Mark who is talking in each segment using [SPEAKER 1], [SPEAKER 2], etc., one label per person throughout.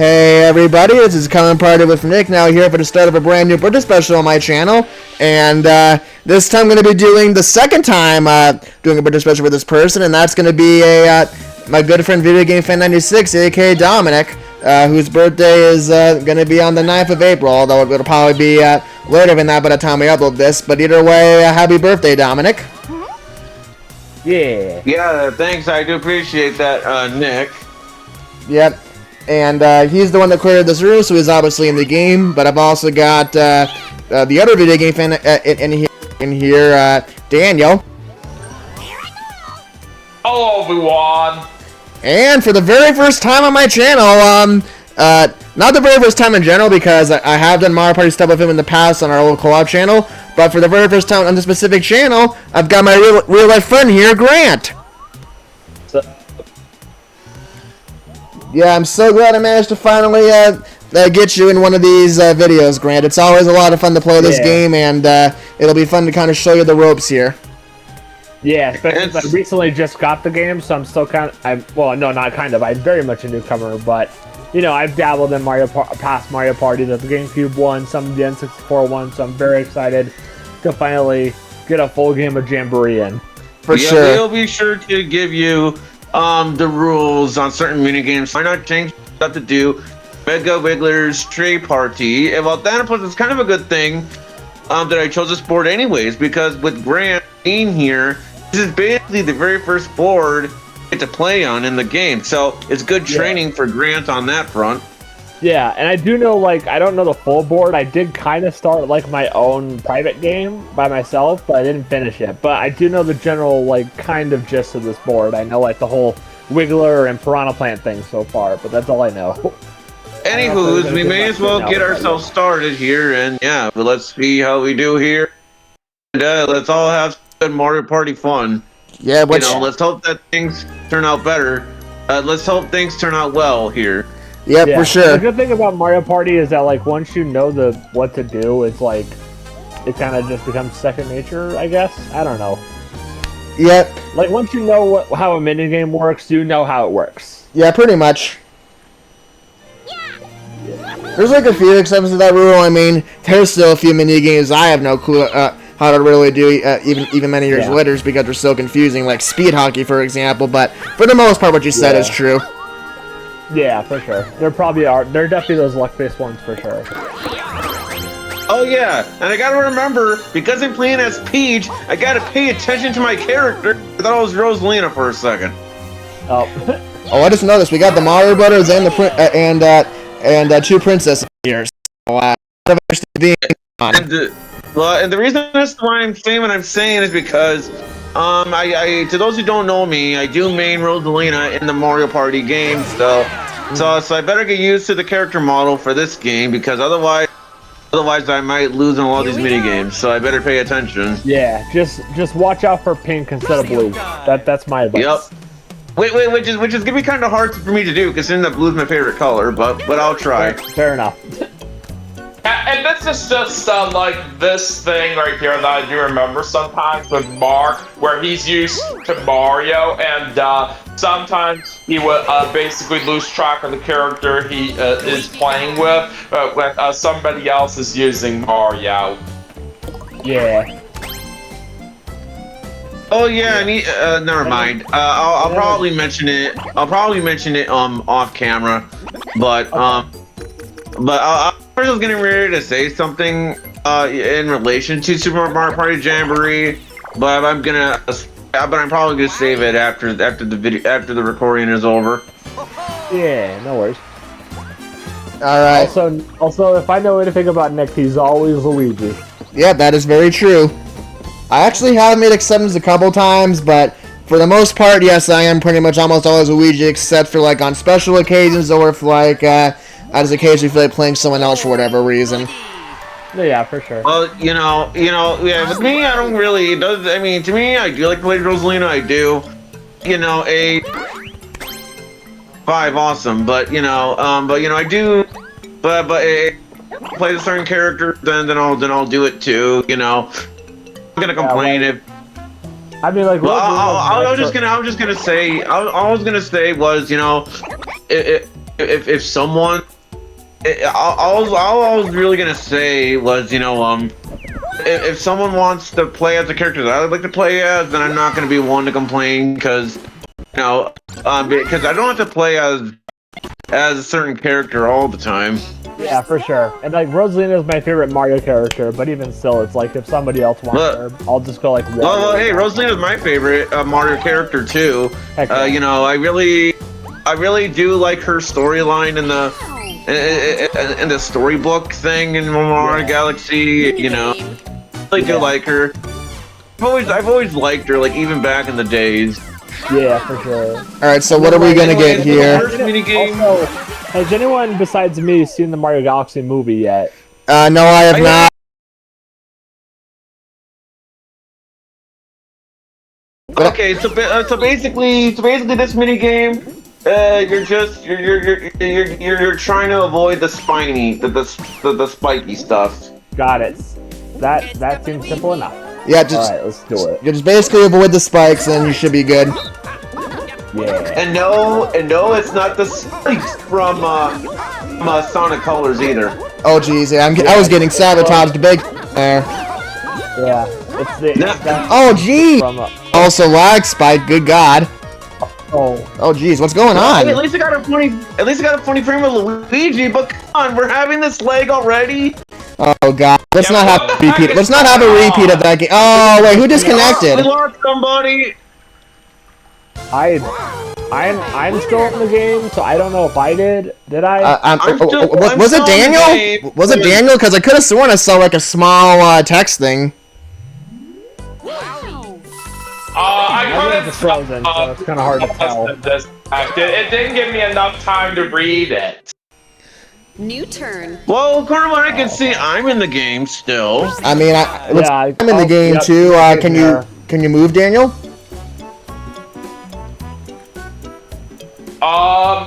[SPEAKER 1] Hey everybody, this is Come and Party with Nick, now here for the start of a brand new birthday special on my channel, and this time I'm going to be doing the second time doing a birthday special with this person, and that's going to be my good friend VideoGameFan96, aka Dominic, whose birthday is going to be on the 9th of April, although it'll probably be later than that by the time we upload this, but either way, happy birthday, Dominic.
[SPEAKER 2] Yeah.
[SPEAKER 3] Yeah, thanks, I do appreciate that, Nick.
[SPEAKER 1] Yep. And he's the one that created this room, so he's obviously in the game. But I've also got the other video game fan in here, Daniel.
[SPEAKER 4] Hello, everyone.
[SPEAKER 1] And for the very first time on my channel, not the very first time in general, because I have done Mario Party stuff with him in the past on our old co-op channel. But for the very first time on this specific channel, I've got my real life friend here, Grant. Yeah, I'm so glad I managed to finally get you in one of these videos, Grant. It's always a lot of fun to play this game, and it'll be fun to kind of show you the ropes here.
[SPEAKER 2] Yeah, especially since I recently just got the game, so I'm still well, no, not kind of. I'm very much a newcomer, but, you know, I've dabbled in past Mario Party, the GameCube one, some of the N64 one, so I'm very excited to finally get a full game of Jamboree in.
[SPEAKER 1] For sure.
[SPEAKER 3] We'll be sure to give you the rules on certain minigames. Why not change stuff to do? Mega Wiggler's Tree Party. And well, then plus it's kind of a good thing that I chose this board anyways, because with Grant being here, this is basically the very first board you get to play on in the game. So it's good training for Grant on that front.
[SPEAKER 2] Yeah, and I do know, like, I don't know the full board. I did kind of start, like, my own private game by myself, but I didn't finish it. But I do know the general, like, kind of gist of this board. I know, like, the whole Wiggler and Piranha Plant thing so far, but that's all I know.
[SPEAKER 3] Anywho, we may as well get ourselves started here, and yeah, but let's see how we do here. And let's all have good Mario Party fun.
[SPEAKER 1] Yeah, but
[SPEAKER 3] let's hope that things turn out better. Let's hope things turn out well here.
[SPEAKER 1] Yeah, for sure.
[SPEAKER 2] The good thing about Mario Party is that, like, once you know what to do, it's like it kind of just becomes second nature, I guess. I don't know.
[SPEAKER 1] Yep.
[SPEAKER 2] Like, once you know how a minigame works, you know how it works.
[SPEAKER 1] Yeah, pretty much. There's like a few exceptions to that rule. I mean, there's still a few mini games I have no clue how to really do, even many years later, because they're so confusing. Like speed hockey, for example. But for the most part, what you said is true.
[SPEAKER 2] Yeah, for sure. There probably are. There are definitely those luck-based ones for sure.
[SPEAKER 3] Oh yeah, and I gotta remember, because I'm playing as Peach, I gotta pay attention to my character. I thought it was Rosalina for a second.
[SPEAKER 2] Oh.
[SPEAKER 1] Oh, I just noticed we got the Mario Brothers and the and two princesses here. So,
[SPEAKER 3] and the reason that's why I'm saying what I'm saying is because I to those who don't know me, I do main Rosalina in the Mario Party game, so I better get used to the character model for this game, because otherwise I might lose in a lot of these mini games. So I better pay attention.
[SPEAKER 2] Yeah, just watch out for pink instead of blue. That's my advice.
[SPEAKER 3] Yep. Which is gonna be kind of hard for me to do, because the blue's my favorite color, but I'll try.
[SPEAKER 2] Fair enough.
[SPEAKER 4] And this is just like this thing right here that I do remember sometimes with Mark, where he's used to Mario, and sometimes he would basically lose track of the character he is playing with when somebody else is using Mario.
[SPEAKER 2] Yeah.
[SPEAKER 3] Oh yeah, I need. Never mind. I'll probably mention it. I'll probably mention it off camera, but I was getting ready to say something in relation to Super Mario Party Jamboree, but I'm probably gonna save it after the recording is over.
[SPEAKER 2] Yeah, no worries.
[SPEAKER 1] all right.
[SPEAKER 2] Also, if I know anything about Nick, he's always Luigi.
[SPEAKER 1] Yeah, that is very true. I actually have made exceptions a couple times, but for the most part, yes, I am pretty much almost always Luigi, except for like on special occasions, or if like I just occasionally feel like playing someone else for whatever reason.
[SPEAKER 2] Yeah, for sure.
[SPEAKER 3] Well, yeah, with me, I don't really. I mean, to me, I do like to play Rosalina. I do. A 5, awesome. But I do. But play a certain character, then I'll do it too. I'm gonna complain if.
[SPEAKER 2] I mean, like.
[SPEAKER 3] Well, I was just gonna say. All I was gonna say was, if if someone, all I was really gonna say was, if someone wants to play as a character that I would like to play as, then I'm not gonna be one to complain because, because I don't have to play as a certain character all the time.
[SPEAKER 2] Yeah, for sure. And like Rosalina is my favorite Mario character, but even still, it's like if somebody else wants her, I'll just go like.
[SPEAKER 3] Well, hey, Rosalina is my favorite Mario character too. I really do like her storyline in the storybook thing in Mario Galaxy. I really do like her. I've always liked her, like even back in the days.
[SPEAKER 2] Yeah, for sure.
[SPEAKER 1] All right, so what are we gonna get here?
[SPEAKER 2] Also, has anyone besides me seen the Mario Galaxy movie yet?
[SPEAKER 1] No, I have not.
[SPEAKER 3] Okay, so basically this mini game, you're trying to avoid the spiky stuff.
[SPEAKER 2] Got it. That seems simple enough.
[SPEAKER 1] Yeah, just
[SPEAKER 2] all right, let's do it.
[SPEAKER 1] You just basically avoid the spikes, and you should be good.
[SPEAKER 2] Yeah.
[SPEAKER 3] And no, it's not the spikes from Sonic Colors either.
[SPEAKER 1] Oh jeez, yeah, I was getting sabotaged big there.
[SPEAKER 2] Yeah, it's the.
[SPEAKER 1] Oh gee. Also lag spike. Good God.
[SPEAKER 2] Oh
[SPEAKER 1] jeez, what's going on?
[SPEAKER 3] At least I got a funny frame of Luigi. But come on, we're having this lag already.
[SPEAKER 1] Oh God, let's not have a repeat. Let's not have a repeat of that game. Oh wait, who disconnected?
[SPEAKER 3] We lost somebody.
[SPEAKER 2] I'm still in the game, so I don't know if I did. Did I?
[SPEAKER 1] Was it Daniel? Was it Daniel? Because I could have sworn I saw like a small text thing.
[SPEAKER 4] I couldn't.
[SPEAKER 2] It's frozen, so it's kind of hard to tell.
[SPEAKER 4] It didn't give me enough time to read it.
[SPEAKER 5] New turn.
[SPEAKER 3] Well, according to what I can see, I'm in the game still.
[SPEAKER 1] I mean, I'm in the game
[SPEAKER 2] yep,
[SPEAKER 1] too. Can you move, Daniel?
[SPEAKER 2] Well,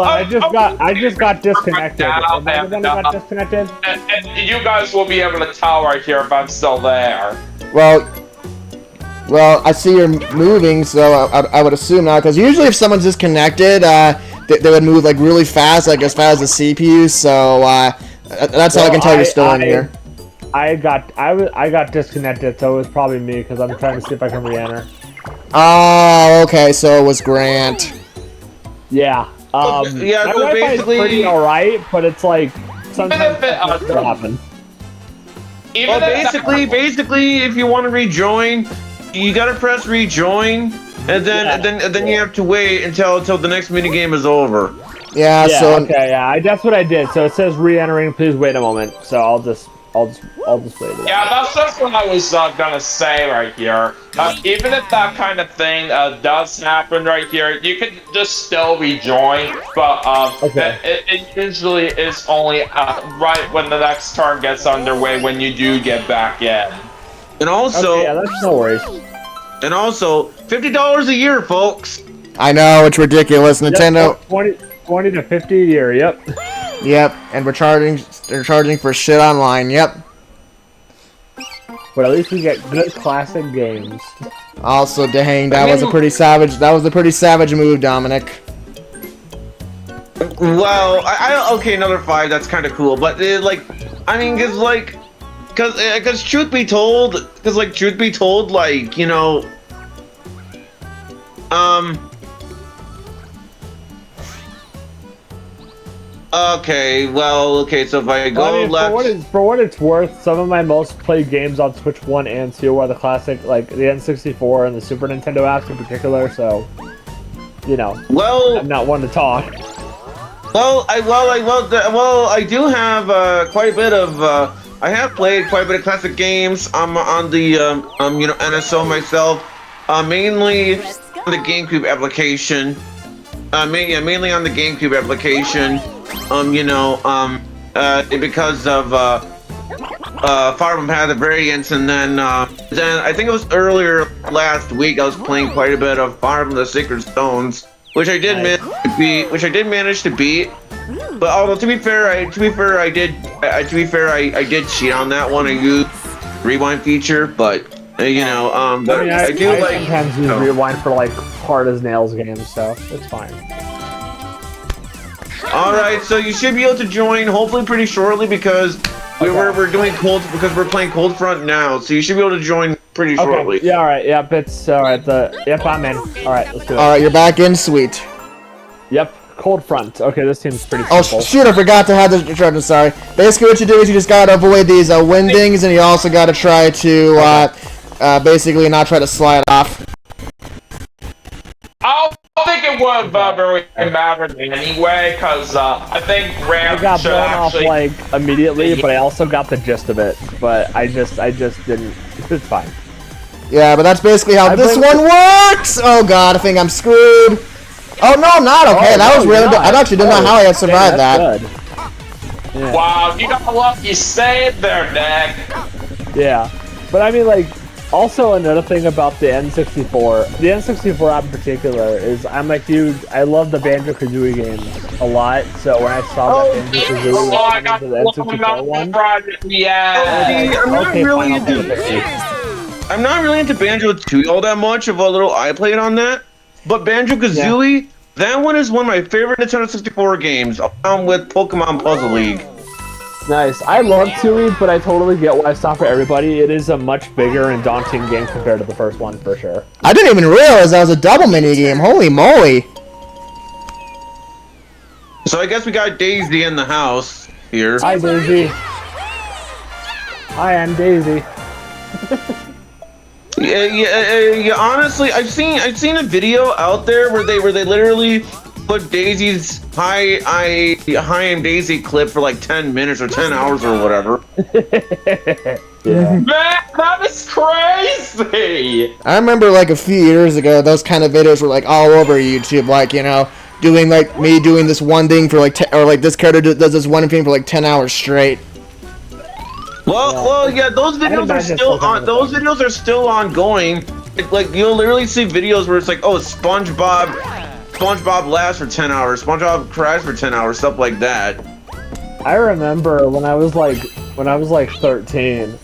[SPEAKER 2] I just got disconnected. Am I the one that got disconnected?
[SPEAKER 4] And you guys will be able to tell right here if I'm still there.
[SPEAKER 1] Well, I see you're moving, so I would assume not. Because usually, if someone's disconnected, they would move like really fast, like as fast as the CPU. So that's how I can tell you're still in here.
[SPEAKER 2] I got disconnected, so it was probably me because I'm trying to see if I can re-enter.
[SPEAKER 1] Oh, okay, so it was Grant.
[SPEAKER 2] Yeah.
[SPEAKER 3] So
[SPEAKER 2] my Wi-Fi is pretty alright, but it's like sometimes it happen.
[SPEAKER 3] Well, basically, if you want to rejoin, you gotta press rejoin, and then you have to wait until the next minigame is over.
[SPEAKER 1] Yeah. So
[SPEAKER 2] okay. Yeah. That's what I did. So it says re-entering. Please wait a moment. So I'll just wait.
[SPEAKER 4] Yeah, that's just what I was gonna say right here. Even if that kind of thing does happen right here, you can just still rejoin, but it usually is only right when the next turn gets underway when you do get back in.
[SPEAKER 3] And also,
[SPEAKER 2] yeah, that's no worries.
[SPEAKER 3] And also, $50 a year, folks.
[SPEAKER 1] I know, it's ridiculous. Nintendo.
[SPEAKER 2] Yep, 20 to 50 a year. Yep.
[SPEAKER 1] Yep, and they're charging for shit online. Yep.
[SPEAKER 2] But at least we get good classic games.
[SPEAKER 1] Also, dang, that was a pretty savage move, Dominic.
[SPEAKER 3] Well, okay, another 5. That's kind of cool, but because truth be told, okay, so if I go left...
[SPEAKER 2] For what it's worth, some of my most played games on Switch 1 and 2 are the classic, like the N64 and the Super Nintendo apps in particular, so,
[SPEAKER 3] Well...
[SPEAKER 2] I'm not one to talk.
[SPEAKER 3] I do have quite a bit of... I have played quite a bit of classic games on the, NSO myself, mainly on the GameCube application. Mainly on the GameCube application. Because of Fire Emblem had the variants, and then I think it was earlier last week I was playing quite a bit of Fire Emblem: The Sacred Stones, which I did manage to beat. But although to be fair, I did cheat on that one. I used rewind feature, but I do like
[SPEAKER 2] sometimes use rewind for like hard as nails games, so it's fine.
[SPEAKER 3] All right, so you should be able to join hopefully pretty shortly because we're doing we're playing Cold Front now, so you should be able to join pretty shortly.
[SPEAKER 2] Yeah, all right. Yep, it's all right. Yep, I'm in. All right, let's do it.
[SPEAKER 1] All right, you're back in. Sweet.
[SPEAKER 2] Yep, Cold Front. Okay, this seems pretty
[SPEAKER 1] Oh
[SPEAKER 2] simple.
[SPEAKER 1] shoot! I forgot to have this instructions. Sorry. Basically, what you do is you just gotta avoid these windings, and you also gotta try to basically not try to slide off.
[SPEAKER 4] I don't think it would really matter anyway, because I think
[SPEAKER 2] I
[SPEAKER 4] Ram
[SPEAKER 2] got
[SPEAKER 4] should
[SPEAKER 2] blown off
[SPEAKER 4] actually...
[SPEAKER 2] like immediately, but I also got the gist of it. But I just didn't. It's fine.
[SPEAKER 1] Yeah, but that's basically how this one works! Oh god, I think I'm screwed. Oh no, not okay.
[SPEAKER 2] Oh,
[SPEAKER 1] that was
[SPEAKER 2] no,
[SPEAKER 1] really
[SPEAKER 2] you're
[SPEAKER 1] good. I
[SPEAKER 2] not.
[SPEAKER 1] actually didn't know how I had survived that.
[SPEAKER 2] Good. Yeah.
[SPEAKER 4] Wow, you got a lucky save there, Nick.
[SPEAKER 2] Yeah, but I mean, like, also another thing about the N64, the N64 app in particular, is I'm a huge, I love the Banjo-Kazooie games a lot, so when I saw that Banjo-Kazooie was
[SPEAKER 4] I got
[SPEAKER 2] coming to the N64 one,
[SPEAKER 4] yeah.
[SPEAKER 3] I'm not really into Banjo-Tooie all that much of a little I played on that, but Banjo-Kazooie, that one is one of my favorite Nintendo 64 games, along with Pokemon Puzzle League.
[SPEAKER 2] nice. I love Tooie, but I totally get why it's not for everybody. It is a much bigger and daunting game compared to the first one, for sure.
[SPEAKER 1] I didn't even realize that was a double mini game. Holy moly!
[SPEAKER 3] So I guess we got Daisy in the house here.
[SPEAKER 2] Hi, Daisy. Hi, I'm Daisy.
[SPEAKER 3] Yeah, honestly, I've seen a video out there where they literally put Daisy's Hi I'm Daisy clip for like 10 minutes or 10 hours or whatever.
[SPEAKER 2] Yeah.
[SPEAKER 4] Man, that is crazy!
[SPEAKER 1] I remember like a few years ago, those kind of videos were like all over YouTube, like, you know, doing like me doing this one thing for like, or like this character does this one thing for like 10 hours straight.
[SPEAKER 3] Well, yeah, those videos are still on. Those videos are still ongoing. Like you'll literally see videos where it's like, oh, SpongeBob laughs for 10 hours, SpongeBob cries for 10 hours, stuff like that.
[SPEAKER 2] I remember when I was like 13,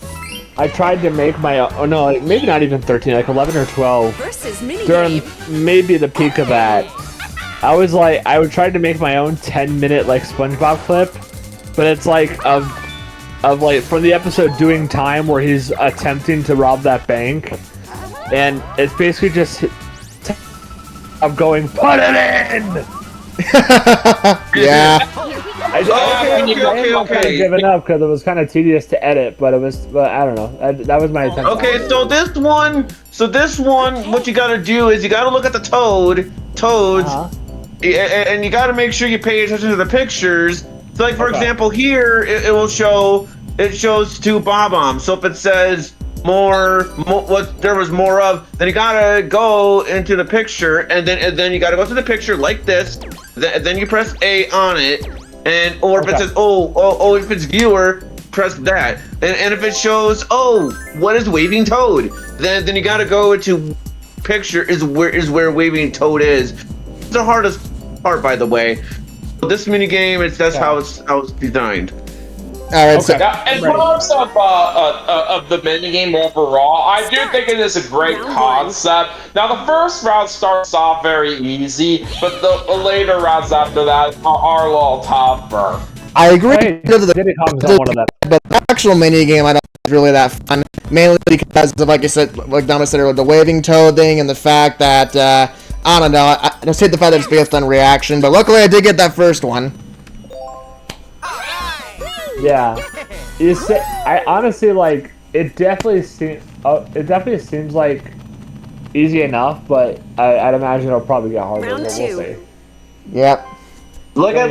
[SPEAKER 2] I tried to make my own, oh no, like maybe not even 13, like 11 or 12.
[SPEAKER 5] Versus
[SPEAKER 2] During
[SPEAKER 5] minigame.
[SPEAKER 2] maybe the peak of that, I would try to make my own 10-minute like SpongeBob clip, but it's like of like from the episode Doing Time where he's attempting to rob that bank, and it's basically just of going, put it in.
[SPEAKER 1] Yeah.
[SPEAKER 2] I kind of given up because it was kind of tedious to edit, but I don't know. That was my attempt.
[SPEAKER 3] Okay, so this one, what you gotta do is you gotta look at the toads, and you gotta make sure you pay attention to the pictures. So, like for example, here it shows two bob-ombs. So if it says more what there was more of, then you gotta go into the picture, and then you gotta go to the picture like this. Then you press A on it, or if it says if it's viewer, press that. And if it shows what is waving toad, then you gotta go into picture is where waving toad is. It's the hardest part, by the way. This mini game, that's how it's designed.
[SPEAKER 1] All right. So,
[SPEAKER 4] Now, in terms of the minigame overall, I do think it is a great concept. Now, the first round starts off very easy, but the later rounds after that are a little tougher.
[SPEAKER 1] I agree.
[SPEAKER 2] Hey, Diddy Kong's not one of them.
[SPEAKER 1] But the actual mini game, I don't think is really that fun. Mainly because of, like I said, like Dama said earlier, the waving toad thing and the fact that I don't know. I just hate the fact that it's based on reaction. But luckily, I did get that first one.
[SPEAKER 2] Yeah, I honestly like it. Definitely seems like easy enough, but I'd imagine it'll probably get harder.
[SPEAKER 5] Round
[SPEAKER 2] But
[SPEAKER 5] two.
[SPEAKER 2] we'll see.
[SPEAKER 1] Yep.
[SPEAKER 2] To get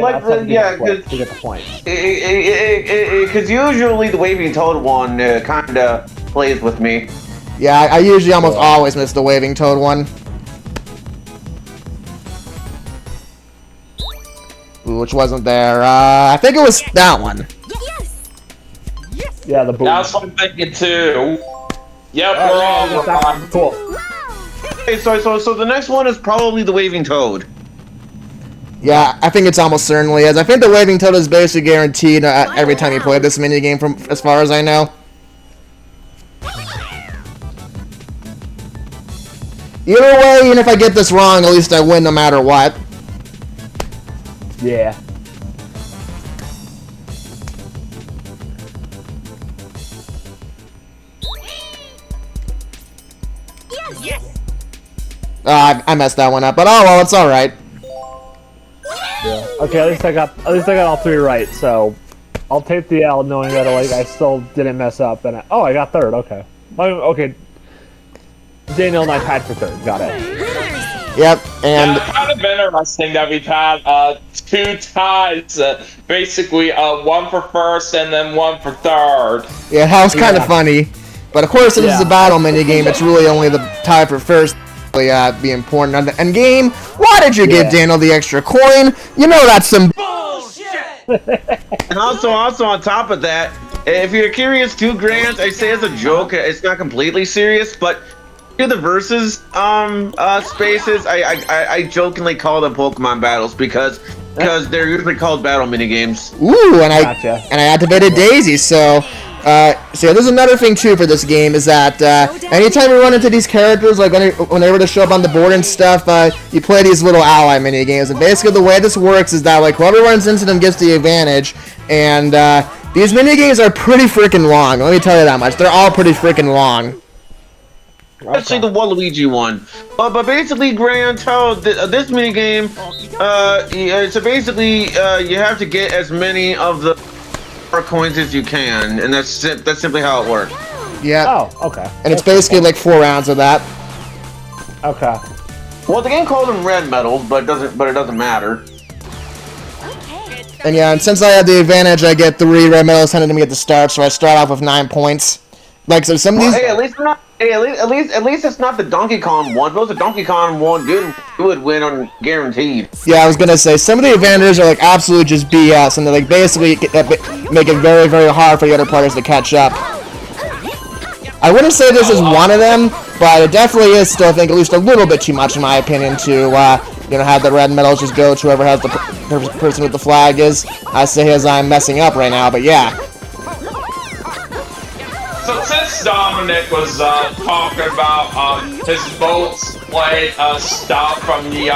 [SPEAKER 2] the point.
[SPEAKER 3] Because usually the waving toad one kind of plays with me.
[SPEAKER 1] Yeah, I usually almost always miss the waving toad one. Ooh, which wasn't there. I think it was that one.
[SPEAKER 2] Yeah, the boom.
[SPEAKER 4] That's what I'm thinking too. Yep, we're all
[SPEAKER 2] Cool.
[SPEAKER 3] Okay, so the next one is probably the waving toad.
[SPEAKER 1] Yeah, I think it's almost certainly is. I think the waving toad is basically guaranteed every time you play this minigame, from as far as I know. Either way, even if I get this wrong, at least I win no matter what.
[SPEAKER 2] Yeah.
[SPEAKER 1] I messed that one up, but oh well, it's all right.
[SPEAKER 2] Yeah. Okay, at least I got all 3 right. So I'll take the L, knowing that like I still didn't mess up. And I got 3rd. Okay. Okay. Daniel and I tied for 3rd. Got it.
[SPEAKER 1] Yep, and
[SPEAKER 4] Yeah, it's kind of interesting that we've had 2 ties, basically 1 for 1st and then 1 for 3rd.
[SPEAKER 1] yeah, that was kind of funny. But of course, it is a battle minigame. It's really only the tie for first be important on the end game. Why did you give Daniel the extra coin? You know that's some
[SPEAKER 3] And also on top of that, if you're curious too, Grant, I say as a joke, it's not completely serious, but in the versus spaces, I jokingly call them Pokemon battles because they're usually called battle minigames.
[SPEAKER 1] ooh, and
[SPEAKER 2] Gotcha.
[SPEAKER 1] I activated Daisy, so there's another thing too for this game is that anytime you run into these characters, like when they were to show up on the board and stuff, you play these little ally mini games. And basically the way this works is that like whoever runs into them gets the advantage, and these mini games are pretty freaking long. Let me tell you that much. They're all pretty freaking long.
[SPEAKER 3] Especially the Waluigi one. But basically, Grant, how this minigame, so basically, you have to get as many of the coins as you can, and that's simply how it works.
[SPEAKER 1] Yeah.
[SPEAKER 2] Oh, okay.
[SPEAKER 1] And it's basically like 4 rounds of that.
[SPEAKER 2] Okay.
[SPEAKER 3] Well, the game calls them red medals, but it doesn't matter.
[SPEAKER 1] And yeah, and since I have the advantage, I get 3 red medals handed to me at the start, so I start off with 9 points. Like, so some of these...
[SPEAKER 3] Hey, at least it's not the Donkey Kong one. If it was the Donkey Kong one, you would win on guaranteed.
[SPEAKER 1] Yeah, I was gonna say, some of the advantages are like absolute just BS, and they like basically make it very, very hard for the other players to catch up. I wouldn't say this is one of them, but it definitely is still, I think, at least a little bit too much in my opinion to, have the red medals just go to whoever has the person with the flag is. I say as I'm messing up right now, but yeah.
[SPEAKER 4] So since Dominic was talking about his votes played stuff from the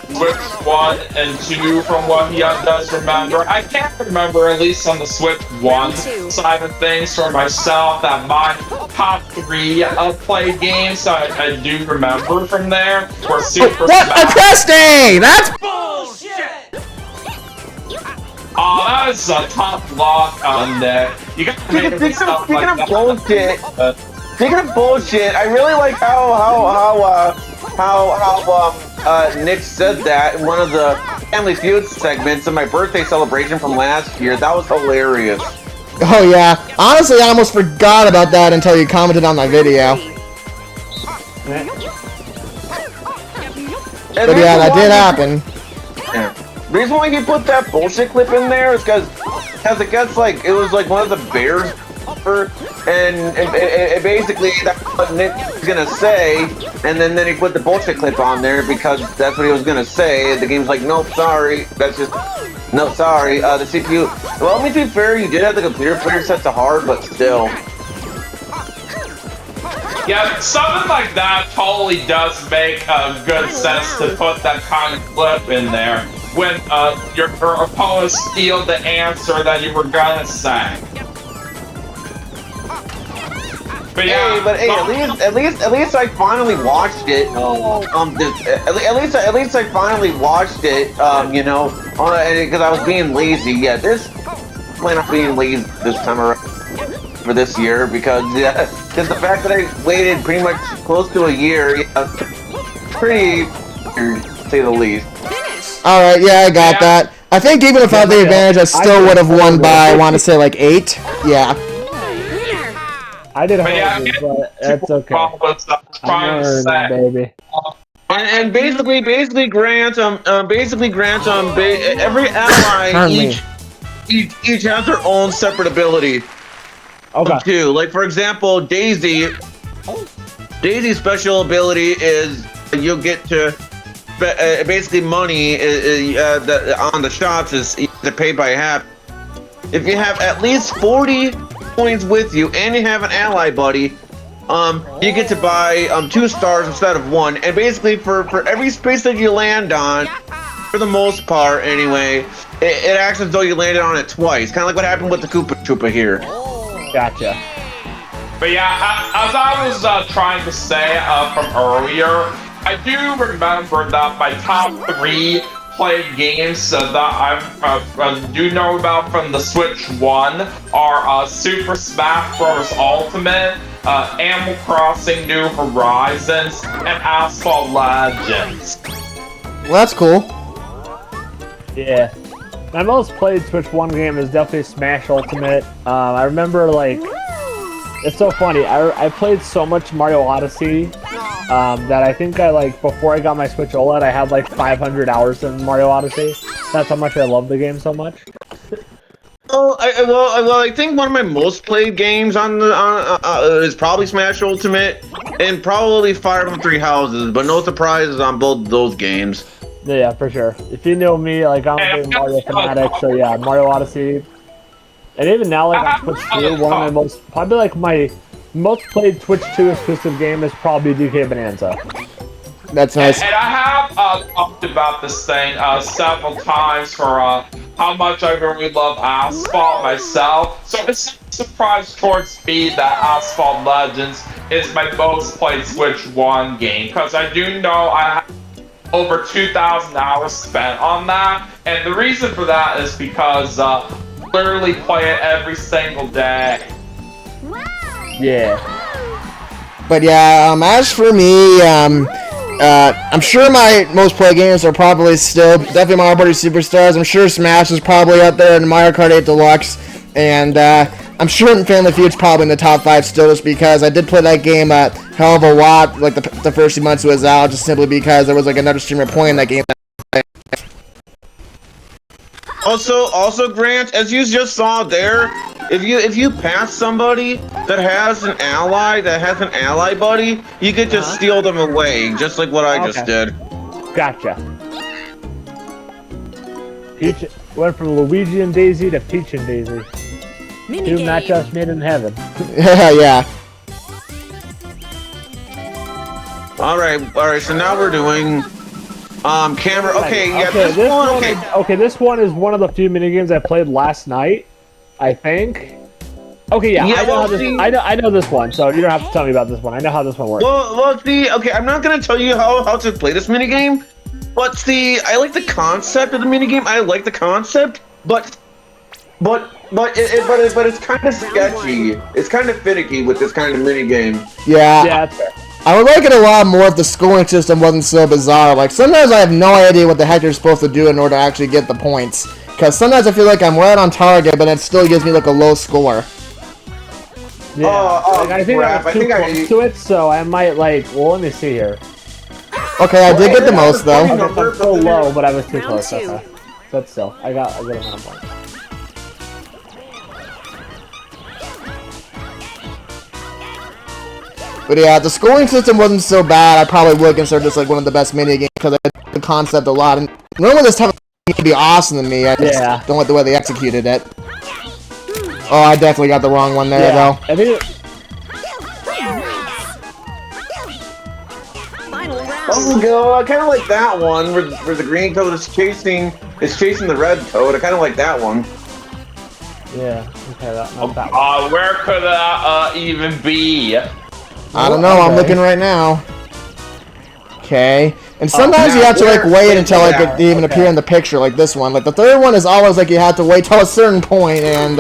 [SPEAKER 4] Switch 1 and 2 from what he does remember, I can't remember, at least on the Switch 1 side of things for myself, that my top 3 played games I do remember from there were Super
[SPEAKER 1] What?
[SPEAKER 4] Smash.
[SPEAKER 1] I pressed A! That's
[SPEAKER 4] Oh, that is a tough lock on there. You got to make
[SPEAKER 3] Speaking
[SPEAKER 4] stuff
[SPEAKER 3] of
[SPEAKER 4] like that.
[SPEAKER 3] bullshit, speaking of bullshit, I really like how Nick said that in one of the Family Feud segments of my birthday celebration from last year. That was hilarious.
[SPEAKER 1] Oh yeah. Honestly, I almost forgot about that until you commented on my video. But yeah, that did happen.
[SPEAKER 3] Yeah. The reason why he put that bullshit clip in there is because it gets like, it was like one of the bears, and it basically that's what Nick was gonna say, and then he put the bullshit clip on there because that's what he was gonna say. The game's like, nope, sorry, that's just, no, sorry, the CPU. Well, let me be fair, you did have the computer player set to hard, but still.
[SPEAKER 4] Yeah, something like that totally does make good sense to put that kind of clip in there when your opponents steal the answer that you were gonna say. But yeah,
[SPEAKER 3] at least I finally watched it. At least I finally watched it. Because I was being lazy. Yeah, this plan on being lazy this time around for this year because the fact that I waited pretty much close to a year, pretty to say the least.
[SPEAKER 1] Alright, yeah, I got that. I think even if I had the advantage, I still would have won by, I want to say, like 8. Yeah.
[SPEAKER 2] I did horrible, but that's okay. I'm learning, baby.
[SPEAKER 3] And basically, Grant, every ally each has their own separate ability.
[SPEAKER 2] Okay.
[SPEAKER 3] Too. Like for example, Daisy's special ability is you'll get to basically money on the shops is either paid by half. If you have at least 40 coins with you and you have an ally buddy, you get to buy 2 stars instead of 1. And basically for every space that you land on, for the most part anyway, it acts as though you landed on it twice. Kind of like what happened with the Koopa Troopa here.
[SPEAKER 2] Gotcha.
[SPEAKER 4] But yeah, as I was trying to say from earlier, I do remember that my top 3 played games that I do know about from the Switch 1 are Super Smash Bros. Ultimate, Animal Crossing New Horizons, and Asphalt Legends.
[SPEAKER 1] Well, that's cool.
[SPEAKER 2] Yeah. My most played Switch 1 game is definitely Smash Ultimate. I remember, like, it's so funny. I played so much Mario Odyssey that I think before I got my Switch OLED, I had like 500 hours in Mario Odyssey. That's how much I love the game so much.
[SPEAKER 3] Well, I think one of my most played games is probably Smash Ultimate and probably Fire Emblem Three Houses, but no surprises on both those games.
[SPEAKER 2] Yeah, for sure. If you know me, like, I'm a big Mario fanatic, so yeah, Mario Odyssey. And even now, like, on Switch 2, my most played Switch 2 exclusive game is probably DK Bonanza.
[SPEAKER 1] That's nice.
[SPEAKER 4] And I have talked about this thing several times for how much I really love Asphalt myself. So it's no surprise towards me that Asphalt Legends is my most played Switch 1 game, because I do know I have over 2,000 hours spent on that, and the reason for that is because literally play it every single day.
[SPEAKER 2] Yeah.
[SPEAKER 1] But yeah, as for me, I'm sure my most played games are probably still definitely Mario Party Superstars. I'm sure Smash is probably up there, and Mario Kart 8 Deluxe, and I'm sure Family Feud's probably in the top 5 still, just because I did play that game a hell of a lot, like the first few months it was out, just simply because there was like another streamer playing that game.
[SPEAKER 3] Also, Grant, as you just saw there, if you pass somebody that has an ally buddy, you could just steal them away, just like what I just did.
[SPEAKER 2] Gotcha. Peach went from Luigi and Daisy to Peach and Daisy. Two matchups made in heaven.
[SPEAKER 1] Yeah.
[SPEAKER 3] All right. So now we're doing camera. Okay, yeah.
[SPEAKER 2] This one is one of the few minigames I played last night, I think. Okay, yeah. I know this one, so you don't have to tell me about this one. I know how this one works.
[SPEAKER 3] Well, see, okay, I'm not gonna tell you how to play this minigame, but see, I like the concept of the minigame. I like the concept, but it's kind of sketchy. It's kind of finicky with this kind of minigame.
[SPEAKER 1] Yeah.
[SPEAKER 2] Yeah, that's fair.
[SPEAKER 1] I would like it a lot more if the scoring system wasn't so bizarre. Like, sometimes I have no idea what the heck you're supposed to do in order to actually get the points. Because sometimes I feel like I'm right on target, but it still gives me, like, a low score.
[SPEAKER 2] Yeah, I think I was too close to it, so I might, like, well, let me see here.
[SPEAKER 1] Okay, I did get the most, though.
[SPEAKER 2] I'm so low, but I was too close. Okay. But still, I got a good amount of points.
[SPEAKER 1] But yeah, if the scoring system wasn't so bad, I probably would consider this like one of the best minigames, because I like the concept a lot. And normally this type of game would be awesome to me. I just don't like the way they executed it. Oh, I definitely got the wrong one there, though.
[SPEAKER 2] I think
[SPEAKER 3] Oh, go! I kind of like that one where the green toad is chasing the red toad. I kind of like that one.
[SPEAKER 2] Yeah. Okay. Not that one.
[SPEAKER 4] Where could that even be?
[SPEAKER 1] I don't know, I'm looking right now. Okay. And sometimes you have to like wait until like it even appear in the picture, like this one. Like the third one is always like you have to wait till a certain point, and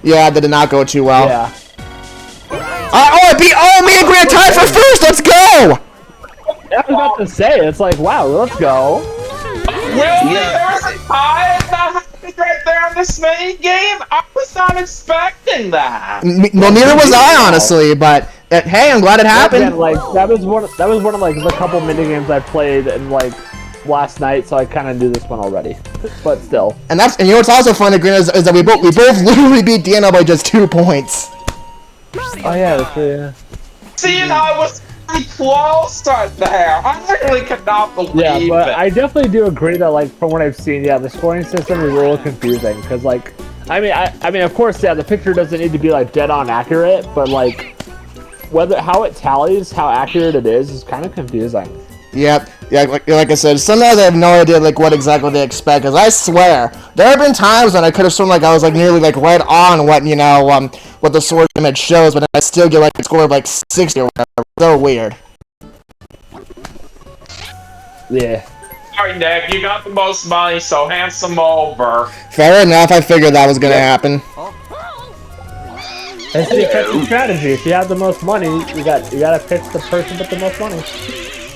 [SPEAKER 1] yeah, that did not go too well.
[SPEAKER 2] Yeah.
[SPEAKER 1] Me and Grant tied for first. Let's go!
[SPEAKER 2] I was about to say, it's like, wow, let's go.
[SPEAKER 4] Really? There was a tie that happened right there in this mini game? I was not expecting that.
[SPEAKER 1] Well, neither was I, honestly. But hey, I'm glad it happened.
[SPEAKER 2] Again, like that was one of like the couple mini games I played and like last night, so I kind of knew this one already. But still. And
[SPEAKER 1] you know what's also funny, Grant, is that we both literally beat Deanna by just 2 points.
[SPEAKER 2] Oh yeah, that's true. Yeah.
[SPEAKER 4] See, I was pretty close right there. I really could not believe
[SPEAKER 2] but
[SPEAKER 4] it.
[SPEAKER 2] I definitely do agree that, like, from what I've seen, yeah, the scoring system is a little confusing. Because, like, I mean, of course, yeah, the picture doesn't need to be, like, dead-on accurate, but, like, how it tallies, how accurate it is kind of confusing.
[SPEAKER 1] Yep. Yeah, like I said, sometimes I have no idea, like, what exactly they expect, because I swear, there have been times when I could have sworn, like, I was, like, nearly, like, right on what, you know, what the source image shows, but I still get like a score of like 60 or whatever. So weird.
[SPEAKER 2] Yeah.
[SPEAKER 4] Alright, Nick, you got the most money, so hand some over.
[SPEAKER 1] Fair enough. I figured that was gonna happen.
[SPEAKER 2] That's the effective strategy. If you have the most money, you gotta pick the person with the most money.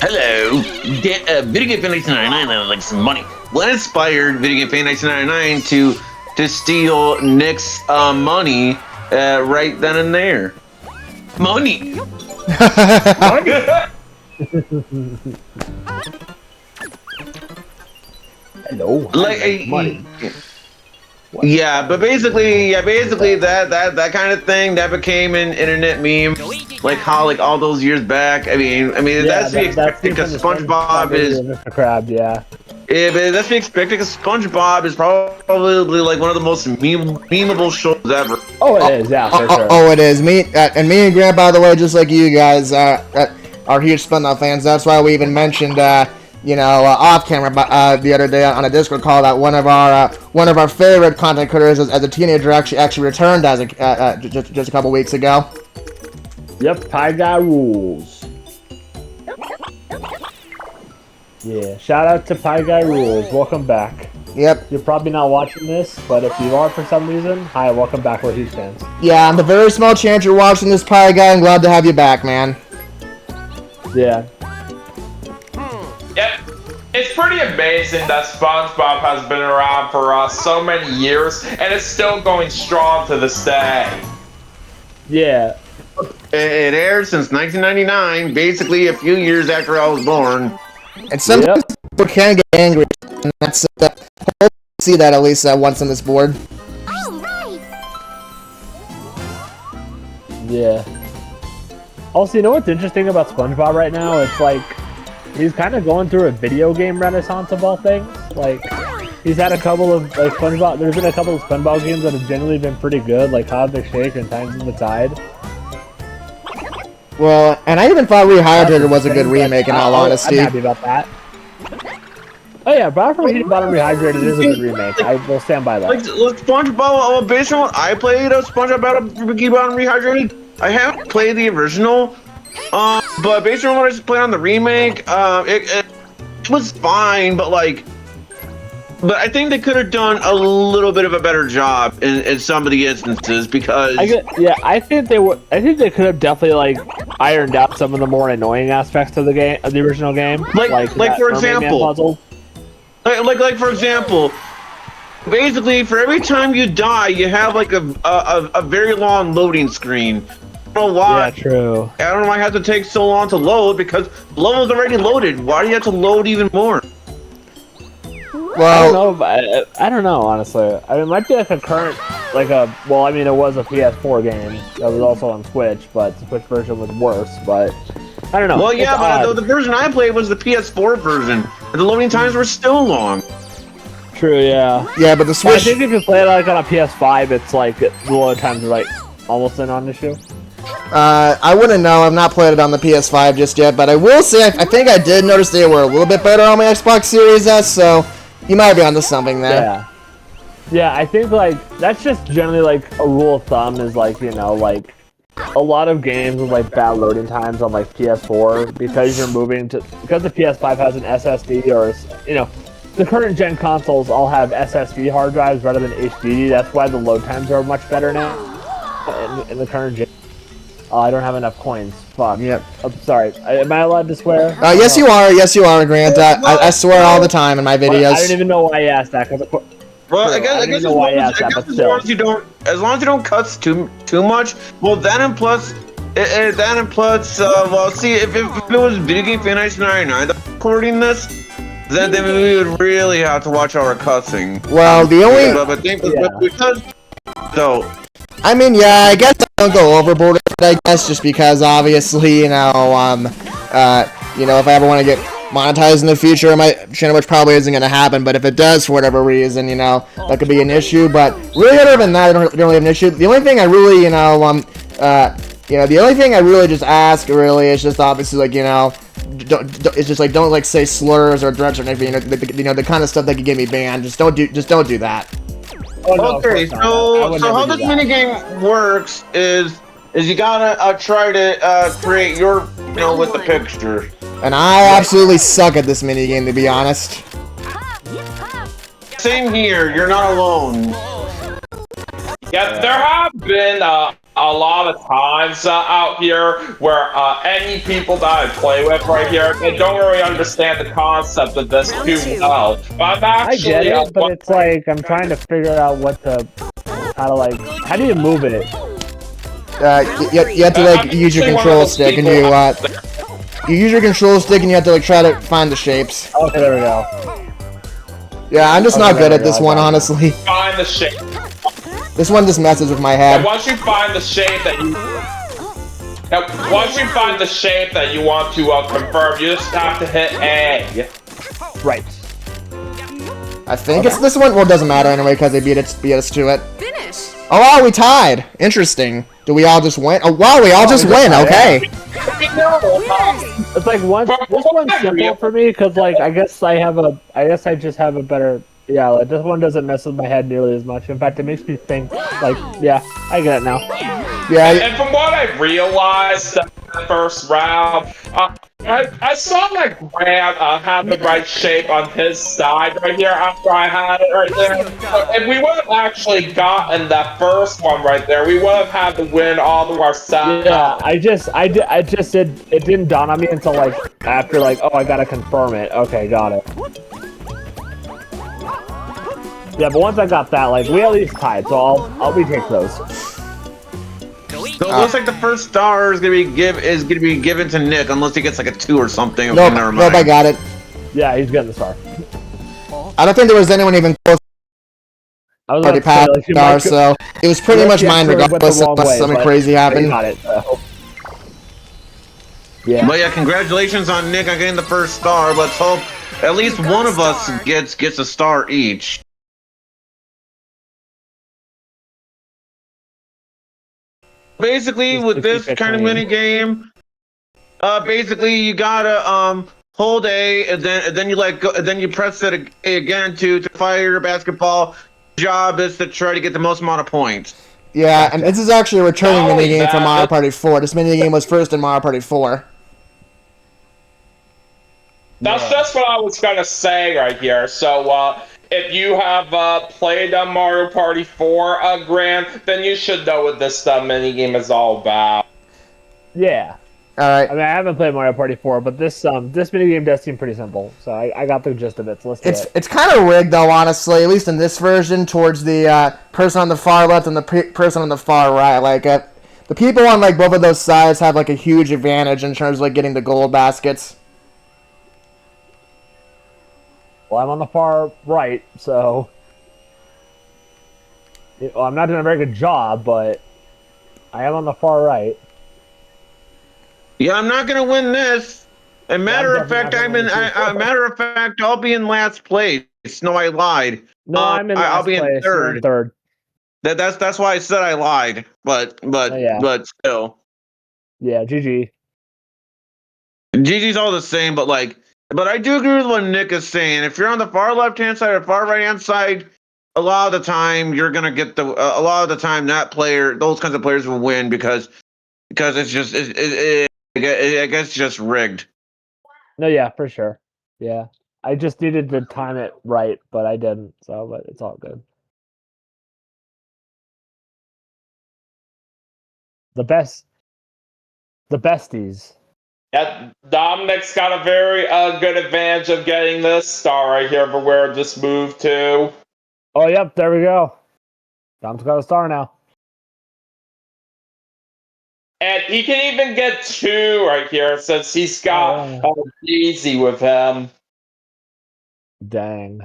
[SPEAKER 3] Hello, VideoGameFan96, I would like some money. What inspired VideoGameFan96 to steal Nick's money right then and there? Money.
[SPEAKER 2] Hello.
[SPEAKER 3] Like
[SPEAKER 2] money.
[SPEAKER 3] Yeah, but basically that kind of thing that became an internet meme, like how like all those years back. I mean that's to be expected because SpongeBob is
[SPEAKER 2] Mr. Krabs, yeah.
[SPEAKER 3] Yeah, but that's to be expected because SpongeBob is probably like one of the most memeable shows ever.
[SPEAKER 2] Oh, it is, yeah, for sure.
[SPEAKER 1] Oh, it is. Me and Grant, by the way, just like you guys, are huge SpongeBob fans. That's why we even mentioned, off camera the other day on a Discord call that one of our favorite content creators as a teenager actually returned as just a couple weeks ago.
[SPEAKER 2] Yep, Pie Guy rules. Yeah, shout out to Pie Guy rules. Welcome back.
[SPEAKER 1] Yep.
[SPEAKER 2] You're probably not watching this, but if you are for some reason, hi, welcome back. We're huge fans.
[SPEAKER 1] Yeah, on the very small chance you're watching this, Pie Guy, I'm glad to have you back, man.
[SPEAKER 2] Yeah.
[SPEAKER 4] Yep. It's pretty amazing that SpongeBob has been around for so many years, and it's still going strong to this day.
[SPEAKER 2] Yeah.
[SPEAKER 3] It aired since 1999, basically a few years after I was born.
[SPEAKER 1] And sometimes people can get angry, and that's hopefully see that at least once on this board.
[SPEAKER 2] Yeah. Also, you know what's interesting about SpongeBob right now? It's like he's kind of going through a video game renaissance of all things. Like he's had a couple of SpongeBob. There's been a couple of SpongeBob games that have generally been pretty good, like Cosmic Shake and Times in the Tide.
[SPEAKER 1] Well, and I even thought Rehydrated was a good remake, in all honesty.
[SPEAKER 2] I'm happy about that. Oh yeah, Battle from Heated Bottom Rehydrated is a good remake. I will stand by that.
[SPEAKER 3] Like SpongeBob, based on what I played of SpongeBob Battle Bikini Bottom Rehydrated, I haven't played the original. But based on what I just played on the remake, it was fine, but I think they could have done a little bit of a better job in some of the instances because
[SPEAKER 2] I think they could have definitely ironed out some of the more annoying aspects of the game, of the original game. Like
[SPEAKER 3] for example, for example, basically for every time you die, you have a very long loading screen. I don't know why.
[SPEAKER 2] Yeah, true.
[SPEAKER 3] I don't know why it has to take so long to load because the level's already loaded. Why do you have to load even more?
[SPEAKER 1] Well,
[SPEAKER 2] I don't know, honestly. I mean, it might be a current, it was a PS4 game that was also on Switch, but the Switch version was worse, but I don't know.
[SPEAKER 3] Well, yeah, but the version I played was the PS4 version, and the loading times were still long.
[SPEAKER 2] True, yeah.
[SPEAKER 1] Yeah, but the Switch...
[SPEAKER 2] I think if you play it on a PS5, it's the load times are almost a non-issue.
[SPEAKER 1] I wouldn't know. I've not played it on the PS5 just yet, but I will say I think I did notice they were a little bit better on my Xbox Series S, so you might be onto something there.
[SPEAKER 2] Yeah. Yeah, I think that's just generally a rule of thumb is a lot of games with bad loading times on PS4 because the PS5 has an SSD or the current gen consoles all have SSD hard drives rather than HDD. That's why the load times are much better now in the current gen. Oh, I don't have enough coins. Fuck.
[SPEAKER 1] Yep.
[SPEAKER 2] I'm sorry. Am I allowed to swear?
[SPEAKER 1] Yes, you are. Yes, you are, Grant. I swear all the time in my videos.
[SPEAKER 2] I don't even know why you asked that.
[SPEAKER 3] Well, I guess as long as you don't cuss too much. Well, that and plus, well, see, if it was VideoGameFan96 recording this, then we would really have to watch our cussing.
[SPEAKER 1] Well, the only... I mean, yeah, I guess I don't go overboard with it, I guess, just because, obviously, if I ever want to get monetized in the future on my channel, which probably isn't going to happen, but if it does, for whatever reason, that could be an issue, but really, other than that, I don't really have an issue. The only thing I really, the only thing I really just ask, really, is just, obviously, don't say slurs or threats or anything, the kind of stuff that could get me banned, just don't do that.
[SPEAKER 2] Oh, no, of
[SPEAKER 3] Okay,
[SPEAKER 2] course not. I would
[SPEAKER 3] so
[SPEAKER 2] never
[SPEAKER 3] how
[SPEAKER 2] do
[SPEAKER 3] this
[SPEAKER 2] that.
[SPEAKER 3] minigame works is you gotta try to create your, with the picture.
[SPEAKER 1] And I absolutely suck at this minigame, to be honest.
[SPEAKER 3] Same here, you're not alone.
[SPEAKER 4] Yeah, there have been a lot of times out here where any people that I play with right here, they don't really understand the concept of this too well. But I'm
[SPEAKER 2] I get
[SPEAKER 4] actually,
[SPEAKER 2] it, but it's like I'm trying to figure out how do you move it?
[SPEAKER 1] You have to like use your control stick, and you use your control stick, and you have to like try to find the shapes.
[SPEAKER 2] Okay, there we go.
[SPEAKER 1] Yeah, I'm just not good at this one, honestly.
[SPEAKER 4] find the shape.
[SPEAKER 1] This one just messes with my
[SPEAKER 4] And
[SPEAKER 1] head.
[SPEAKER 4] once you find the shape that you want to confirm, you just have to hit A.
[SPEAKER 2] Right.
[SPEAKER 1] I think it's this one. Well, it doesn't matter anyway because they beat us to it.
[SPEAKER 5] Finish.
[SPEAKER 1] Oh wow, we tied. Interesting. Do we all just win? Oh wow, we all just win. Okay.
[SPEAKER 2] It's like this one's simple for me because like I guess I just have a better. Yeah, like this one doesn't mess with my head nearly as much. In fact, it makes me think, like, yeah, I get it now.
[SPEAKER 1] Yeah.
[SPEAKER 4] And from what I realized in the first round, I saw like Grant had the right shape on his side right here after I had it right there. So if we would have actually gotten that first one right there, we would have had to win all of our sets.
[SPEAKER 2] Yeah, I just did. It didn't dawn on me until like after like, oh, I gotta confirm it. Okay, got it. Yeah, but once I got that, like, we at least tied, so I'll retake those.
[SPEAKER 3] So it looks like the first star is gonna be given to Nick unless he gets like a 2 or something. Okay,
[SPEAKER 1] Nope.
[SPEAKER 3] never mind.
[SPEAKER 1] Nope. I got it.
[SPEAKER 2] Yeah, he's getting the star.
[SPEAKER 1] I don't think there was anyone even close
[SPEAKER 2] I was
[SPEAKER 1] to
[SPEAKER 2] about to say, like, you
[SPEAKER 1] star,
[SPEAKER 2] might go-
[SPEAKER 1] so it was pretty much
[SPEAKER 2] Yeah,
[SPEAKER 1] mine
[SPEAKER 2] sure, it went the
[SPEAKER 1] regardless
[SPEAKER 2] wrong
[SPEAKER 1] unless
[SPEAKER 2] way,
[SPEAKER 1] something
[SPEAKER 2] but
[SPEAKER 1] crazy
[SPEAKER 2] I
[SPEAKER 1] happened.
[SPEAKER 2] got it. Yeah.
[SPEAKER 3] But yeah, congratulations on Nick on getting the first star. Let's hope at least one of us gets a star each. Basically, with this kind of mini game, basically you gotta hold A, and then you then you press it again to fire your basketball. Job is to try to get the most amount of points.
[SPEAKER 1] Yeah, and this is actually a returning
[SPEAKER 4] Oh,
[SPEAKER 1] minigame from
[SPEAKER 4] yeah.
[SPEAKER 1] Mario Party 4. This minigame was first in Mario Party 4.
[SPEAKER 4] That's just what I was gonna say right here. So, if you have played Mario Party 4, Grant, then you should know what this minigame is all about.
[SPEAKER 2] Yeah.
[SPEAKER 1] Alright.
[SPEAKER 2] I mean, I haven't played Mario Party 4, but this minigame does seem pretty simple, so I got the gist of it, so let's do it.
[SPEAKER 1] It's kind of rigged, though, honestly, at least in this version, towards the person on the far left and the person on the far right. Like, the people on, like, both of those sides have, like, a huge advantage in terms of, like, getting the gold baskets.
[SPEAKER 2] Well, I'm on the far right, so... Well, I'm not doing a very good job, but I am on the far right.
[SPEAKER 3] Yeah, I'm not gonna win this. As a matter of fact, I'll be in last place. No, I lied.
[SPEAKER 2] No, I'm in last
[SPEAKER 3] I'll be
[SPEAKER 2] place.
[SPEAKER 3] in
[SPEAKER 2] You're in third.
[SPEAKER 3] That's why I said I lied. But
[SPEAKER 2] yeah.
[SPEAKER 3] but still,
[SPEAKER 2] Yeah, GG.
[SPEAKER 3] GG's all the same. But I do agree with what Nick is saying. If you're on the far left hand side or far right hand side, a lot of the time you're gonna get a lot of the time those kinds of players will win because it's just I guess it's just rigged.
[SPEAKER 2] No, yeah, for sure. Yeah. I just needed to time it right, but I didn't, so but it's all good. The besties.
[SPEAKER 4] Yeah, Dominic's got a very good advantage of getting this star right here for where it just moved to.
[SPEAKER 2] Oh, yep, there we go. Dom's got a star now.
[SPEAKER 4] And he can even get 2 right here since he's got easy with him.
[SPEAKER 2] Dang.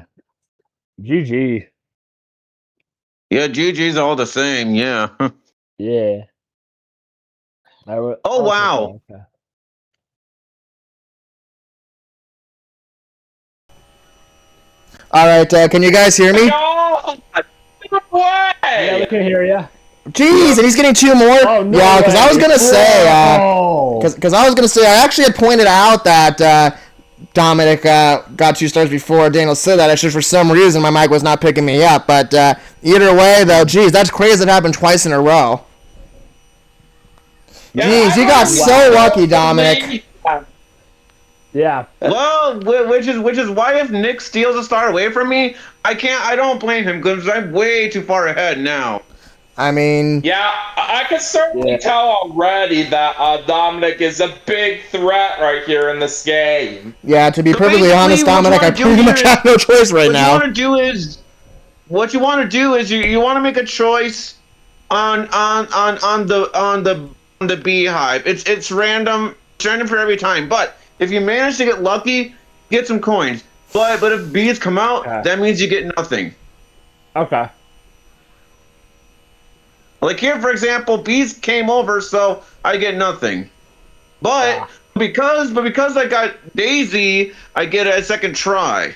[SPEAKER 2] GG.
[SPEAKER 3] Yeah, GG's all the same. Yeah.
[SPEAKER 2] Yeah.
[SPEAKER 3] Oh, wow.
[SPEAKER 2] Okay.
[SPEAKER 1] Alright, can you guys hear me?
[SPEAKER 4] No! No way!
[SPEAKER 2] Yeah, we can hear you.
[SPEAKER 1] Jeez, and he's getting 2 more?
[SPEAKER 2] Oh, no
[SPEAKER 1] yeah, because I was
[SPEAKER 2] way.
[SPEAKER 1] gonna say,
[SPEAKER 2] Oh.
[SPEAKER 1] because I was gonna say, I actually had pointed out that Dominic got 2 stars before Daniel said that. It's just for some reason my mic was not picking me up. But either way, though, geez, that's crazy. That happened twice in a row. Jeez, you got so lucky, Dominic.
[SPEAKER 2] Yeah.
[SPEAKER 3] Well, which is why if Nick steals a star away from me, I don't blame him because I'm way too far ahead now.
[SPEAKER 1] I mean,
[SPEAKER 4] Yeah, I can certainly tell already that Dominic is a big threat right here in this game.
[SPEAKER 1] yeah, to be
[SPEAKER 3] So
[SPEAKER 1] perfectly honest,
[SPEAKER 3] basically, what you
[SPEAKER 1] Dominic, I
[SPEAKER 3] wanna do
[SPEAKER 1] pretty much
[SPEAKER 3] here
[SPEAKER 1] have no choice right now.
[SPEAKER 3] What you want to do is you want to make a choice on the beehive. It's random. It's random for every time. But if you manage to get lucky, get some coins. But if bees come out, that means you get nothing.
[SPEAKER 2] Okay.
[SPEAKER 3] Like here, for example, bees came over, so I get nothing. But because I got Daisy, I get a second try.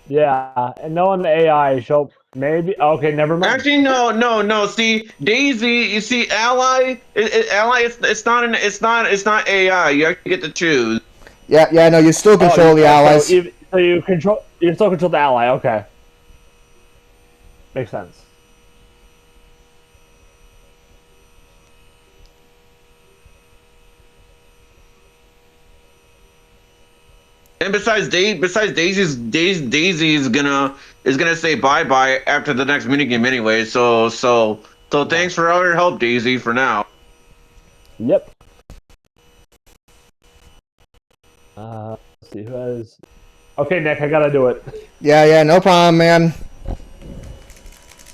[SPEAKER 2] Yeah, and knowing the AI, she'll maybe. Okay, never mind.
[SPEAKER 3] Actually, no. See, Daisy, you see, Ally, it's not AI. You actually get to choose.
[SPEAKER 1] Yeah, no, you still control the allies.
[SPEAKER 2] So you still control the ally. Okay, makes sense.
[SPEAKER 3] And besides Daisy is gonna say bye bye after the next minigame anyway. So thanks for all your help, Daisy, for now.
[SPEAKER 2] Yep. Let's see who has. Okay, Nick, I gotta do it.
[SPEAKER 1] Yeah, no problem, man.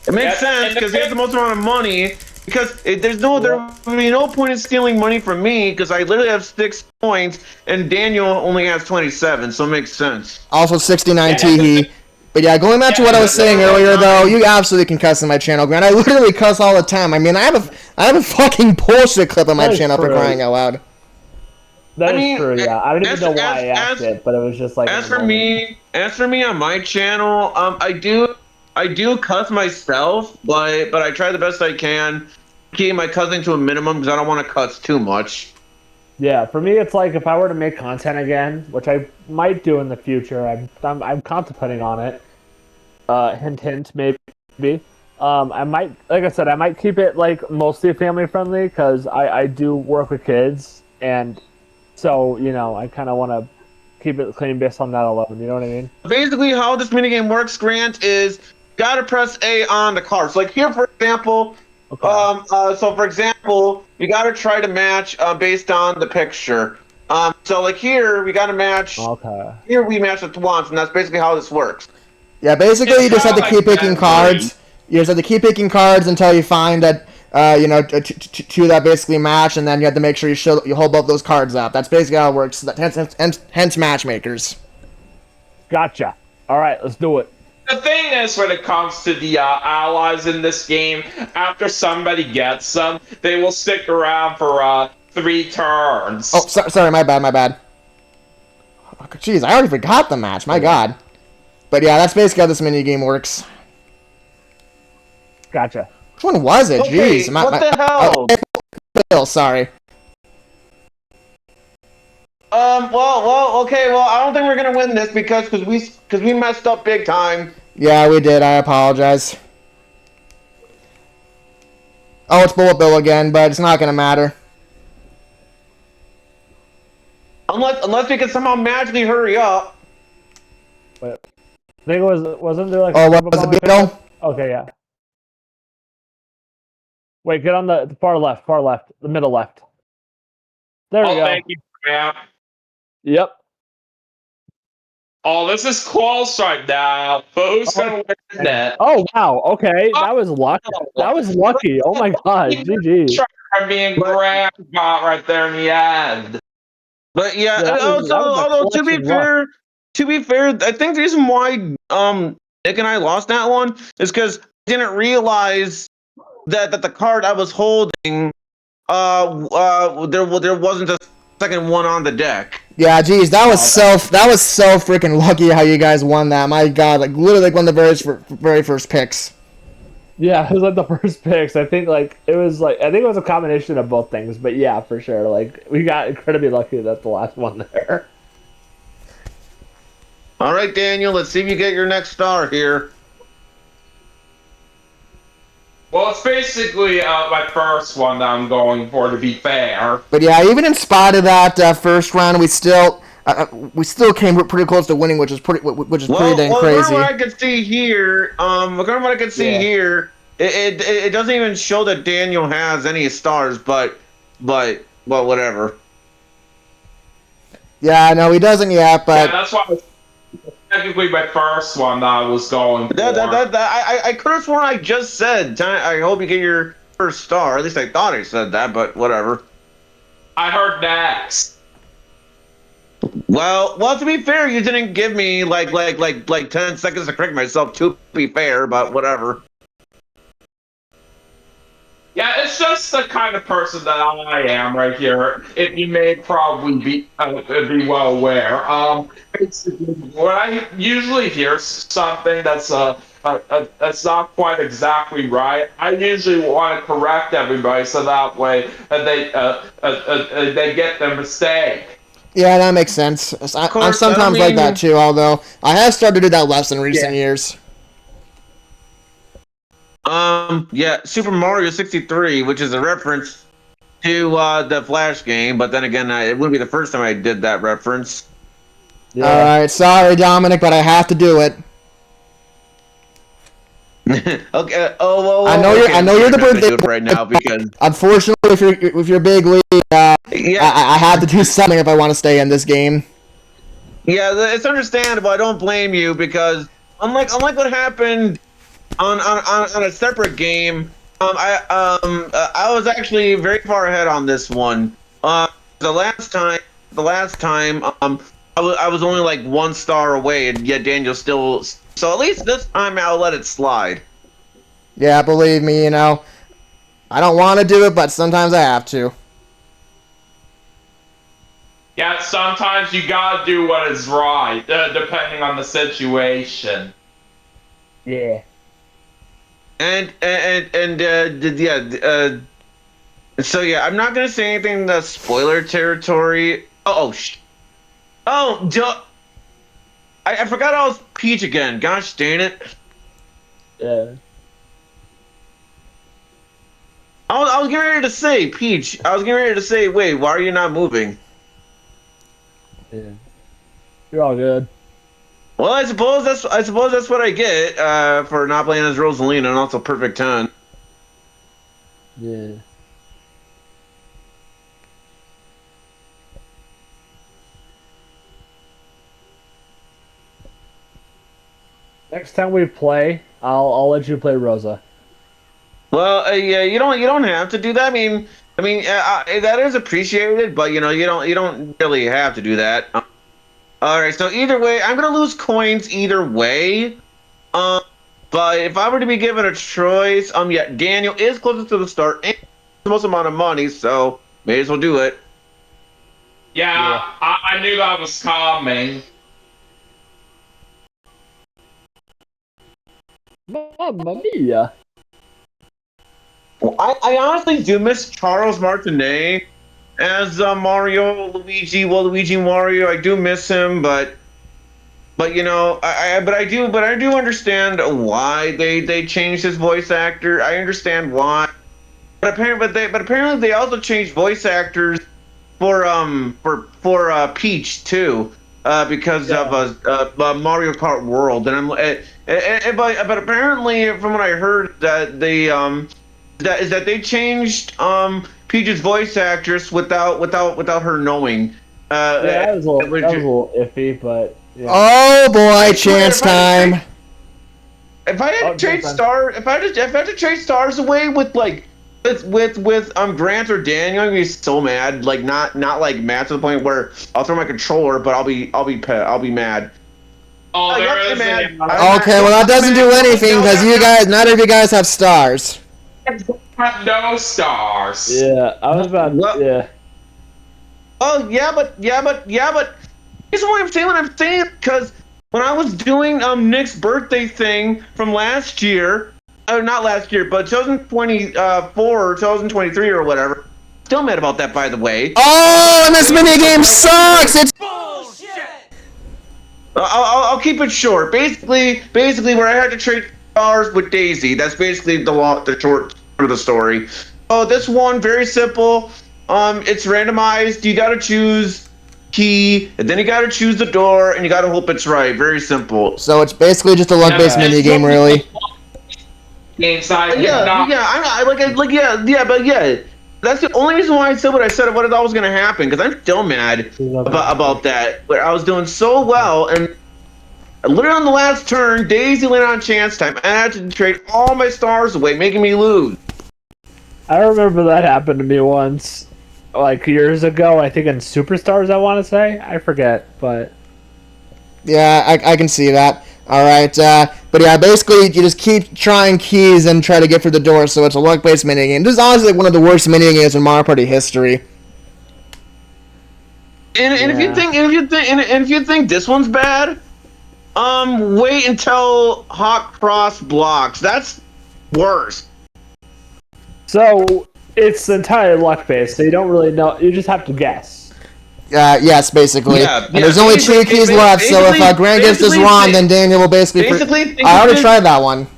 [SPEAKER 3] It makes sense because he has the most amount of money. Because there would be no point in stealing money from me because I literally have 6 points and Daniel only has 27, so it makes sense.
[SPEAKER 1] Also 69 Teehee. But yeah, going back to what I was saying earlier, though, you absolutely can cuss on my channel, Grant. I literally cuss all the time. I mean, I have a fucking bullshit clip on my channel for crying out loud.
[SPEAKER 2] That is true. Yeah, I don't even know why I asked it, but it was just like.
[SPEAKER 3] As for me on my channel, I do cuss myself, but I try the best I can. Keep my cussing to a minimum because I don't want to cuss too much.
[SPEAKER 2] Yeah, for me, it's like if I were to make content again, which I might do in the future. I'm contemplating on it. Hint, hint, maybe. I might, like I said, I might keep it like mostly family friendly because I do work with kids, and so I kind of want to keep it clean based on that alone. You know what I mean?
[SPEAKER 3] Basically, how this minigame works, Grant, is gotta press A on the cards. Like here, for example. Okay. So for example, you got to try to match based on the picture. So like here, we got to match.
[SPEAKER 2] Okay.
[SPEAKER 3] Here we match it once, and that's basically how this works.
[SPEAKER 1] Yeah, basically you just have to keep picking cards. You just have to keep picking cards until you find that two that basically match, and then you have to make sure you hold both those cards up. That's basically how it works. Hence matchmakers.
[SPEAKER 2] Gotcha. All right, let's do it.
[SPEAKER 4] The thing is, when it comes to the allies in this game, after somebody gets them, they will stick around for 3 turns.
[SPEAKER 1] Oh, sorry, my bad. Jeez, I already forgot the match. My God. But yeah, that's basically how this minigame works.
[SPEAKER 2] Gotcha.
[SPEAKER 1] Which one was it?
[SPEAKER 3] Okay,
[SPEAKER 1] Jeez,
[SPEAKER 3] what the hell?
[SPEAKER 1] Bill, sorry.
[SPEAKER 3] Okay. Well, I don't think we're gonna win this because we messed up big time.
[SPEAKER 1] Yeah, we did. I apologize. Oh, it's Bullet Bill again, but it's not gonna matter.
[SPEAKER 3] Unless we can somehow magically hurry up.
[SPEAKER 2] Wait, I think wasn't there like?
[SPEAKER 1] Oh, what was it, Bill?
[SPEAKER 2] Okay, yeah. Wait, get on the far left, the middle left. There we go.
[SPEAKER 4] Thank you, Grant.
[SPEAKER 2] Yep.
[SPEAKER 4] Oh, this is close right now. But who's gonna win it?
[SPEAKER 2] Oh wow. Okay, that was lucky. That was lucky. Oh my God. GG.
[SPEAKER 4] Me and Grant got right there in the end.
[SPEAKER 3] But yeah, although to be fair, I think the reason why Nick and I lost that one is because I didn't realize that the card I was holding there wasn't a second one on the deck.
[SPEAKER 1] Yeah, geez, that was so freaking lucky how you guys won that. My God, like literally like one of the very first picks.
[SPEAKER 2] Yeah, it was like the first picks. I think it was a combination of both things, but yeah, for sure. Like we got incredibly lucky that the last one there.
[SPEAKER 3] All right, Daniel. Let's see if you get your next star here.
[SPEAKER 4] Well, it's basically my first one that I'm going for, to be fair.
[SPEAKER 1] But yeah, even in spite of that first round, we still came pretty close to winning, which is pretty dang crazy.
[SPEAKER 3] According to what I can see here, it doesn't even show that Daniel has any stars, but well, whatever.
[SPEAKER 1] Yeah, no, he doesn't yet, but
[SPEAKER 4] Yeah, that's why it's technically my first one that I was going for.
[SPEAKER 3] I could have sworn I just said, I hope you get your first star. At least I thought I said that, but whatever.
[SPEAKER 4] I heard next.
[SPEAKER 3] Well, to be fair, you didn't give me like 10 seconds to correct myself, to be fair, but whatever.
[SPEAKER 4] Yeah, it's just the kind of person that I am right here. You may probably be well aware. Basically, when I usually hear something that's not quite exactly right, I usually want to correct everybody so that way they get their mistake.
[SPEAKER 1] yeah, that makes sense. I'm sometimes like that too, although I have started to do that less in recent years.
[SPEAKER 3] Yeah, Super Mario 63, which is a reference to the Flash game, but then again, it wouldn't be the first time I did that reference.
[SPEAKER 2] Yeah.
[SPEAKER 1] All right, sorry, Dominic, but I have to do it.
[SPEAKER 3] Okay.
[SPEAKER 1] I know you're the birthday
[SPEAKER 3] boy right now because
[SPEAKER 1] unfortunately, if you're big league,
[SPEAKER 3] yeah,
[SPEAKER 1] I have to do something if I want to stay in this game.
[SPEAKER 3] Yeah, it's understandable. I don't blame you because unlike what happened on a separate game, I was actually very far ahead on this one. The last time, I was only like 1 star away, and yet Daniel still. So at least this time I'll let it slide.
[SPEAKER 1] Yeah, believe me, you know, I don't want to do it, but sometimes I have to.
[SPEAKER 4] Yeah, sometimes you gotta do what is right, depending on the situation.
[SPEAKER 2] Yeah.
[SPEAKER 3] So yeah, I'm not gonna say anything in the spoiler territory. I forgot I was Peach again. Gosh dang it.
[SPEAKER 2] Yeah.
[SPEAKER 3] I was getting ready to say Peach. I was getting ready to say, wait, why are you not moving?
[SPEAKER 2] Yeah. You're all good.
[SPEAKER 3] Well, I suppose that's what I get for not playing as Rosalina and also Perfect 10.
[SPEAKER 2] Yeah. Next time we play, I'll let you play Rosa.
[SPEAKER 3] Well, yeah, you don't have to do that. I mean, that is appreciated, but you know, you don't really have to do that. All right, so either way, I'm gonna lose coins either way. But if I were to be given a choice, yeah, Daniel is closest to the start and the most amount of money, so may as well do it.
[SPEAKER 4] Yeah. I knew that was coming.
[SPEAKER 2] Mamma mia.
[SPEAKER 3] Well, I honestly do miss Charles Martinet as Mario, Luigi. Well, Luigi Mario, I do miss him, but you know, I do understand why they changed his voice actor. I understand why, but apparently they also changed voice actors for Peach too, because of Mario Kart World, and but apparently from what I heard that they changed Peach's voice actress without her knowing.
[SPEAKER 2] Yeah, that was a little iffy, but yeah.
[SPEAKER 1] Oh boy, chance time.
[SPEAKER 3] If I had to trade stars, if I had to trade stars away with Grant or Daniel, I'm gonna be so mad. Like not like mad to the point where I'll throw my controller, but I'll be mad.
[SPEAKER 4] Oh, there is
[SPEAKER 1] Okay, well that doesn't do anything because none of you guys have stars.
[SPEAKER 4] No stars.
[SPEAKER 2] Yeah, I was about. Yeah.
[SPEAKER 3] Oh yeah, but here's what I'm saying because when I was doing Nick's birthday thing from last year, not last year, but 2024 or 2023 or whatever. Still mad about that, by the way.
[SPEAKER 1] Oh, and this minigame sucks! It's
[SPEAKER 6] Bullshit!
[SPEAKER 3] I'll keep it short. Basically, where I had to trade stars with Daisy. That's basically the short of the story. Oh, this one very simple. It's randomized. You gotta choose key, and then you gotta choose the door, and you gotta hope it's right. Very simple.
[SPEAKER 1] So it's basically just a luck-based mini game, really.
[SPEAKER 4] Inside,
[SPEAKER 3] yeah. That's the only reason why I said what I said. What I thought was gonna happen, because I'm still mad about that. Where I was doing so well, and literally on the last turn, Daisy landed on chance time, and I had to trade all my stars away, making me lose.
[SPEAKER 2] I remember that happened to me once, like years ago. I think in Superstars, I want to say. I forget, but
[SPEAKER 1] Yeah, I can see that. All right, but yeah, basically you just keep trying keys and try to get through the door. So it's a luck-based minigame. This is honestly like one of the worst minigames in Mario Party history.
[SPEAKER 3] And if you think this one's bad, wait until Hot Cross blocks. That's worse.
[SPEAKER 2] so it's entirely luck based. So you don't really know. You just have to guess.
[SPEAKER 1] Yes, basically. And there's only two keys left, so if Grant gets this wrong, then Daniel will basically... I already tried that one.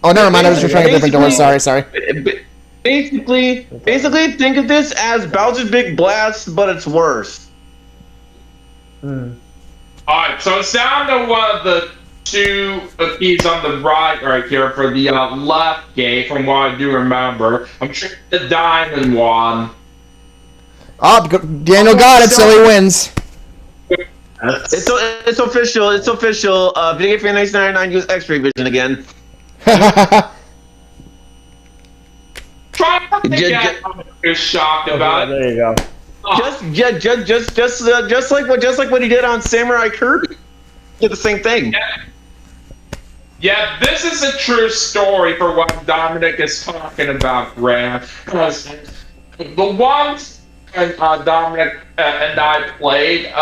[SPEAKER 1] Oh, never mind, I was just trying a different door, sorry.
[SPEAKER 3] Basically, think of this as Bowser's Big Blast, but it's worse.
[SPEAKER 4] Alright, so it's down to one of the two keys on the right here for the left gate, from what I do remember. I'm sure the diamond one.
[SPEAKER 1] Oh, Daniel got it, so he wins.
[SPEAKER 3] It's official. VideoGameFan96 use X-ray vision again.
[SPEAKER 4] Try not to get shocked about it.
[SPEAKER 2] There you go.
[SPEAKER 3] Just like what he did on Samurai Kirby. Did the same thing.
[SPEAKER 4] Yeah, this is a true story for what Dominic is talking about, Grant. Because the ones Dominic and I played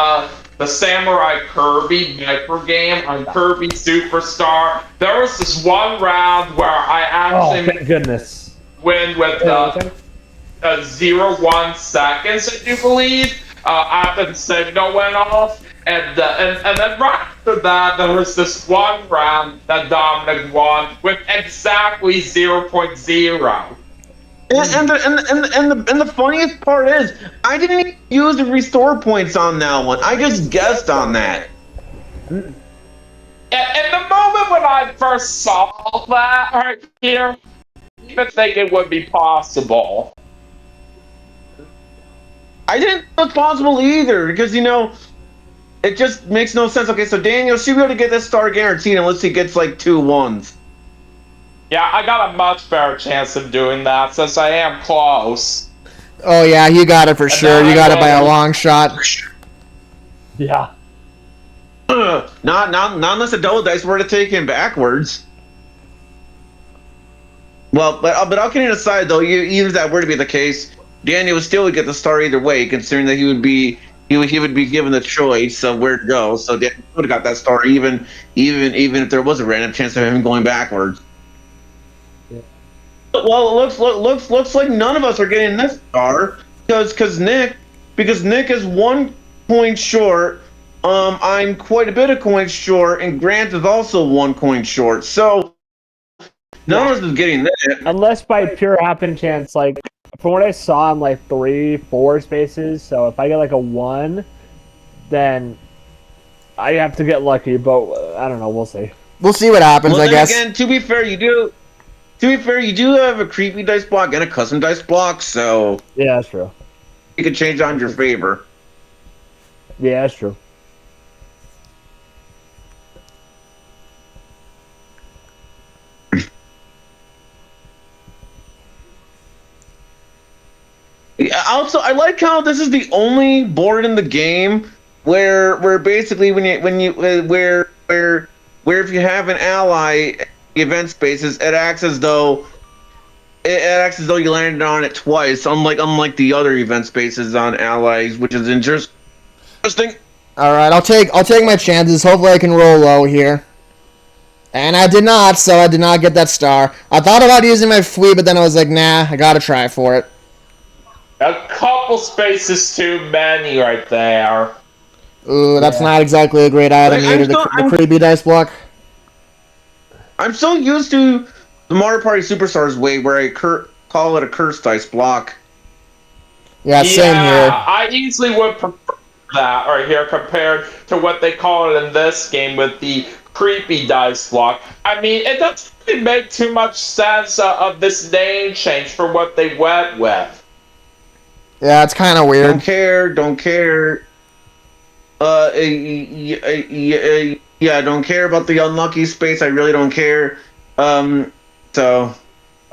[SPEAKER 4] the Samurai Kirby Viper game on Kirby Superstar. There was this one round where I actually
[SPEAKER 2] thank goodness.
[SPEAKER 4] win with 0.1 seconds, I do believe, after the signal went off. And then right after that, there was this one round that Dominic won with exactly 0.0.
[SPEAKER 3] And the funniest part is, I didn't even use the restore points on that one. I just guessed on that.
[SPEAKER 4] In the moment when I first saw that right here, I didn't think it would be possible.
[SPEAKER 3] I didn't think it was possible either, because, you know, it just makes no sense. Okay, so Daniel should be able to get this star guaranteed unless he gets like 2 1s.
[SPEAKER 4] Yeah, I got a much better chance of doing that since I am close.
[SPEAKER 1] Oh yeah, you got it for sure. You got it by a long shot.
[SPEAKER 2] Yeah.
[SPEAKER 3] Not unless the double dice were to take him backwards. Well, but all kidding aside, though, even if that were to be the case, Daniel still would get the star either way, considering that he would be given the choice of where to go. So Daniel would have got that star even if there was a random chance of him going backwards. Well, it looks like none of us are getting this star because Nick is 1 point short. I'm quite a bit of coins short, and Grant is also 1 coin short. So none of us is getting that.
[SPEAKER 2] Unless by pure happen chance, like from what I saw, I'm like 3-4 spaces. So if I get like a 1, then I have to get lucky. But I don't know. We'll see.
[SPEAKER 1] We'll see what happens.
[SPEAKER 3] Well,
[SPEAKER 1] I guess.
[SPEAKER 3] Again, to be fair, you do have a creepy dice block and a custom dice block, so
[SPEAKER 2] Yeah, that's true.
[SPEAKER 3] you can change on your favor.
[SPEAKER 2] Yeah, that's true.
[SPEAKER 3] Also, I like how this is the only board in the game where basically where if you have an ally event spaces, it acts as though you landed on it twice, unlike the other event spaces on allies, which is interesting.
[SPEAKER 1] All right, I'll take my chances. Hopefully, I can roll low here. And I did not, so I did not get that star. I thought about using my fleet, but then I was like, nah, I gotta try for it.
[SPEAKER 4] A couple spaces too many right there.
[SPEAKER 1] Ooh, that's
[SPEAKER 2] Yeah.
[SPEAKER 1] not exactly a great item
[SPEAKER 3] Like,
[SPEAKER 1] either. The creepy dice block.
[SPEAKER 3] I'm so used to the Mario Party Superstars way where I call it a curse dice block.
[SPEAKER 1] Yeah, same here.
[SPEAKER 4] I easily would prefer that right here compared to what they call it in this game with the creepy dice block. I mean, it doesn't really make too much sense of this name change for what they went with.
[SPEAKER 1] Yeah, it's kind of weird.
[SPEAKER 3] Don't care. Yeah, don't care about the unlucky space. I really don't care. So.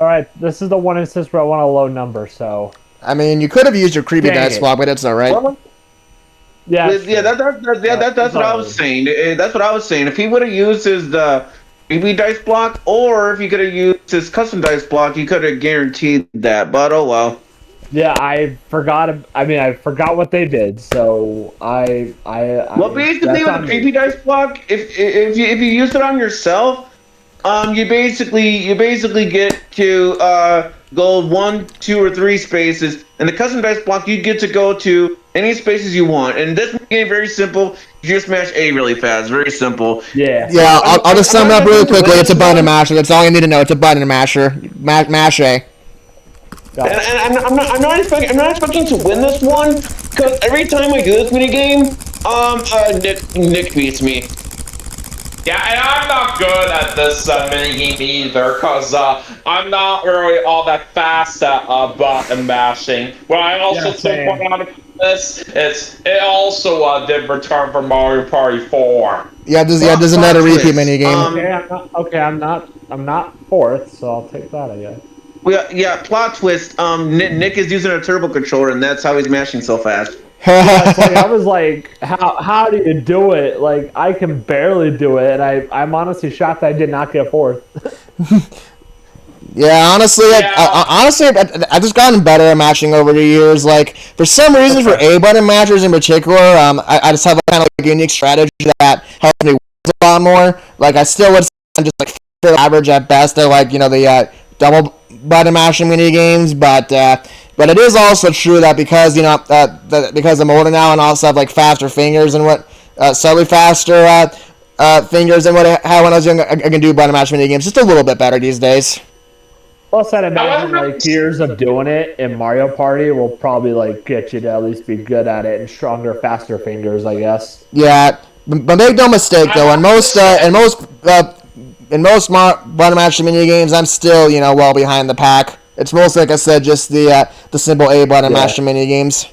[SPEAKER 2] All right, this is the one instance where I want a low number. So.
[SPEAKER 1] I mean, you could have used your creepy
[SPEAKER 2] Dang
[SPEAKER 1] dice
[SPEAKER 2] it.
[SPEAKER 1] block, but it's all right.
[SPEAKER 2] Yeah.
[SPEAKER 3] That's what I was saying. That's what I was saying. If he would have used his BB dice block, or if he could have used his custom dice block, he could have guaranteed that. But oh well.
[SPEAKER 2] Yeah, I forgot. I mean, I forgot what they did. So
[SPEAKER 3] Well, basically,
[SPEAKER 2] that's
[SPEAKER 3] with
[SPEAKER 2] on
[SPEAKER 3] the
[SPEAKER 2] me.
[SPEAKER 3] BB dice block, if you use it on yourself, you basically get to go 1, 2, or 3 spaces, and the custom dice block you get to go to any spaces you want. And this game very simple. You just mash A really fast. Very simple.
[SPEAKER 2] Yeah.
[SPEAKER 1] Yeah, I'll just sum it up really quickly. It's a button
[SPEAKER 3] one.
[SPEAKER 1] masher. That's all you need to know. It's a button masher. Mash A.
[SPEAKER 3] And I'm not expecting to win this one, because every time I do this minigame, Nick beats me.
[SPEAKER 4] Yeah, and I'm not good at this minigame either, because I'm not really all that fast at button mashing. What I also
[SPEAKER 2] same.
[SPEAKER 4] think out of this is it also did return for Mario Party 4.
[SPEAKER 1] Yeah, there's another
[SPEAKER 3] Plot
[SPEAKER 1] repeat
[SPEAKER 3] twist.
[SPEAKER 1] minigame.
[SPEAKER 2] I'm not fourth, so I'll take that, I guess.
[SPEAKER 3] Yeah, plot twist. Nick is using a turbo controller, and that's how he's mashing so fast.
[SPEAKER 2] It's like, I was like, how do you do it? Like, I can barely do it, and I'm honestly shocked that I did not get fourth.
[SPEAKER 1] Yeah, honestly, I've just gotten better at mashing over the years. Like, for some reason, for A button mashers in particular, I just have a kind of like unique strategy that helps me a lot more. Like, I still would say I'm just like average at best at like the double button mashing mini games, but it is also true that because because I'm older now and also have like faster fingers and slightly faster fingers than how when I was younger, I can do button mashing mini games just a little bit better these days.
[SPEAKER 2] Plus, I'd imagine like years of doing it in Mario Party will probably like get you to at least be good at it and stronger, faster fingers, I guess.
[SPEAKER 1] Yeah, but make no mistake though, in most button mashing mini games, I'm still well behind the pack. It's mostly, like I said, just the simple A button mashing mini games.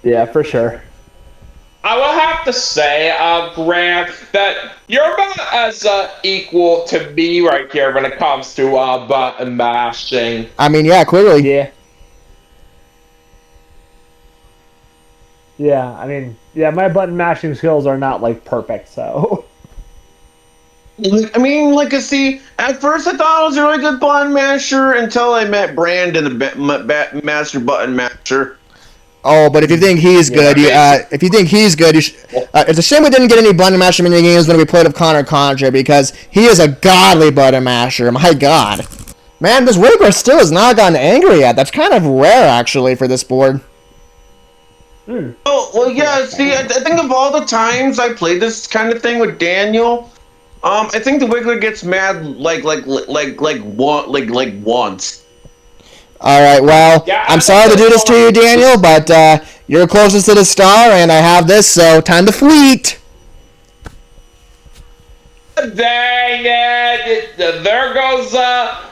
[SPEAKER 2] Yeah, for sure.
[SPEAKER 4] I will have to say, Grant, that you're about as equal to me right here when it comes to button mashing.
[SPEAKER 1] I mean, yeah, clearly.
[SPEAKER 2] Yeah. Yeah, I mean, my button mashing skills are not like perfect, so.
[SPEAKER 3] I mean, see, at first I thought I was a really good button masher until I met Brandon, the master button masher.
[SPEAKER 1] Oh, but if you think he's good, it's a shame we didn't get any button mashing mini games when we played with Connor Contra, because he is a godly button masher. My God, man, this Wiggler still has not gotten angry yet. That's kind of rare, actually, for this board.
[SPEAKER 3] Oh, well, yeah. See, I think of all the times I played this kind of thing with Daniel, I think the Wiggler gets mad like once.
[SPEAKER 1] All right, well,
[SPEAKER 4] Yeah,
[SPEAKER 1] I'm sorry to do this to you, Daniel, but you're closest to the star, and I have this, so time to fleet.
[SPEAKER 4] Dang it! There goes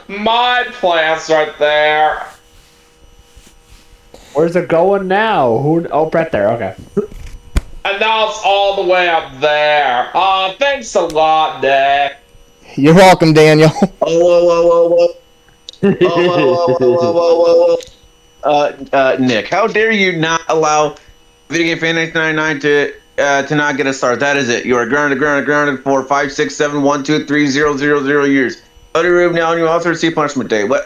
[SPEAKER 4] my plants right there.
[SPEAKER 2] Where's it going now? Oh, right there. Okay.
[SPEAKER 4] And now it's all the way up there. Thanks a lot, Nick.
[SPEAKER 1] You're welcome, Daniel.
[SPEAKER 3] Whoa. Nick, how dare you not allow VideoGameFan96 to not get a start? That is it. You are grounded for 5, 6, 7, 1, 2, 3, 0, 0, 0 years. Other room now, and you also receive punishment day. What?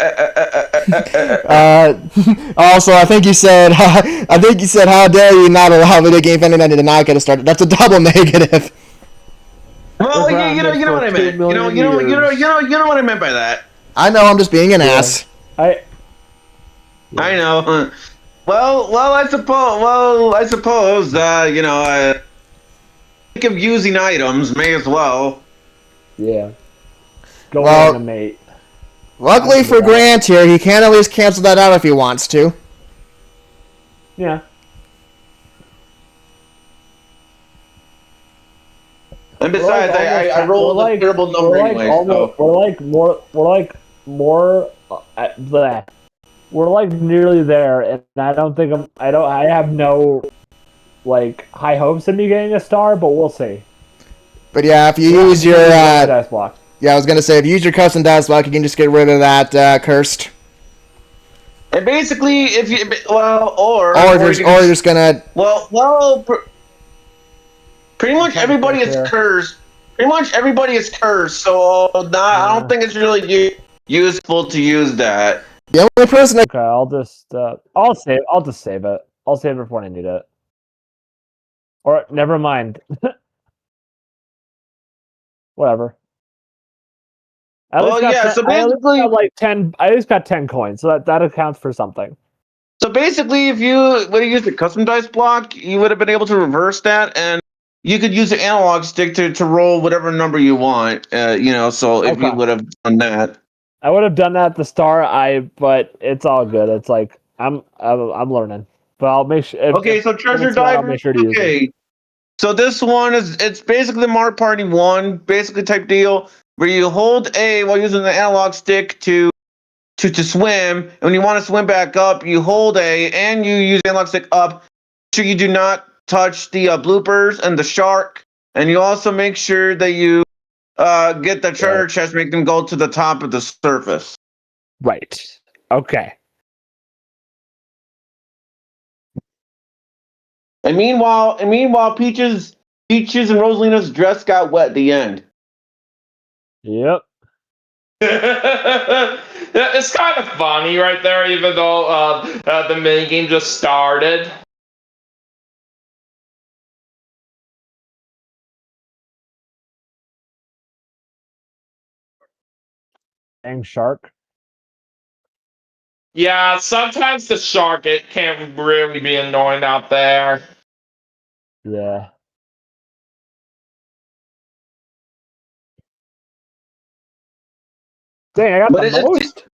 [SPEAKER 1] Also, I think you said, how dare you not allow VideoGameFan96 to not get a start? That's a double negative.
[SPEAKER 3] Well, you know what I meant. You know what I meant by that.
[SPEAKER 1] I know, I'm just being an ass.
[SPEAKER 3] I know. Well, I suppose. sake of using items, may as well.
[SPEAKER 2] Yeah. Go
[SPEAKER 1] Well,
[SPEAKER 2] animate.
[SPEAKER 1] Luckily for Grant here, he can at least cancel that out if he wants to.
[SPEAKER 2] Yeah.
[SPEAKER 3] And besides, I rolled a terrible number anyway.
[SPEAKER 2] We're like nearly there, and I don't think I have no like high hopes of me getting a star, but we'll see.
[SPEAKER 1] But yeah, if you use your
[SPEAKER 2] dice block.
[SPEAKER 1] Yeah, I was gonna say if you use your custom dice block, you can just get rid of that cursed.
[SPEAKER 3] And basically, if you or
[SPEAKER 1] you're just gonna
[SPEAKER 3] pretty much everybody is cursed. Pretty much everybody is cursed, so I don't think it's really useful to use that.
[SPEAKER 1] The only person
[SPEAKER 2] Okay, I'll just save it. I'll save it when I need it. Or never mind. Whatever. I at least got 10 coins, so that accounts for something.
[SPEAKER 3] So basically, if you would have used a custom dice block, you would have been able to reverse that, and you could use the analog stick to roll whatever number you want. So if you would have done that,
[SPEAKER 2] I would have done that at the start. But it's all good. It's like I'm learning, but I'll make sure.
[SPEAKER 3] Okay, so treasure dive.
[SPEAKER 2] I'll make sure to use it.
[SPEAKER 3] So this one it's basically the Mario Party 1 basically type deal where you hold A while using the analog stick to swim, and when you want to swim back up, you hold A and you use the analog stick up. Make sure you do not touch the bloopers and the shark, and you also make sure that you get the treasure chest, make them go to the top of the surface.
[SPEAKER 2] Right. Okay.
[SPEAKER 3] And meanwhile, Peaches and Rosalina's dress got wet at the end.
[SPEAKER 2] Yep.
[SPEAKER 4] It's kind of funny right there, even though the minigame just started.
[SPEAKER 2] Dang shark.
[SPEAKER 4] Yeah, sometimes the shark, it can really be annoying out there.
[SPEAKER 2] Yeah. Dang, I got the most.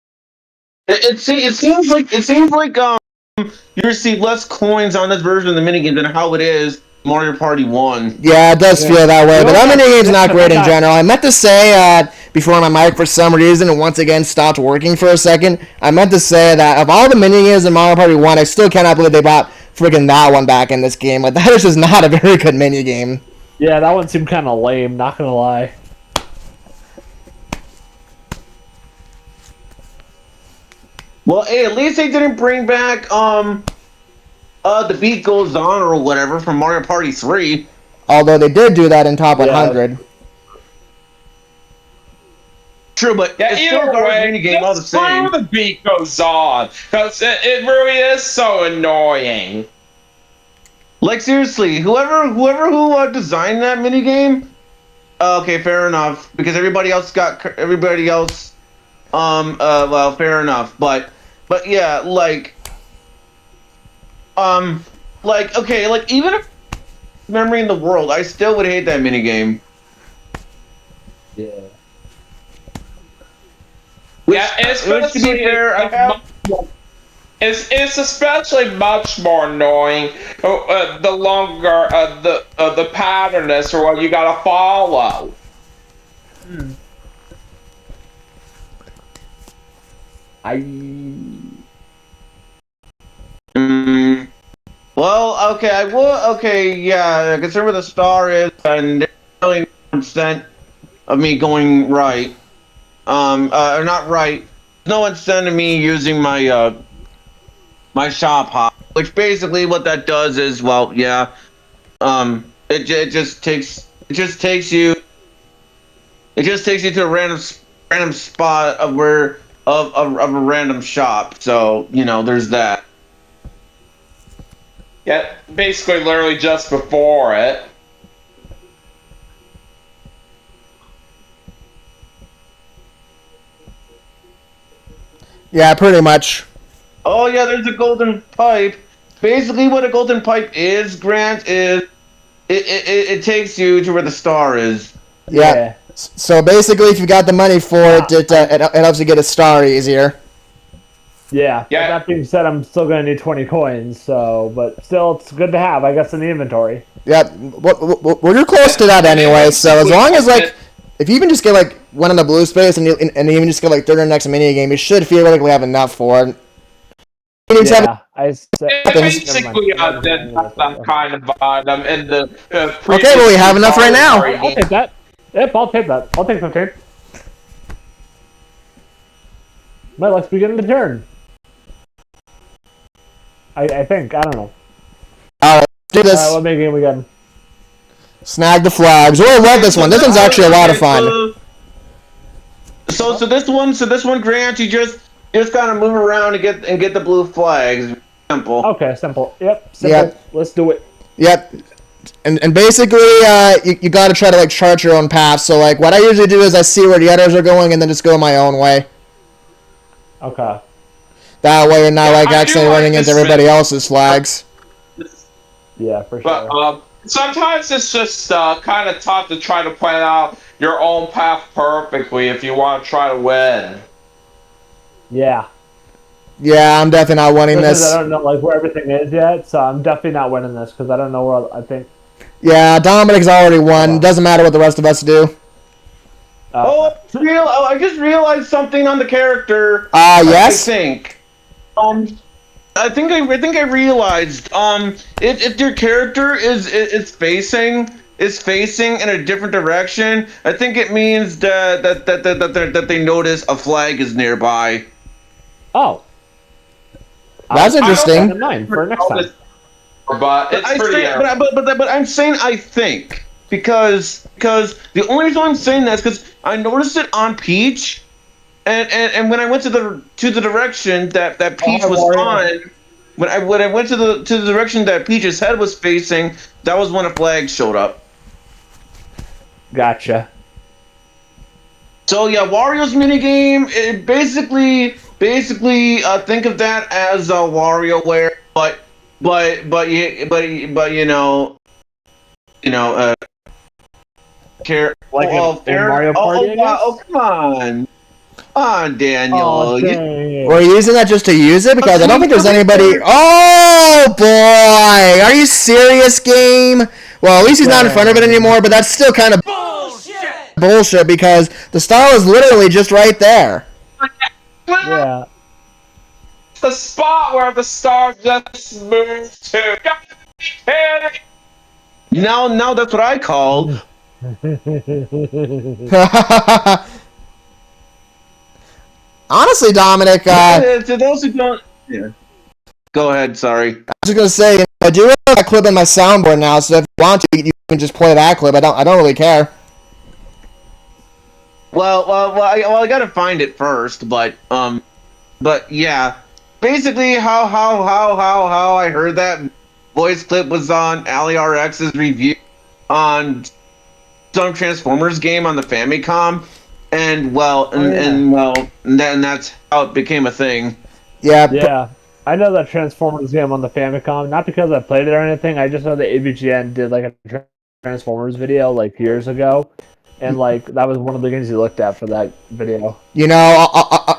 [SPEAKER 3] It seems like you receive less coins on this version of the minigame than how it is Mario Party 1.
[SPEAKER 1] Yeah, it does feel that way, but that minigame's not great in general. I meant to say before my mic for some reason once again stopped working for a second. I meant to say that of all the minigames in Mario Party 1, I still cannot believe they brought freaking that one back in this game. Like, that is just not a very good minigame.
[SPEAKER 2] Yeah, that one seemed kind of lame, not gonna lie.
[SPEAKER 3] Well, hey, at least they didn't bring back the beat goes on or whatever from Mario Party 3.
[SPEAKER 1] Although they did do that in Top 100.
[SPEAKER 3] True, but it's still a garbage minigame all the same.
[SPEAKER 4] The beat goes on, because it really is so annoying.
[SPEAKER 3] Like, seriously, whoever who designed that minigame, okay, fair enough, because everybody else, well, fair enough, but yeah, okay, like, even if memory in the world, I still would hate that minigame.
[SPEAKER 2] Yeah.
[SPEAKER 4] Which, to be fair, it's especially much more annoying the longer the pattern is, or what you gotta follow.
[SPEAKER 3] Well, okay, yeah, concern with the star is, and really 1% of me going right. Or not right. No incentive of me using my my shop hop, which basically what that does is, well, yeah, it just takes you to a random spot of a random shop. So there's that.
[SPEAKER 4] Yeah, basically, literally just before it.
[SPEAKER 1] Yeah, pretty much.
[SPEAKER 3] Oh yeah, there's a golden pipe. Basically, what a golden pipe is, Grant, is it takes you to where the star is.
[SPEAKER 1] Yeah. So basically, if you got the money for it helps you get a star easier.
[SPEAKER 2] Yeah.
[SPEAKER 4] Yeah.
[SPEAKER 2] That being said, I'm still gonna need 20 coins. So, but still, it's good to have, I guess, in the inventory.
[SPEAKER 1] Yep. Well, you're close to that anyway. So as long as like, if you even just get like one in the blue space and even just get like third in the next mini game, you should theoretically have enough for it.
[SPEAKER 2] Yeah,
[SPEAKER 4] basically, that's that kind of item in the
[SPEAKER 1] okay, well, we have enough right now.
[SPEAKER 2] I'll take that. Yep, I'll take that. I'll take 15. Well, let's begin the turn. I think. I don't know.
[SPEAKER 1] Alright, let's do this.
[SPEAKER 2] What mini game we got?
[SPEAKER 1] Snag the flags. Oh, I love this one. This one's actually a lot of fun.
[SPEAKER 3] So this one, Grant, you just kind of move around and get the blue flags. Simple.
[SPEAKER 2] Okay, simple. Yep, simple.
[SPEAKER 1] Yep.
[SPEAKER 2] Let's do it.
[SPEAKER 1] Yep. And basically, you got to try to like chart your own path. So like, what I usually do is I see where the others are going and then just go my own way.
[SPEAKER 2] Okay.
[SPEAKER 1] That way, you're not like
[SPEAKER 4] I do
[SPEAKER 1] accidentally
[SPEAKER 4] like
[SPEAKER 1] running into
[SPEAKER 4] this
[SPEAKER 1] everybody else's flags.
[SPEAKER 2] Yeah, for sure.
[SPEAKER 4] But sometimes it's just kind of tough to try to plan out your own path perfectly if you want to try to win.
[SPEAKER 2] Yeah.
[SPEAKER 1] Yeah, I'm definitely not winning
[SPEAKER 2] Because
[SPEAKER 1] this.
[SPEAKER 2] I don't know like where everything is yet, so I'm definitely not winning this because I don't know where I think.
[SPEAKER 1] Yeah, Dominic's already won. Doesn't matter what the rest of us do.
[SPEAKER 3] I just realized something on the character.
[SPEAKER 1] Yes.
[SPEAKER 3] I think. I think I realized. If your character is facing in a different direction, I think it means that they notice a flag is nearby.
[SPEAKER 2] Oh.
[SPEAKER 1] That's interesting.
[SPEAKER 2] In mind for next time.
[SPEAKER 4] But it's pretty.
[SPEAKER 3] But I'm saying I think because the only reason I'm saying that is because I noticed it on Peach, and when I went to the direction that Peach was on, when I went to the direction that Peach's head was facing, that was when a flag showed up.
[SPEAKER 2] Gotcha.
[SPEAKER 3] So yeah, Wario's minigame, it basically think of that as a WarioWare, but care.
[SPEAKER 2] Like in Mario Party, I guess?
[SPEAKER 3] Come on. Daniel.
[SPEAKER 2] Oh, dang it.
[SPEAKER 1] We're using that just to use it because I don't think there's anybody. Oh boy, are you serious, game? Well, at least he's not in front of it anymore, but that's still kind of bullshit because the star was literally just right there.
[SPEAKER 2] Yeah.
[SPEAKER 4] The spot where the star just moved to.
[SPEAKER 3] Now that's what I called.
[SPEAKER 1] Honestly, Dominic,
[SPEAKER 3] To those who don't, yeah. Go ahead. Sorry.
[SPEAKER 1] I was just gonna say, I do have that clip in my soundboard now, so if you want to, you can just play that clip. I don't really care.
[SPEAKER 3] Well, I gotta find it first, but yeah, basically how I heard that voice clip was on AliRx's review on some Transformers game on the Famicom, and then that's how it became a thing.
[SPEAKER 1] Yeah.
[SPEAKER 2] Yeah. I know that Transformers game on the Famicom, not because I played it or anything, I just know that AVGN did like a Transformers video like years ago. And like that was one of the games he looked at for that video.
[SPEAKER 1] You know,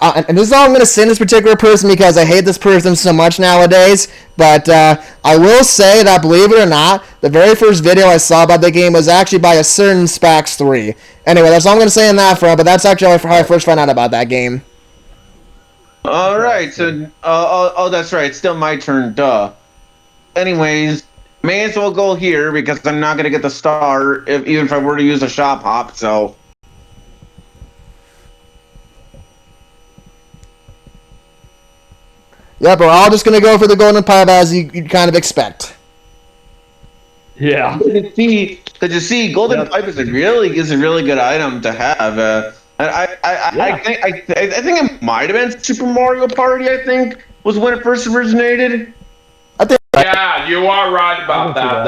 [SPEAKER 1] and this is all I'm going to say to this particular person because I hate this person so much nowadays. But I will say that, believe it or not, the very first video I saw about the game was actually by a certain Spax3. Anyway, that's all I'm going to say on that front. But that's actually how I first found out about that game.
[SPEAKER 3] All right, so that's right. It's still my turn. Duh. Anyways. May as well go here because I'm not gonna get the star even if I were to use a shop hop. So.
[SPEAKER 1] Yep, we're all just gonna go for the golden pipe as you'd kind of expect.
[SPEAKER 2] Yeah.
[SPEAKER 3] Because you see, golden pipe is a really good item to have. I think it might have been Super Mario Party. I think was when it first originated.
[SPEAKER 4] Yeah, you are right about that.